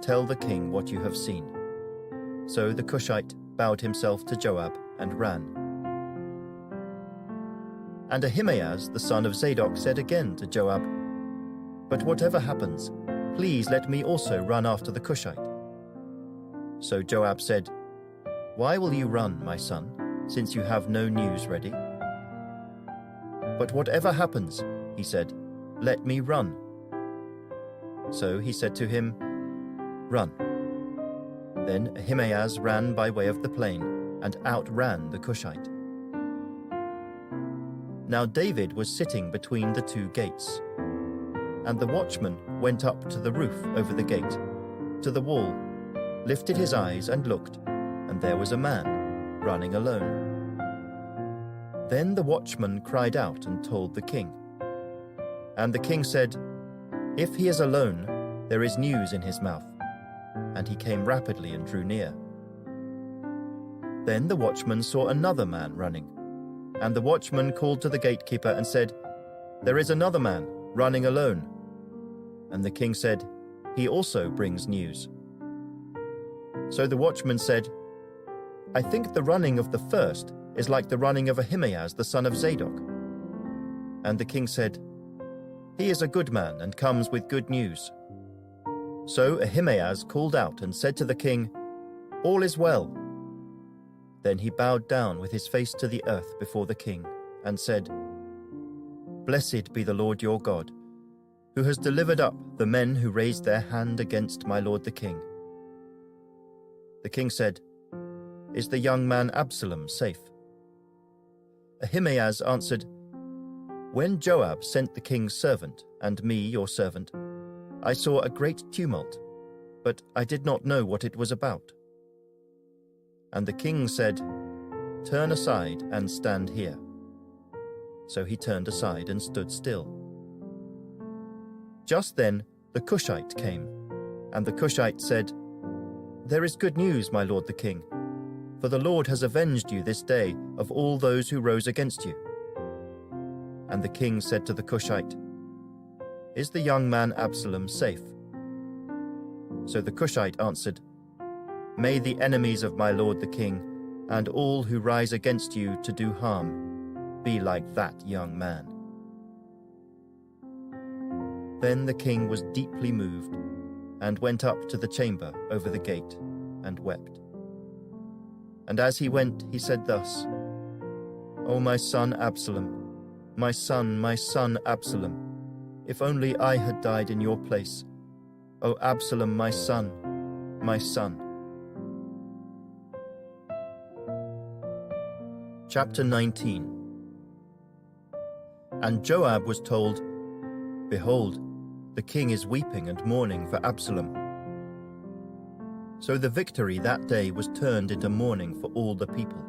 tell the king what you have seen. So the Cushite bowed himself to Joab and ran. And Ahimaaz the son of Zadok said again to Joab, But whatever happens, please let me also run after the Cushite. So Joab said, Why will you run, my son, since you have no news ready? But whatever happens, he said, let me run. So he said to him, Run. Then Ahimaaz ran by way of the plain, and outran the Cushite. Now David was sitting between the 2 gates. And the watchman went up to the roof over the gate, to the wall, lifted his eyes and looked, and there was a man running alone. Then the watchman cried out and told the king. And the king said, If he is alone, there is news in his mouth. And he came rapidly and drew near. Then the watchman saw another man running. And the watchman called to the gatekeeper and said, There is another man running alone. And the king said, He also brings news. So the watchman said, I think the running of the first is like the running of Ahimaaz the son of Zadok. And the king said, He is a good man and comes with good news. So Ahimaaz called out and said to the king, All is well. Then he bowed down with his face to the earth before the king, and said, Blessed be the Lord your God, who has delivered up the men who raised their hand against my lord the king. The king said, Is the young man Absalom safe? Ahimaaz answered, When Joab sent the king's servant, and me your servant, I saw a great tumult, but I did not know what it was about. And the king said, Turn aside and stand here. So he turned aside and stood still. Just then the Cushite came, and the Cushite said, There is good news, my lord the king, for the Lord has avenged you this day of all those who rose against you. And the king said to the Cushite, "Is the young man Absalom safe?" So the Cushite answered, "May the enemies of my lord the king, and all who rise against you to do harm, be like that young man." Then the king was deeply moved, and went up to the chamber over the gate, and wept. And as he went, he said thus, "O my son Absalom, my son Absalom, if only I had died in your place. O Absalom, my son, my son." Chapter 19. And Joab was told, "Behold, the king is weeping and mourning for Absalom." So the victory that day was turned into mourning for all the people.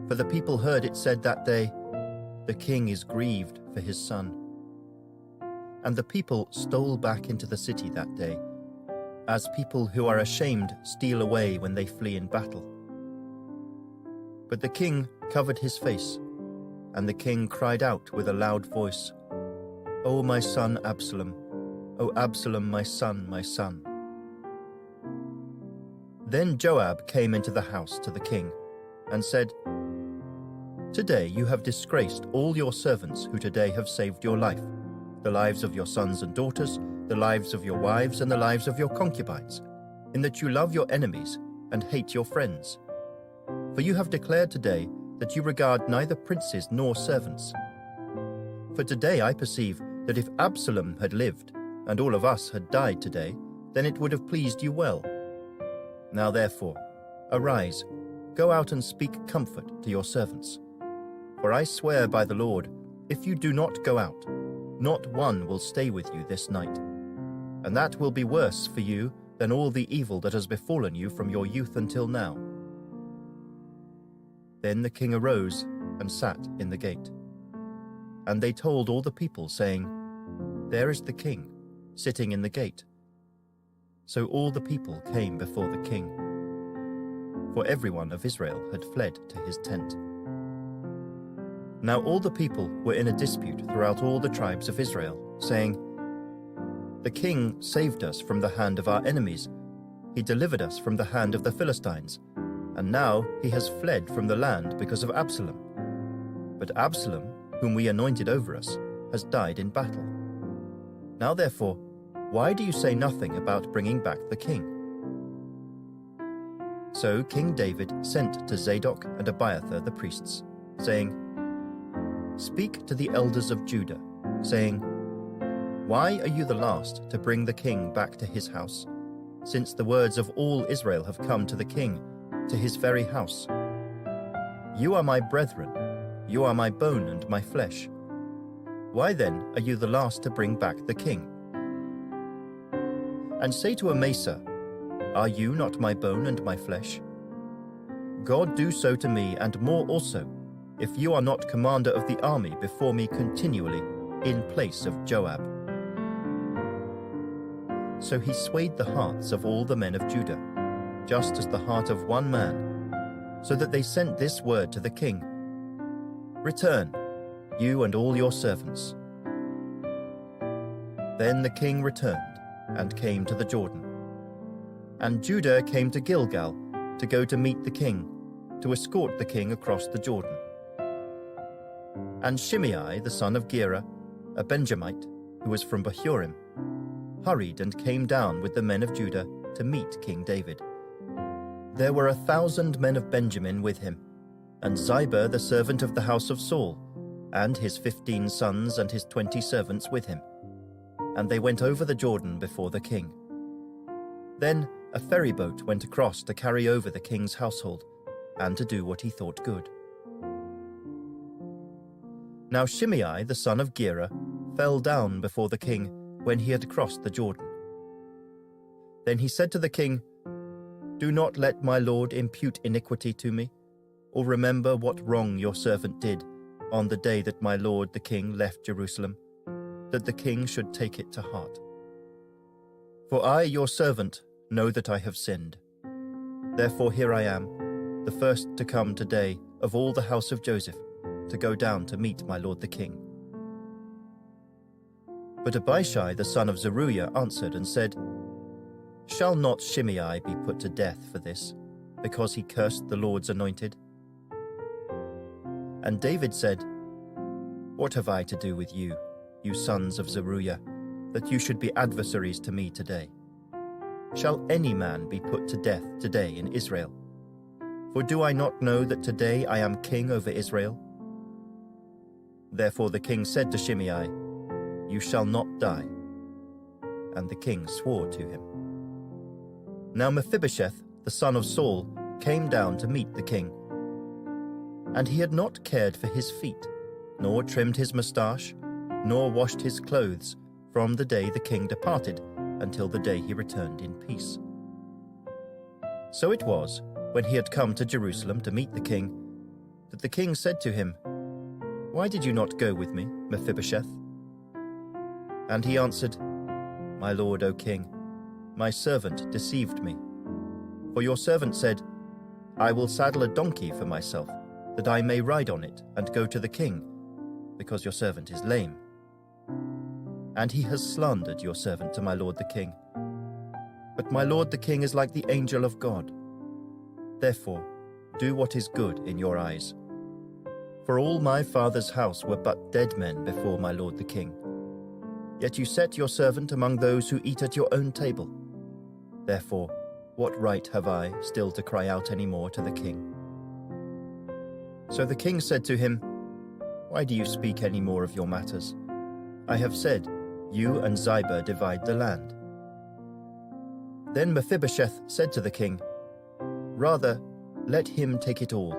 For the people heard it said that day, "The king is grieved for his son." And the people stole back into the city that day, as people who are ashamed steal away when they flee in battle. But the king covered his face, and the king cried out with a loud voice, "O my son Absalom, O Absalom, my son, my son." Then Joab came into the house to the king, and said, "Today you have disgraced all your servants who today have saved your life, the lives of your sons and daughters, the lives of your wives, and the lives of your concubines, in that you love your enemies and hate your friends. For you have declared today that you regard neither princes nor servants. For today I perceive that if Absalom had lived, and all of us had died today, then it would have pleased you well. Now therefore, arise, go out and speak comfort to your servants. For I swear by the Lord, if you do not go out, not one will stay with you this night. And that will be worse for you than all the evil that has befallen you from your youth until now." Then the king arose and sat in the gate. And they told all the people, saying, "There is the king, sitting in the gate." So all the people came before the king, for everyone of Israel had fled to his tent. Now all the people were in a dispute throughout all the tribes of Israel, saying, "The king saved us from the hand of our enemies. He delivered us from the hand of the Philistines, and now he has fled from the land because of Absalom. But Absalom, whom we anointed over us, has died in battle. Now therefore, why do you say nothing about bringing back the king?" So King David sent to Zadok and Abiathar the priests, saying, "Speak to the elders of Judah, saying, Why are you the last to bring the king back to his house, since the words of all Israel have come to the king, to his very house? You are my brethren, you are my bone and my flesh. Why then are you the last to bring back the king? And say to Amasa, Are you not my bone and my flesh? God do so to me and more also, if you are not commander of the army before me continually, in place of Joab." So he swayed the hearts of all the men of Judah, just as the heart of one man, so that they sent this word to the king, "Return, you and all your servants." Then the king returned and came to the Jordan. And Judah came to Gilgal to go to meet the king, to escort the king across the Jordan. And Shimei the son of Gera, a Benjamite, who was from Bahurim, hurried and came down with the men of Judah to meet King David. There were 1,000 men of Benjamin with him, and Ziba the servant of the house of Saul, and his 15 sons and his 20 servants with him. And they went over the Jordan before the king. Then a ferry boat went across to carry over the king's household, and to do what he thought good. Now Shimei the son of Gera fell down before the king when he had crossed the Jordan. Then he said to the king, "Do not let my lord impute iniquity to me, or remember what wrong your servant did on the day that my lord the king left Jerusalem, that the king should take it to heart. For I, your servant, know that I have sinned. Therefore here I am, the first to come today of all the house of Joseph, to go down to meet my lord the king." But Abishai the son of Zeruiah answered and said, "Shall not Shimei be put to death for this, because he cursed the Lord's anointed?" And David said, "What have I to do with you, you sons of Zeruiah, that you should be adversaries to me today? Shall any man be put to death today in Israel? For do I not know that today I am king over Israel?" Therefore the king said to Shimei, "You shall not die." And the king swore to him. Now Mephibosheth, the son of Saul, came down to meet the king. And he had not cared for his feet, nor trimmed his moustache, nor washed his clothes, from the day the king departed until the day he returned in peace. So it was, when he had come to Jerusalem to meet the king, that the king said to him, "Why did you not go with me, Mephibosheth?" And he answered, "My lord, O king, my servant deceived me. For your servant said, 'I will saddle a donkey for myself, that I may ride on it and go to the king, because your servant is lame.' And he has slandered your servant to my lord the king. But my lord the king is like the angel of God. Therefore, do what is good in your eyes. For all my father's house were but dead men before my lord the king. Yet you set your servant among those who eat at your own table. Therefore, what right have I still to cry out any more to the king?" So the king said to him, "Why do you speak any more of your matters? I have said, you and Ziba divide the land." Then Mephibosheth said to the king, "Rather, let him take it all,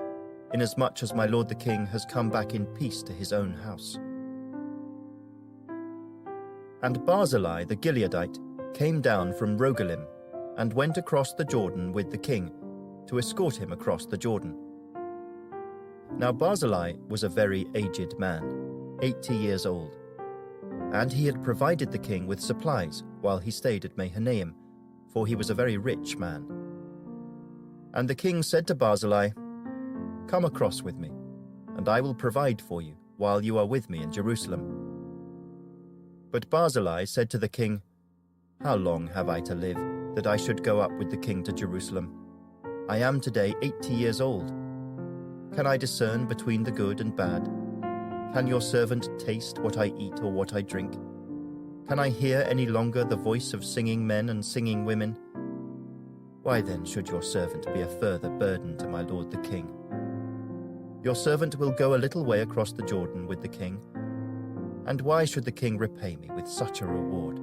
inasmuch as my lord the king has come back in peace to his own house." And Barzillai the Gileadite came down from Rogelim and went across the Jordan with the king to escort him across the Jordan. Now Barzillai was a very aged man, 80 years old, and he had provided the king with supplies while he stayed at Mahanaim, for he was a very rich man. And the king said to Barzillai, "Come across with me, and I will provide for you while you are with me in Jerusalem." But Barzillai said to the king, "How long have I to live, that I should go up with the king to Jerusalem? I am today 80 years old. Can I discern between the good and bad? Can your servant taste what I eat or what I drink? Can I hear any longer the voice of singing men and singing women? Why then should your servant be a further burden to my lord the king? Your servant will go a little way across the Jordan with the king, and why should the king repay me with such a reward?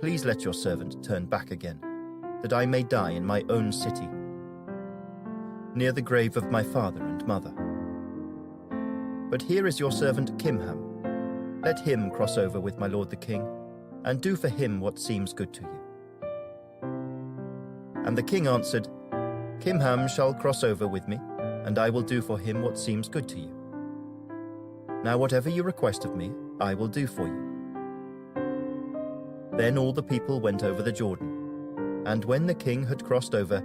Please let your servant turn back again, that I may die in my own city, near the grave of my father and mother. But here is your servant Kimham. Let him cross over with my lord the king, and do for him what seems good to you." And the king answered, "Kimham shall cross over with me, and I will do for him what seems good to you. Now whatever you request of me, I will do for you." Then all the people went over the Jordan, and when the king had crossed over,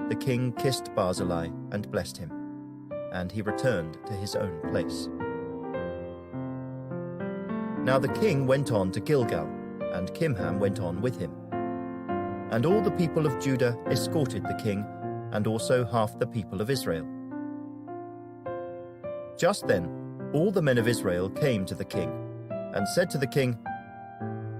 the king kissed Barzillai and blessed him, and he returned to his own place. Now the king went on to Gilgal, and Kimham went on with him. And all the people of Judah escorted the king, and also half the people of Israel. Just then all the men of Israel came to the king, and said to the king,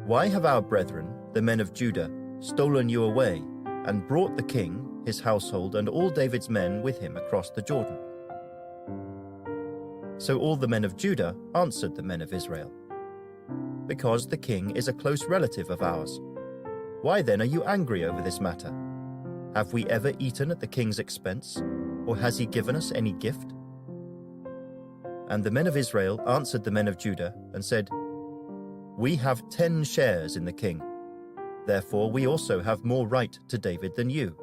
"Why have our brethren, the men of Judah, stolen you away, and brought the king, his household, and all David's men with him across the Jordan?" So all the men of Judah answered the men of Israel, "Because the king is a close relative of ours. Why then are you angry over this matter? Have we ever eaten at the king's expense, or has he given us any gift?" And the men of Israel answered the men of Judah and said, "We have 10 shares in the king. Therefore we also have more right to David than you.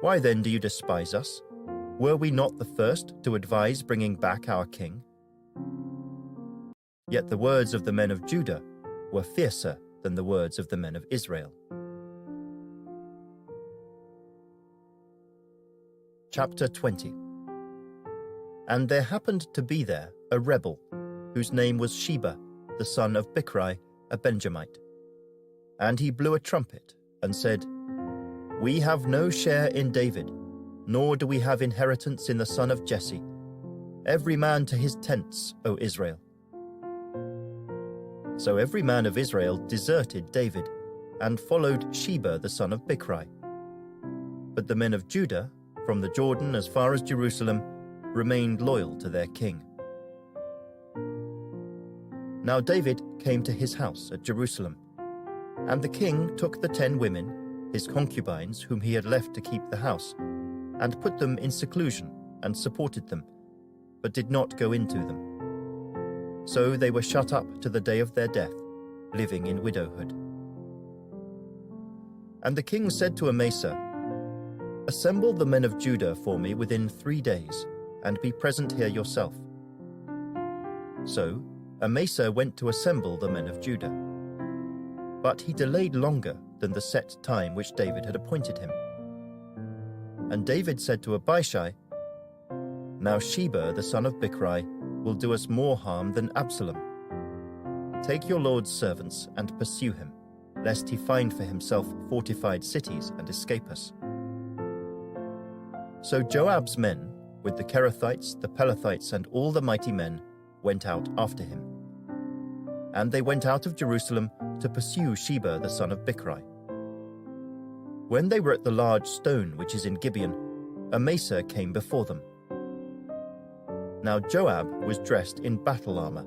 Why then do you despise us? Were we not the first to advise bringing back our king?" Yet the words of the men of Judah were fiercer than the words of the men of Israel. Chapter 20. And there happened to be there a rebel, whose name was Sheba, the son of Bichri, a Benjamite. And he blew a trumpet, and said, We have no share in David, nor do we have inheritance in the son of Jesse. Every man to his tents, O Israel. So every man of Israel deserted David, and followed Sheba the son of Bichri. But the men of Judah, from the Jordan as far as Jerusalem, remained loyal to their king. Now David came to his house at Jerusalem, and the king took the 10 women, his concubines whom he had left to keep the house, and put them in seclusion and supported them, but did not go into them. So they were shut up to the day of their death, living in widowhood. And the king said to Amasa, Assemble the men of Judah for me within 3 days, and be present here yourself. So Amasa went to assemble the men of Judah. But he delayed longer than the set time which David had appointed him. And David said to Abishai, Now Sheba the son of Bichri will do us more harm than Absalom. Take your lord's servants and pursue him, lest he find for himself fortified cities and escape us. So Joab's men, with the Kerethites, the Pelethites, and all the mighty men, went out after him. And they went out of Jerusalem to pursue Sheba the son of Bichri. When they were at the large stone which is in Gibeon, Amasa came before them. Now Joab was dressed in battle armor.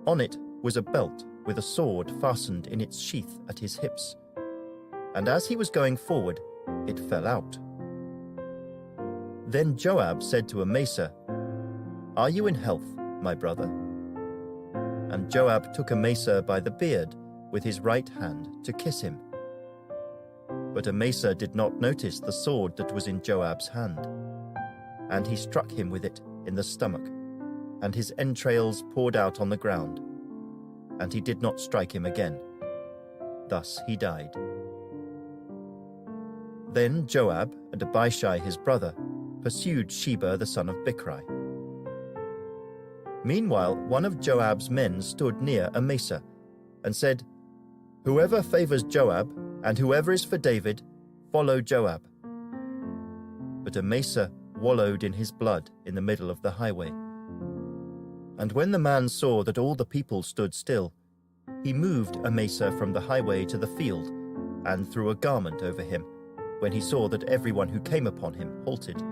On it was a belt with a sword fastened in its sheath at his hips. And as he was going forward, it fell out. Then Joab said to Amasa, Are you in health, my brother? And Joab took Amasa by the beard with his right hand to kiss him. But Amasa did not notice the sword that was in Joab's hand. And he struck him with it in the stomach, and his entrails poured out on the ground. And he did not strike him again. Thus he died. Then Joab and Abishai his brother pursued Sheba the son of Bichri. Meanwhile, one of Joab's men stood near Amasa, and said, Whoever favors Joab, and whoever is for David, follow Joab. But Amasa wallowed in his blood in the middle of the highway. And when the man saw that all the people stood still, he moved Amasa from the highway to the field, and threw a garment over him, when he saw that everyone who came upon him halted.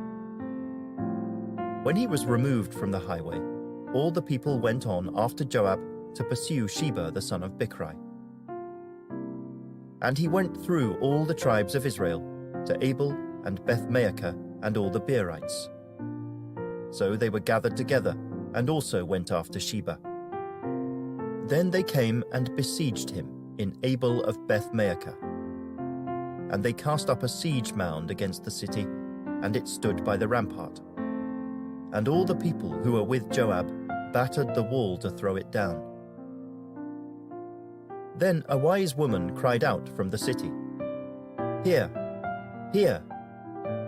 When he was removed from the highway, all the people went on after Joab to pursue Sheba the son of Bichri. And he went through all the tribes of Israel, to Abel and Beth-maachah and all the Beerites. So they were gathered together, and also went after Sheba. Then they came and besieged him in Abel of Beth-maachah. And they cast up a siege mound against the city, and it stood by the rampart. And all the people who were with Joab battered the wall to throw it down. Then a wise woman cried out from the city, Here, here,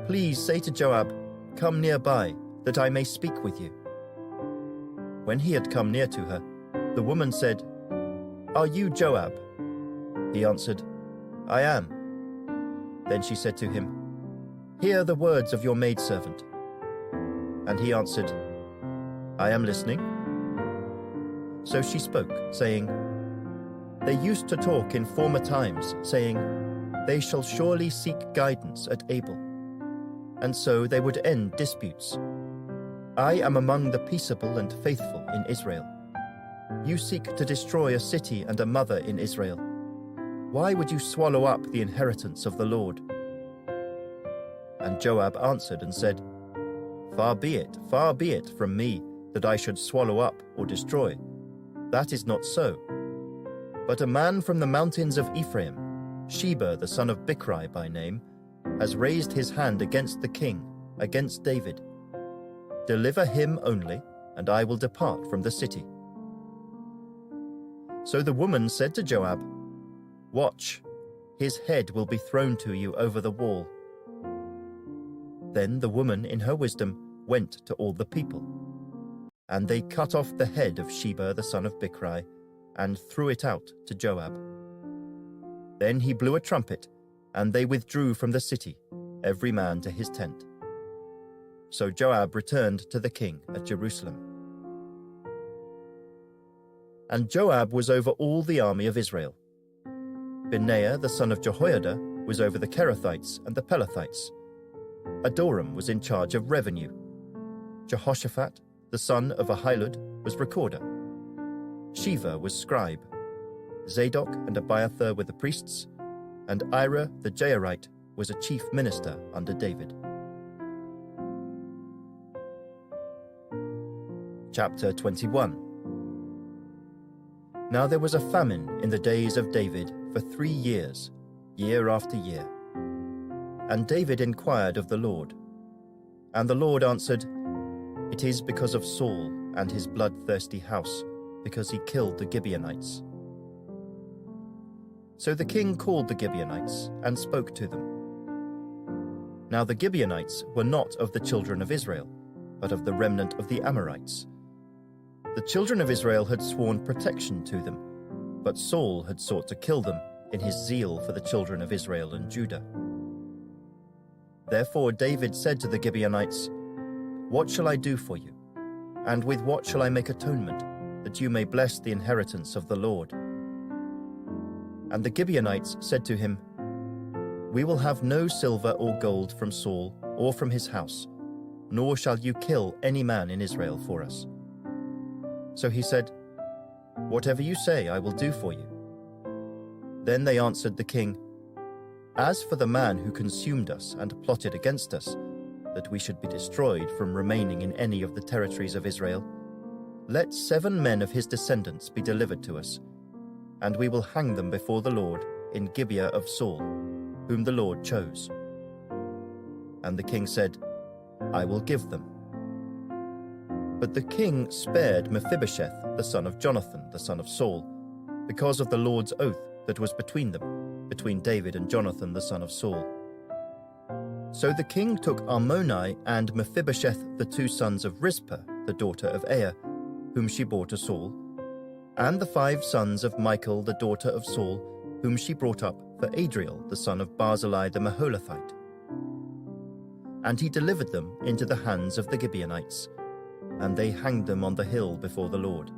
please say to Joab, Come nearby, that I may speak with you. When he had come near to her, the woman said, Are you Joab? He answered, I am. Then she said to him, Hear the words of your maidservant. And he answered, I am listening. So she spoke, saying, They used to talk in former times, saying, They shall surely seek guidance at Abel. And so they would end disputes. I am among the peaceable and faithful in Israel. You seek to destroy a city and a mother in Israel. Why would you swallow up the inheritance of the Lord? And Joab answered and said, far be it from me, that I should swallow up or destroy. That is not so. But a man from the mountains of Ephraim, Sheba the son of Bichri by name, has raised his hand against the king, against David. Deliver him only, and I will depart from the city. So the woman said to Joab, Watch, his head will be thrown to you over the wall. Then the woman, in her wisdom, went to all the people. And they cut off the head of Sheba the son of Bichri, and threw it out to Joab. Then he blew a trumpet, and they withdrew from the city, every man to his tent. So Joab returned to the king at Jerusalem. And Joab was over all the army of Israel. Benaiah the son of Jehoiada was over the Kerethites and the Pelethites. Adoram was in charge of revenue. Jehoshaphat the son of Ahilud was recorder. Sheva was scribe. Zadok and Abiathar were the priests, and Ira the Jairite was a chief minister under David. Chapter 21. Now there was a famine in the days of David for 3 years, year after year. And David inquired of the Lord. And the Lord answered, "It is because of Saul and his bloodthirsty house, because he killed the Gibeonites." So the king called the Gibeonites and spoke to them. Now the Gibeonites were not of the children of Israel, but of the remnant of the Amorites. The children of Israel had sworn protection to them, but Saul had sought to kill them in his zeal for the children of Israel and Judah. Therefore David said to the Gibeonites, "What shall I do for you? And with what shall I make atonement, that you may bless the inheritance of the Lord?" And the Gibeonites said to him, "We will have no silver or gold from Saul or from his house, nor shall you kill any man in Israel for us." So he said, "Whatever you say I will do for you." Then they answered the king, "As for the man who consumed us and plotted against us, that we should be destroyed from remaining in any of the territories of Israel, let 7 men of his descendants be delivered to us, and we will hang them before the Lord in Gibeah of Saul, whom the Lord chose." And the king said, "I will give them." But the king spared Mephibosheth, the son of Jonathan, the son of Saul, because of the Lord's oath that was between them, between David and Jonathan, the son of Saul. So the king took Armoni and Mephibosheth, the 2 sons of Rizpah, the daughter of Aiah, whom she bore to Saul, and the 5 sons of Michal, the daughter of Saul, whom she brought up for Adriel, the son of Barzillai the Maholathite. And he delivered them into the hands of the Gibeonites, and they hanged them on the hill before the Lord.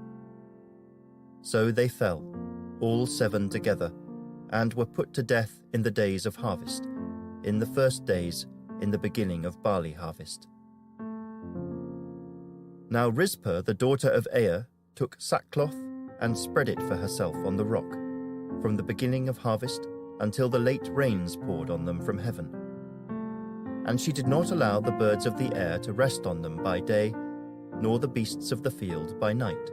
So they fell, all 7 together, and were put to death in the days of harvest, in the first days, in the beginning of barley harvest. Now Rizpah, the daughter of Aiah, took sackcloth and spread it for herself on the rock, from the beginning of harvest until the late rains poured on them from heaven. And she did not allow the birds of the air to rest on them by day, nor the beasts of the field by night.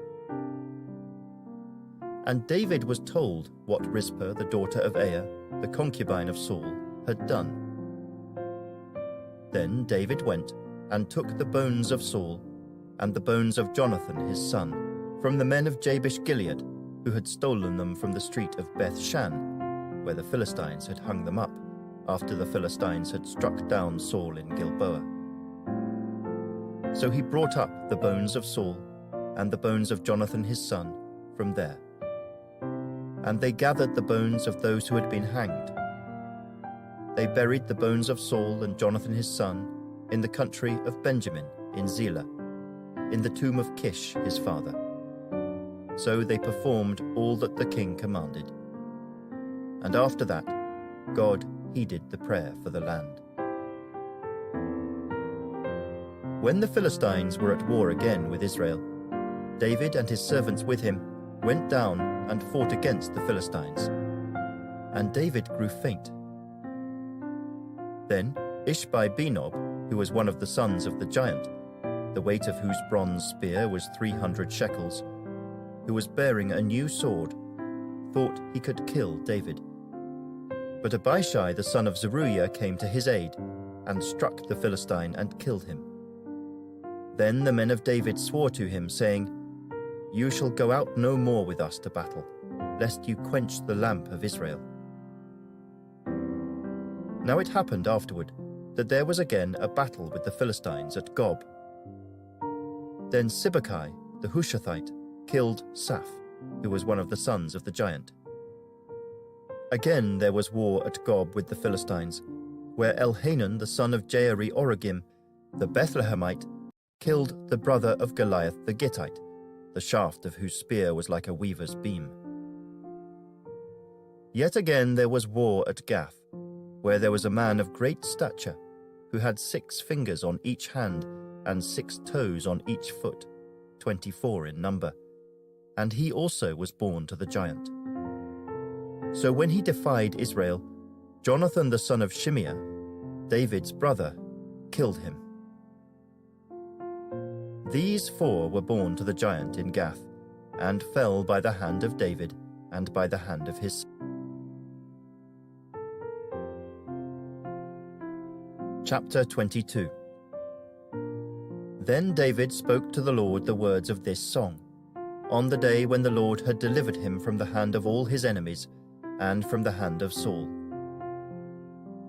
And David was told what Rizpah, the daughter of Aiah, the concubine of Saul, had done. Then David went and took the bones of Saul and the bones of Jonathan his son from the men of Jabesh-Gilead, who had stolen them from the street of Beth-shan, where the Philistines had hung them up, after the Philistines had struck down Saul in Gilboa. So he brought up the bones of Saul and the bones of Jonathan his son from there. And they gathered the bones of those who had been hanged. They buried the bones of Saul and Jonathan his son in the country of Benjamin in Zelah, in the tomb of Kish his father. So they performed all that the king commanded. And after that, God heeded the prayer for the land. When the Philistines were at war again with Israel, David and his servants with him went down and fought against the Philistines. And David grew faint. Then Ishbi-Benob, who was one of the sons of the giant, the weight of whose bronze spear was 300 shekels, who was bearing a new sword, thought he could kill David. But Abishai the son of Zeruiah came to his aid, and struck the Philistine and killed him. Then the men of David swore to him, saying, "You shall go out no more with us to battle, lest you quench the lamp of Israel." Now it happened afterward that there was again a battle with the Philistines at Gob, Then Sibbecai the Hushathite killed Saph, who was one of the sons of the giant. Again there was war at Gob with the Philistines, where Elhanan the son of Jaare-Oregim, the Bethlehemite, killed the brother of Goliath the Gittite, the shaft of whose spear was like a weaver's beam. Yet again there was war at Gath, where there was a man of great stature, who had 6 fingers on each hand and 6 toes on each foot, 24 in number, and he also was born to the giant. So when he defied Israel, Jonathan the son of Shimeah, David's brother, killed him. These 4 were born to the giant in Gath, and fell by the hand of David and by the hand of his. Chapter 22. Then David spoke to the Lord the words of this song, on the day when the Lord had delivered him from the hand of all his enemies, and from the hand of Saul.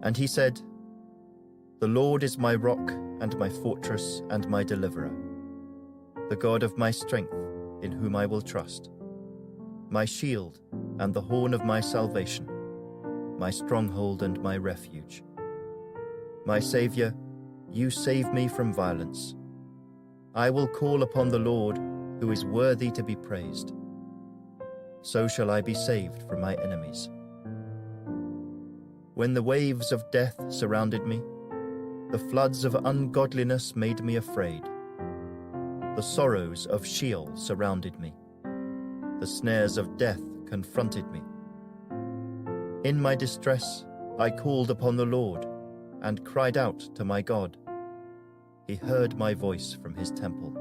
And he said, "The Lord is my rock and my fortress and my deliverer, the God of my strength, in whom I will trust, my shield and the horn of my salvation, my stronghold and my refuge. My Saviour, you save me from violence. I will call upon the Lord, who is worthy to be praised. So shall I be saved from my enemies. When the waves of death surrounded me, the floods of ungodliness made me afraid. The sorrows of Sheol surrounded me. The snares of death confronted me. In my distress, I called upon the Lord and cried out to my God. He heard my voice from his temple,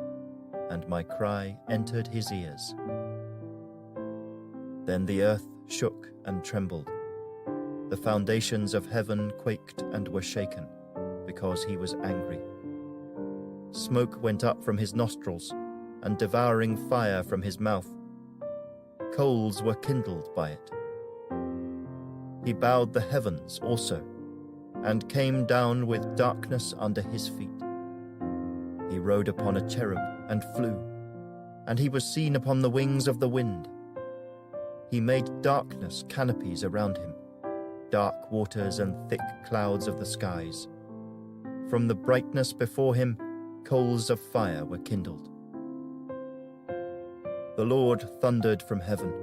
and my cry entered his ears. Then the earth shook and trembled. The foundations of heaven quaked and were shaken, because he was angry. Smoke went up from his nostrils, and devouring fire from his mouth. Coals were kindled by it. He bowed the heavens also, and came down with darkness under his feet. He rode upon a cherub and flew, and he was seen upon the wings of the wind. He made darkness canopies around him, dark waters and thick clouds of the skies. From the brightness before him, coals of fire were kindled. The Lord thundered from heaven,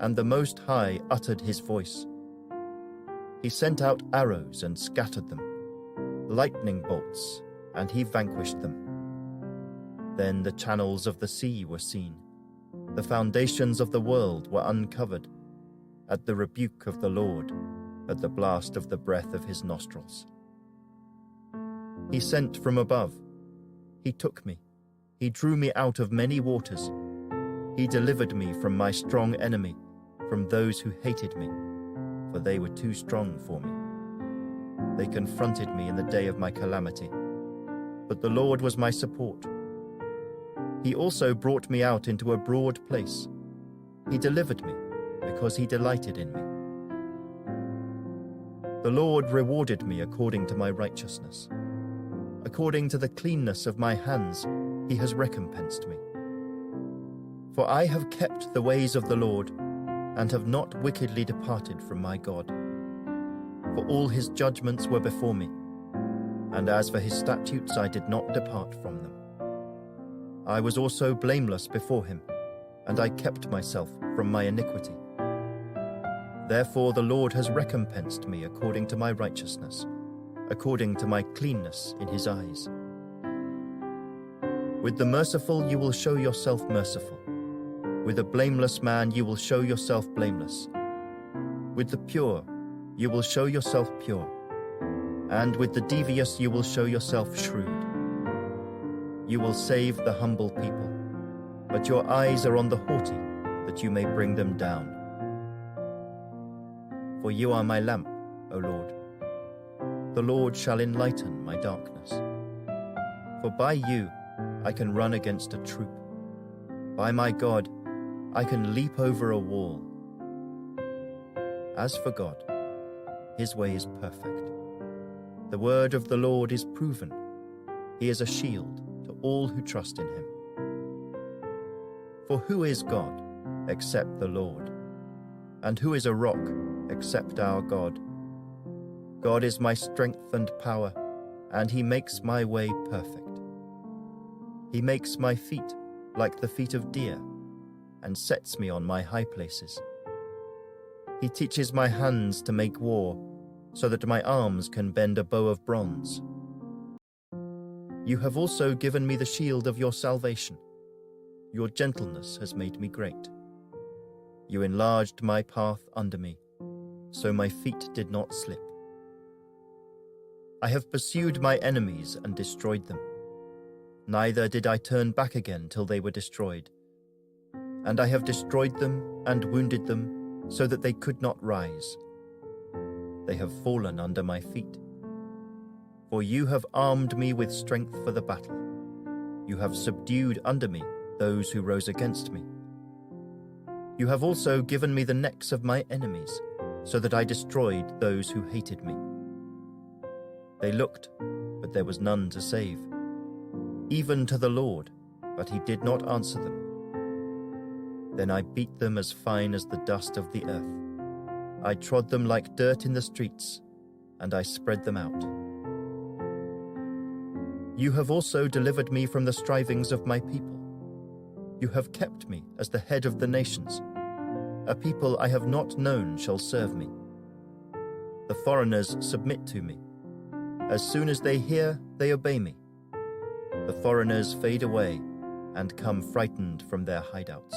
and the Most High uttered his voice. He sent out arrows and scattered them, lightning bolts, and he vanquished them. Then the channels of the sea were seen. The foundations of the world were uncovered, at the rebuke of the Lord, at the blast of the breath of his nostrils. He sent from above. He took me. He drew me out of many waters. He delivered me from my strong enemy, from those who hated me, for they were too strong for me. They confronted me in the day of my calamity, but the Lord was my support. He also brought me out into a broad place. He delivered me, because he delighted in me. The Lord rewarded me according to my righteousness. According to the cleanness of my hands, he has recompensed me. For I have kept the ways of the Lord, and have not wickedly departed from my God. For all his judgments were before me, and as for his statutes I did not depart from them. I was also blameless before him, and I kept myself from my iniquity. Therefore the Lord has recompensed me according to my righteousness, according to my cleanness in his eyes. With the merciful you will show yourself merciful. With a blameless man you will show yourself blameless. With the pure you will show yourself pure. And with the devious you will show yourself shrewd. You will save the humble people, but your eyes are on the haughty, that you may bring them down. For you are my lamp, O Lord. The Lord shall enlighten my darkness. For by you I can run against a troop. By my God, I can leap over a wall. As for God, his way is perfect. The word of the Lord is proven. He is a shield to all who trust in him. For who is God except the Lord? And who is a rock except our God? God is my strength and power, and he makes my way perfect. He makes my feet like the feet of deer, and sets me on my high places. He teaches my hands to make war, so that my arms can bend a bow of bronze. You have also given me the shield of your salvation. Your gentleness has made me great. You enlarged my path under me, so my feet did not slip. I have pursued my enemies and destroyed them. Neither did I turn back again till they were destroyed. And I have destroyed them and wounded them, so that they could not rise. They have fallen under my feet. For you have armed me with strength for the battle. You have subdued under me those who rose against me. You have also given me the necks of my enemies, so that I destroyed those who hated me. They looked, but there was none to save, even to the Lord, but he did not answer them. Then I beat them as fine as the dust of the earth. I trod them like dirt in the streets, and I spread them out. You have also delivered me from the strivings of my people. You have kept me as the head of the nations. A people I have not known shall serve me. The foreigners submit to me. As soon as they hear, they obey me. The foreigners fade away and come frightened from their hideouts.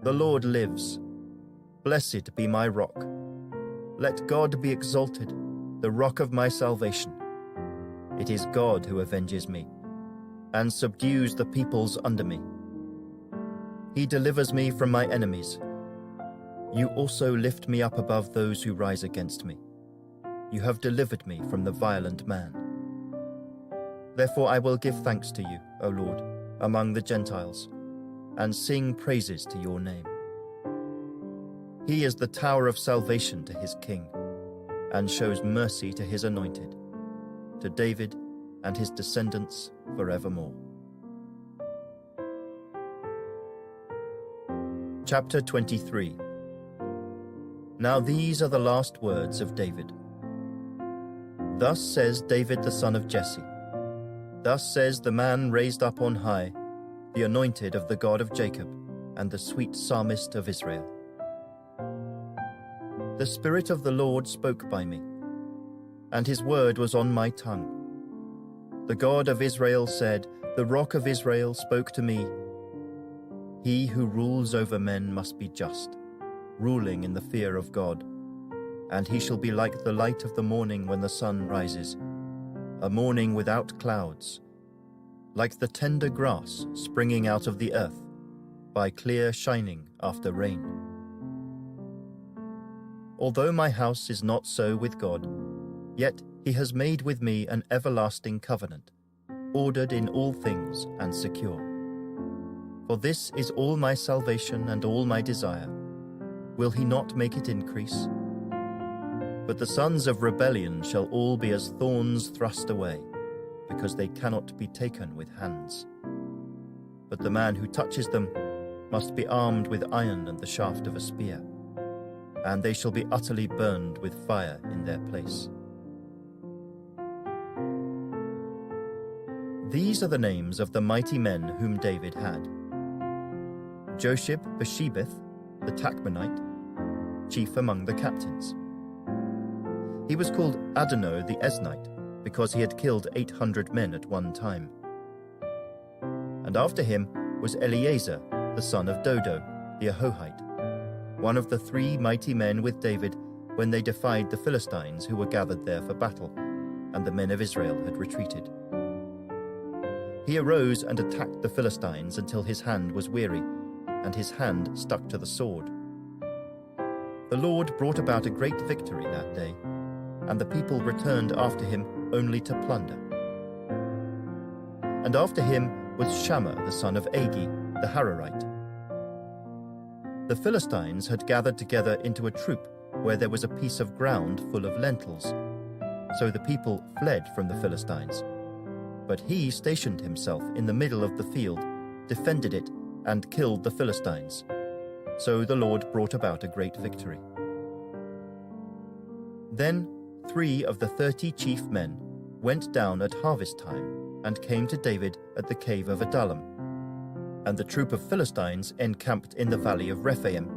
The Lord lives. Blessed be my rock. Let God be exalted, the rock of my salvation. It is God who avenges me and subdues the peoples under me. He delivers me from my enemies. You also lift me up above those who rise against me. You have delivered me from the violent man. Therefore I will give thanks to you, O Lord, among the Gentiles, and sing praises to your name. He is the tower of salvation to his king, and shows mercy to his anointed, to David and his descendants forevermore. Chapter 23. Now these are the last words of David. Thus says David the son of Jesse. Thus says the man raised up on high, the anointed of the God of Jacob, and the sweet psalmist of Israel. The Spirit of the Lord spoke by me, and his word was on my tongue. The God of Israel said, the Rock of Israel spoke to me. He who rules over men must be just, ruling in the fear of God. And he shall be like the light of the morning when the sun rises, a morning without clouds, like the tender grass springing out of the earth, by clear shining after rain. Although my house is not so with God, yet he has made with me an everlasting covenant, ordered in all things and secure. For this is all my salvation and all my desire. Will he not make it increase? But the sons of rebellion shall all be as thorns thrust away, because they cannot be taken with hands. But the man who touches them must be armed with iron and the shaft of a spear, and they shall be utterly burned with fire in their place. These are the names of the mighty men whom David had. Josheb-Basshebeth, the Tachmonite, chief among the captains. He was called Adonai the Eznite, because he had killed 800 men at one time. And after him was Eleazar, the son of Dodo, the Ahohite, one of the 3 mighty men with David when they defied the Philistines who were gathered there for battle, and the men of Israel had retreated. He arose and attacked the Philistines until his hand was weary, and his hand stuck to the sword. The Lord brought about a great victory that day, and the people returned after him only to plunder. And after him was Shammah the son of Agi, the Hararite. The Philistines had gathered together into a troop where there was a piece of ground full of lentils. So the people fled from the Philistines. But he stationed himself in the middle of the field defended it and killed the Philistines. So the Lord brought about a great victory. Then 3 of the 30 chief men went down at harvest time and came to David at the cave of Adullam. And the troop of Philistines encamped in the valley of Rephaim.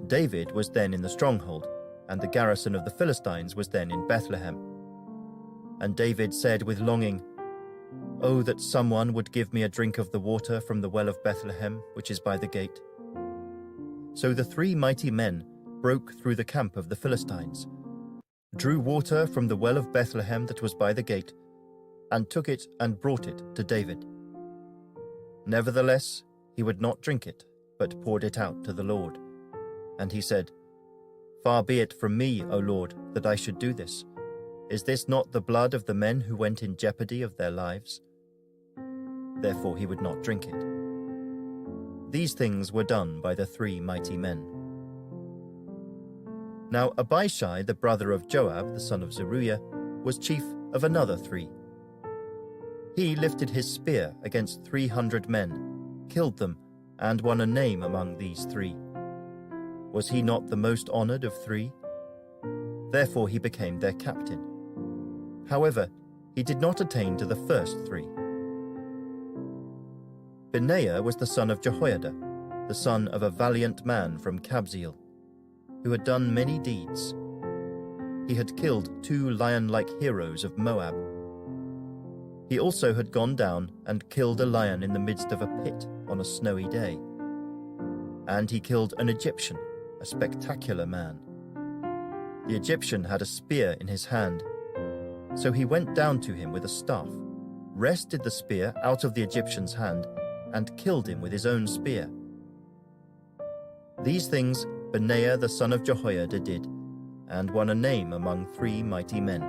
David was then in the stronghold, and the garrison of the Philistines was then in Bethlehem. And David said with longing, "Oh, that someone would give me a drink of the water from the well of Bethlehem, which is by the gate." So the 3 mighty men broke through the camp of the Philistines, drew water from the well of Bethlehem that was by the gate, and took it and brought it to David. Nevertheless, he would not drink it, but poured it out to the Lord. And he said, "Far be it from me, O Lord, that I should do this. Is this not the blood of the men who went in jeopardy of their lives?" Therefore he would not drink it. These things were done by the 3 mighty men. Now Abishai, the brother of Joab, the son of Zeruiah, was chief of another 3. He lifted his spear against 300 men, killed them, and won a name among these 3. Was he not the most honored of 3? Therefore he became their captain. However, he did not attain to the first 3. Benaiah was the son of Jehoiada, the son of a valiant man from Kabzeel, who had done many deeds. He had killed 2 lion-like heroes of Moab. He also had gone down and killed a lion in the midst of a pit on a snowy day. And he killed an Egyptian, a spectacular man. The Egyptian had a spear in his hand. So he went down to him with a staff, wrested the spear out of the Egyptian's hand, and killed him with his own spear. These things Benaiah the son of Jehoiada did, and won a name among 3 mighty men.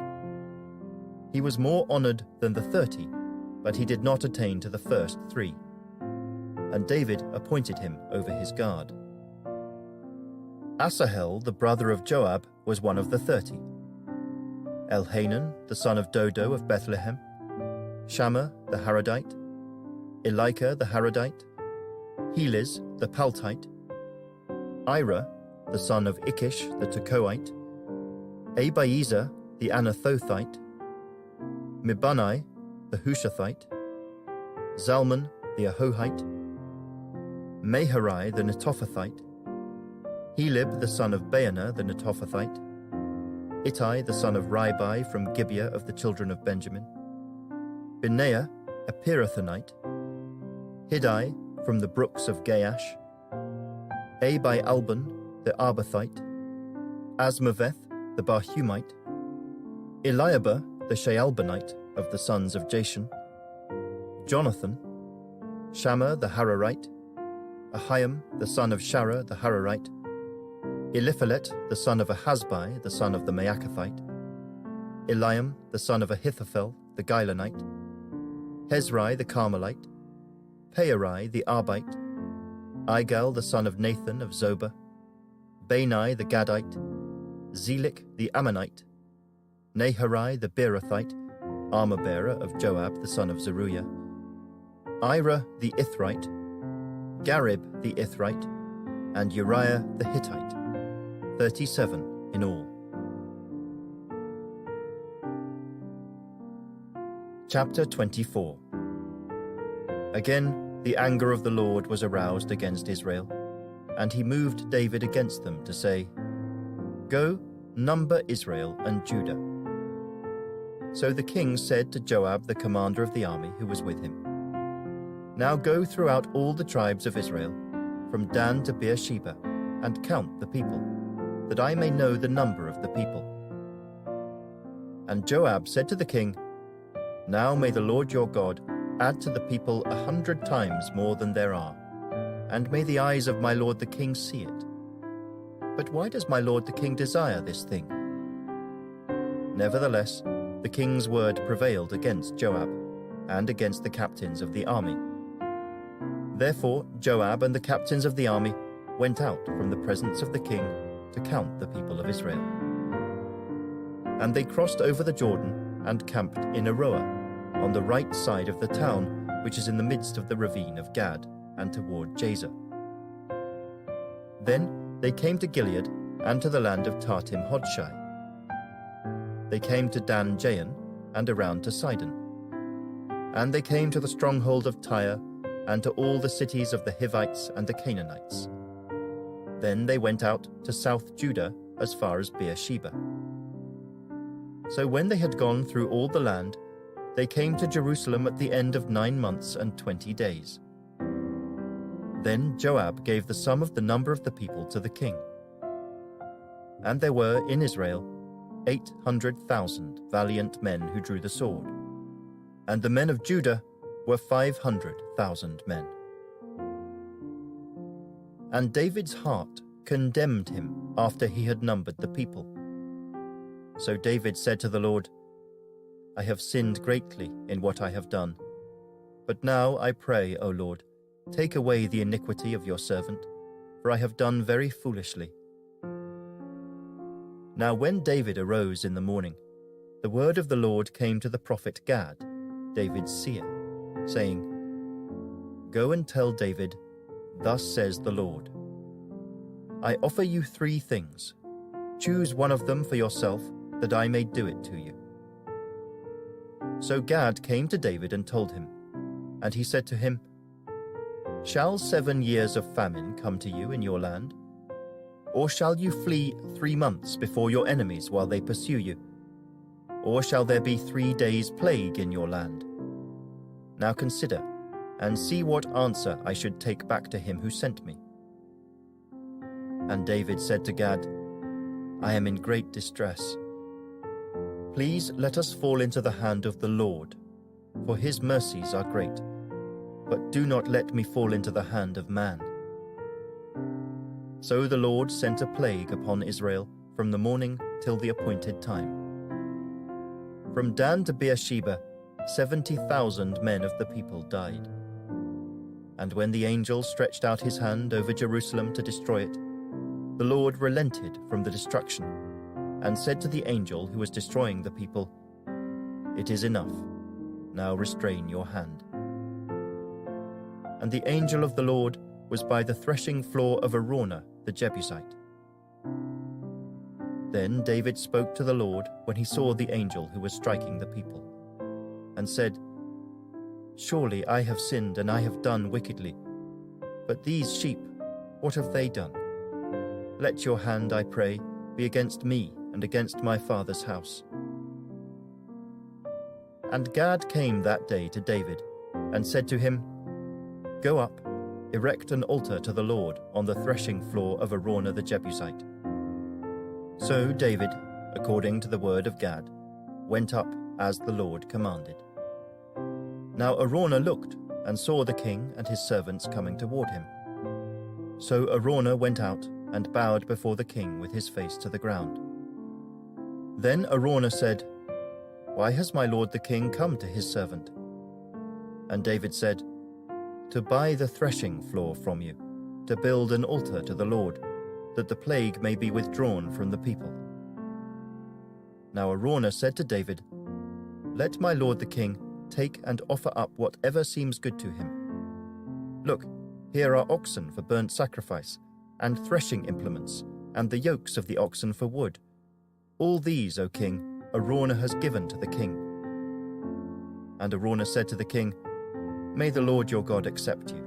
He was more honored than the 30, but he did not attain to the first 3. And David appointed him over his guard. Asahel, the brother of Joab, was one of the 30. Elhanan, the son of Dodo of Bethlehem, Shammah the Harodite, Elika the Harodite, Heliz the Paltite, Ira, the son of Ikish the Tekoite, Abiezer the Anathothite, Mibunai the Hushathite, Zalman the Ahohite, Maharai the Netophathite, Helib the son of Baanah the Netophathite, Ittai the son of Ribai from Gibeah of the children of Benjamin, Benaiah a Pirathonite, Hiddai from the brooks of Gaash, Abi-Albon the Arbathite, Asmaveth the Barhumite, Eliahba the Shaalbonite of the sons of Jashan, Jonathan, Shammah the Hararite, Ahiam the son of Shara the Hararite, Eliphalet the son of Ahasbai the son of the Maacathite, Eliam the son of Ahithophel the Gilonite, Hezrai the Carmelite, Pearai the Arbite, Igal the son of Nathan of Zobah, Bani the Gadite, Zelik the Ammonite, Naharai the Beerothite, armor-bearer of Joab the son of Zeruiah, Ira the Ithrite, Garib the Ithrite, and Uriah the Hittite, 37 in all. Chapter 24. Again, the anger of the Lord was aroused against Israel, and he moved David against them to say, "Go, number Israel and Judah." So the king said to Joab, the commander of the army who was with him, "Now go throughout all the tribes of Israel, from Dan to Beersheba, and count the people, that I may know the number of the people." And Joab said to the king, "Now may the Lord your God add to the people 100 times more than there are, and may the eyes of my lord the king see it. But why does my lord the king desire this thing?" Nevertheless, the king's word prevailed against Joab, and against the captains of the army. Therefore Joab and the captains of the army went out from the presence of the king to count the people of Israel. And they crossed over the Jordan and camped in Aroer, on the right side of the town, which is in the midst of the ravine of Gad, and toward Jazer. Then they came to Gilead and to the land of Tartim Hodshai. They came to Dan Jayan and around to Sidon. And they came to the stronghold of Tyre and to all the cities of the Hivites and the Canaanites. Then they went out to South Judah as far as Beersheba. So when they had gone through all the land, they came to Jerusalem at the end of 9 months and 20 days. Then Joab gave the sum of the number of the people to the king. And there were in Israel 800,000 valiant men who drew the sword, and the men of Judah were 500,000 men. And David's heart condemned him after he had numbered the people. So David said to the Lord, I have sinned greatly in what I have done. But now I pray, O Lord, take away the iniquity of your servant, for I have done very foolishly. Now when David arose in the morning, the word of the Lord came to the prophet Gad, David's seer, saying, Go and tell David, Thus says the Lord, I offer you 3 things. Choose one of them for yourself, that I may do it to you. So Gad came to David and told him, and he said to him, Shall 7 years of famine come to you in your land? Or shall you flee 3 months before your enemies while they pursue you? Or shall there be 3 days' plague in your land? Now consider, and see what answer I should take back to him who sent me. And David said to Gad, I am in great distress. Please let us fall into the hand of the Lord, for his mercies are great, but do not let me fall into the hand of man. So the Lord sent a plague upon Israel from the morning till the appointed time. From Dan to Beersheba, 70,000 men of the people died. And when the angel stretched out his hand over Jerusalem to destroy it, the Lord relented from the destruction, and said to the angel who was destroying the people, It is enough, now restrain your hand. And the angel of the Lord was by the threshing floor of Araunah the Jebusite. Then David spoke to the Lord when he saw the angel who was striking the people, and said, Surely I have sinned and I have done wickedly. But these sheep, what have they done? Let your hand, I pray, be against me and against my father's house. And Gad came that day to David, and said to him, Go up, erect an altar to the Lord on the threshing floor of Araunah the Jebusite. So David, according to the word of Gad, went up as the Lord commanded. Now Araunah looked and saw the king and his servants coming toward him. So Araunah went out and bowed before the king with his face to the ground. Then Araunah said, Why has my lord the king come to his servant? And David said, To buy the threshing floor from you, to build an altar to the Lord, that the plague may be withdrawn from the people. Now Araunah said to David, Let my lord the king take and offer up whatever seems good to him. Look, here are oxen for burnt sacrifice, and threshing implements, and the yokes of the oxen for wood. All these, O king, Araunah has given to the king. And Araunah said to the king, May the Lord your God accept you.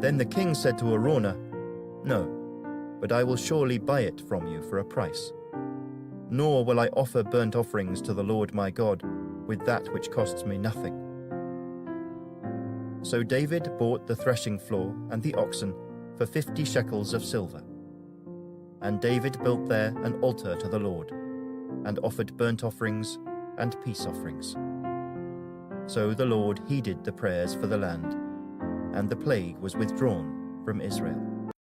Then the king said to Araunah, No, but I will surely buy it from you for a price. Nor will I offer burnt offerings to the Lord my God with that which costs me nothing. So David bought the threshing floor and the oxen for 50 shekels of silver. And David built there an altar to the Lord, and offered burnt offerings and peace offerings. So the Lord heeded the prayers for the land, and the plague was withdrawn from Israel.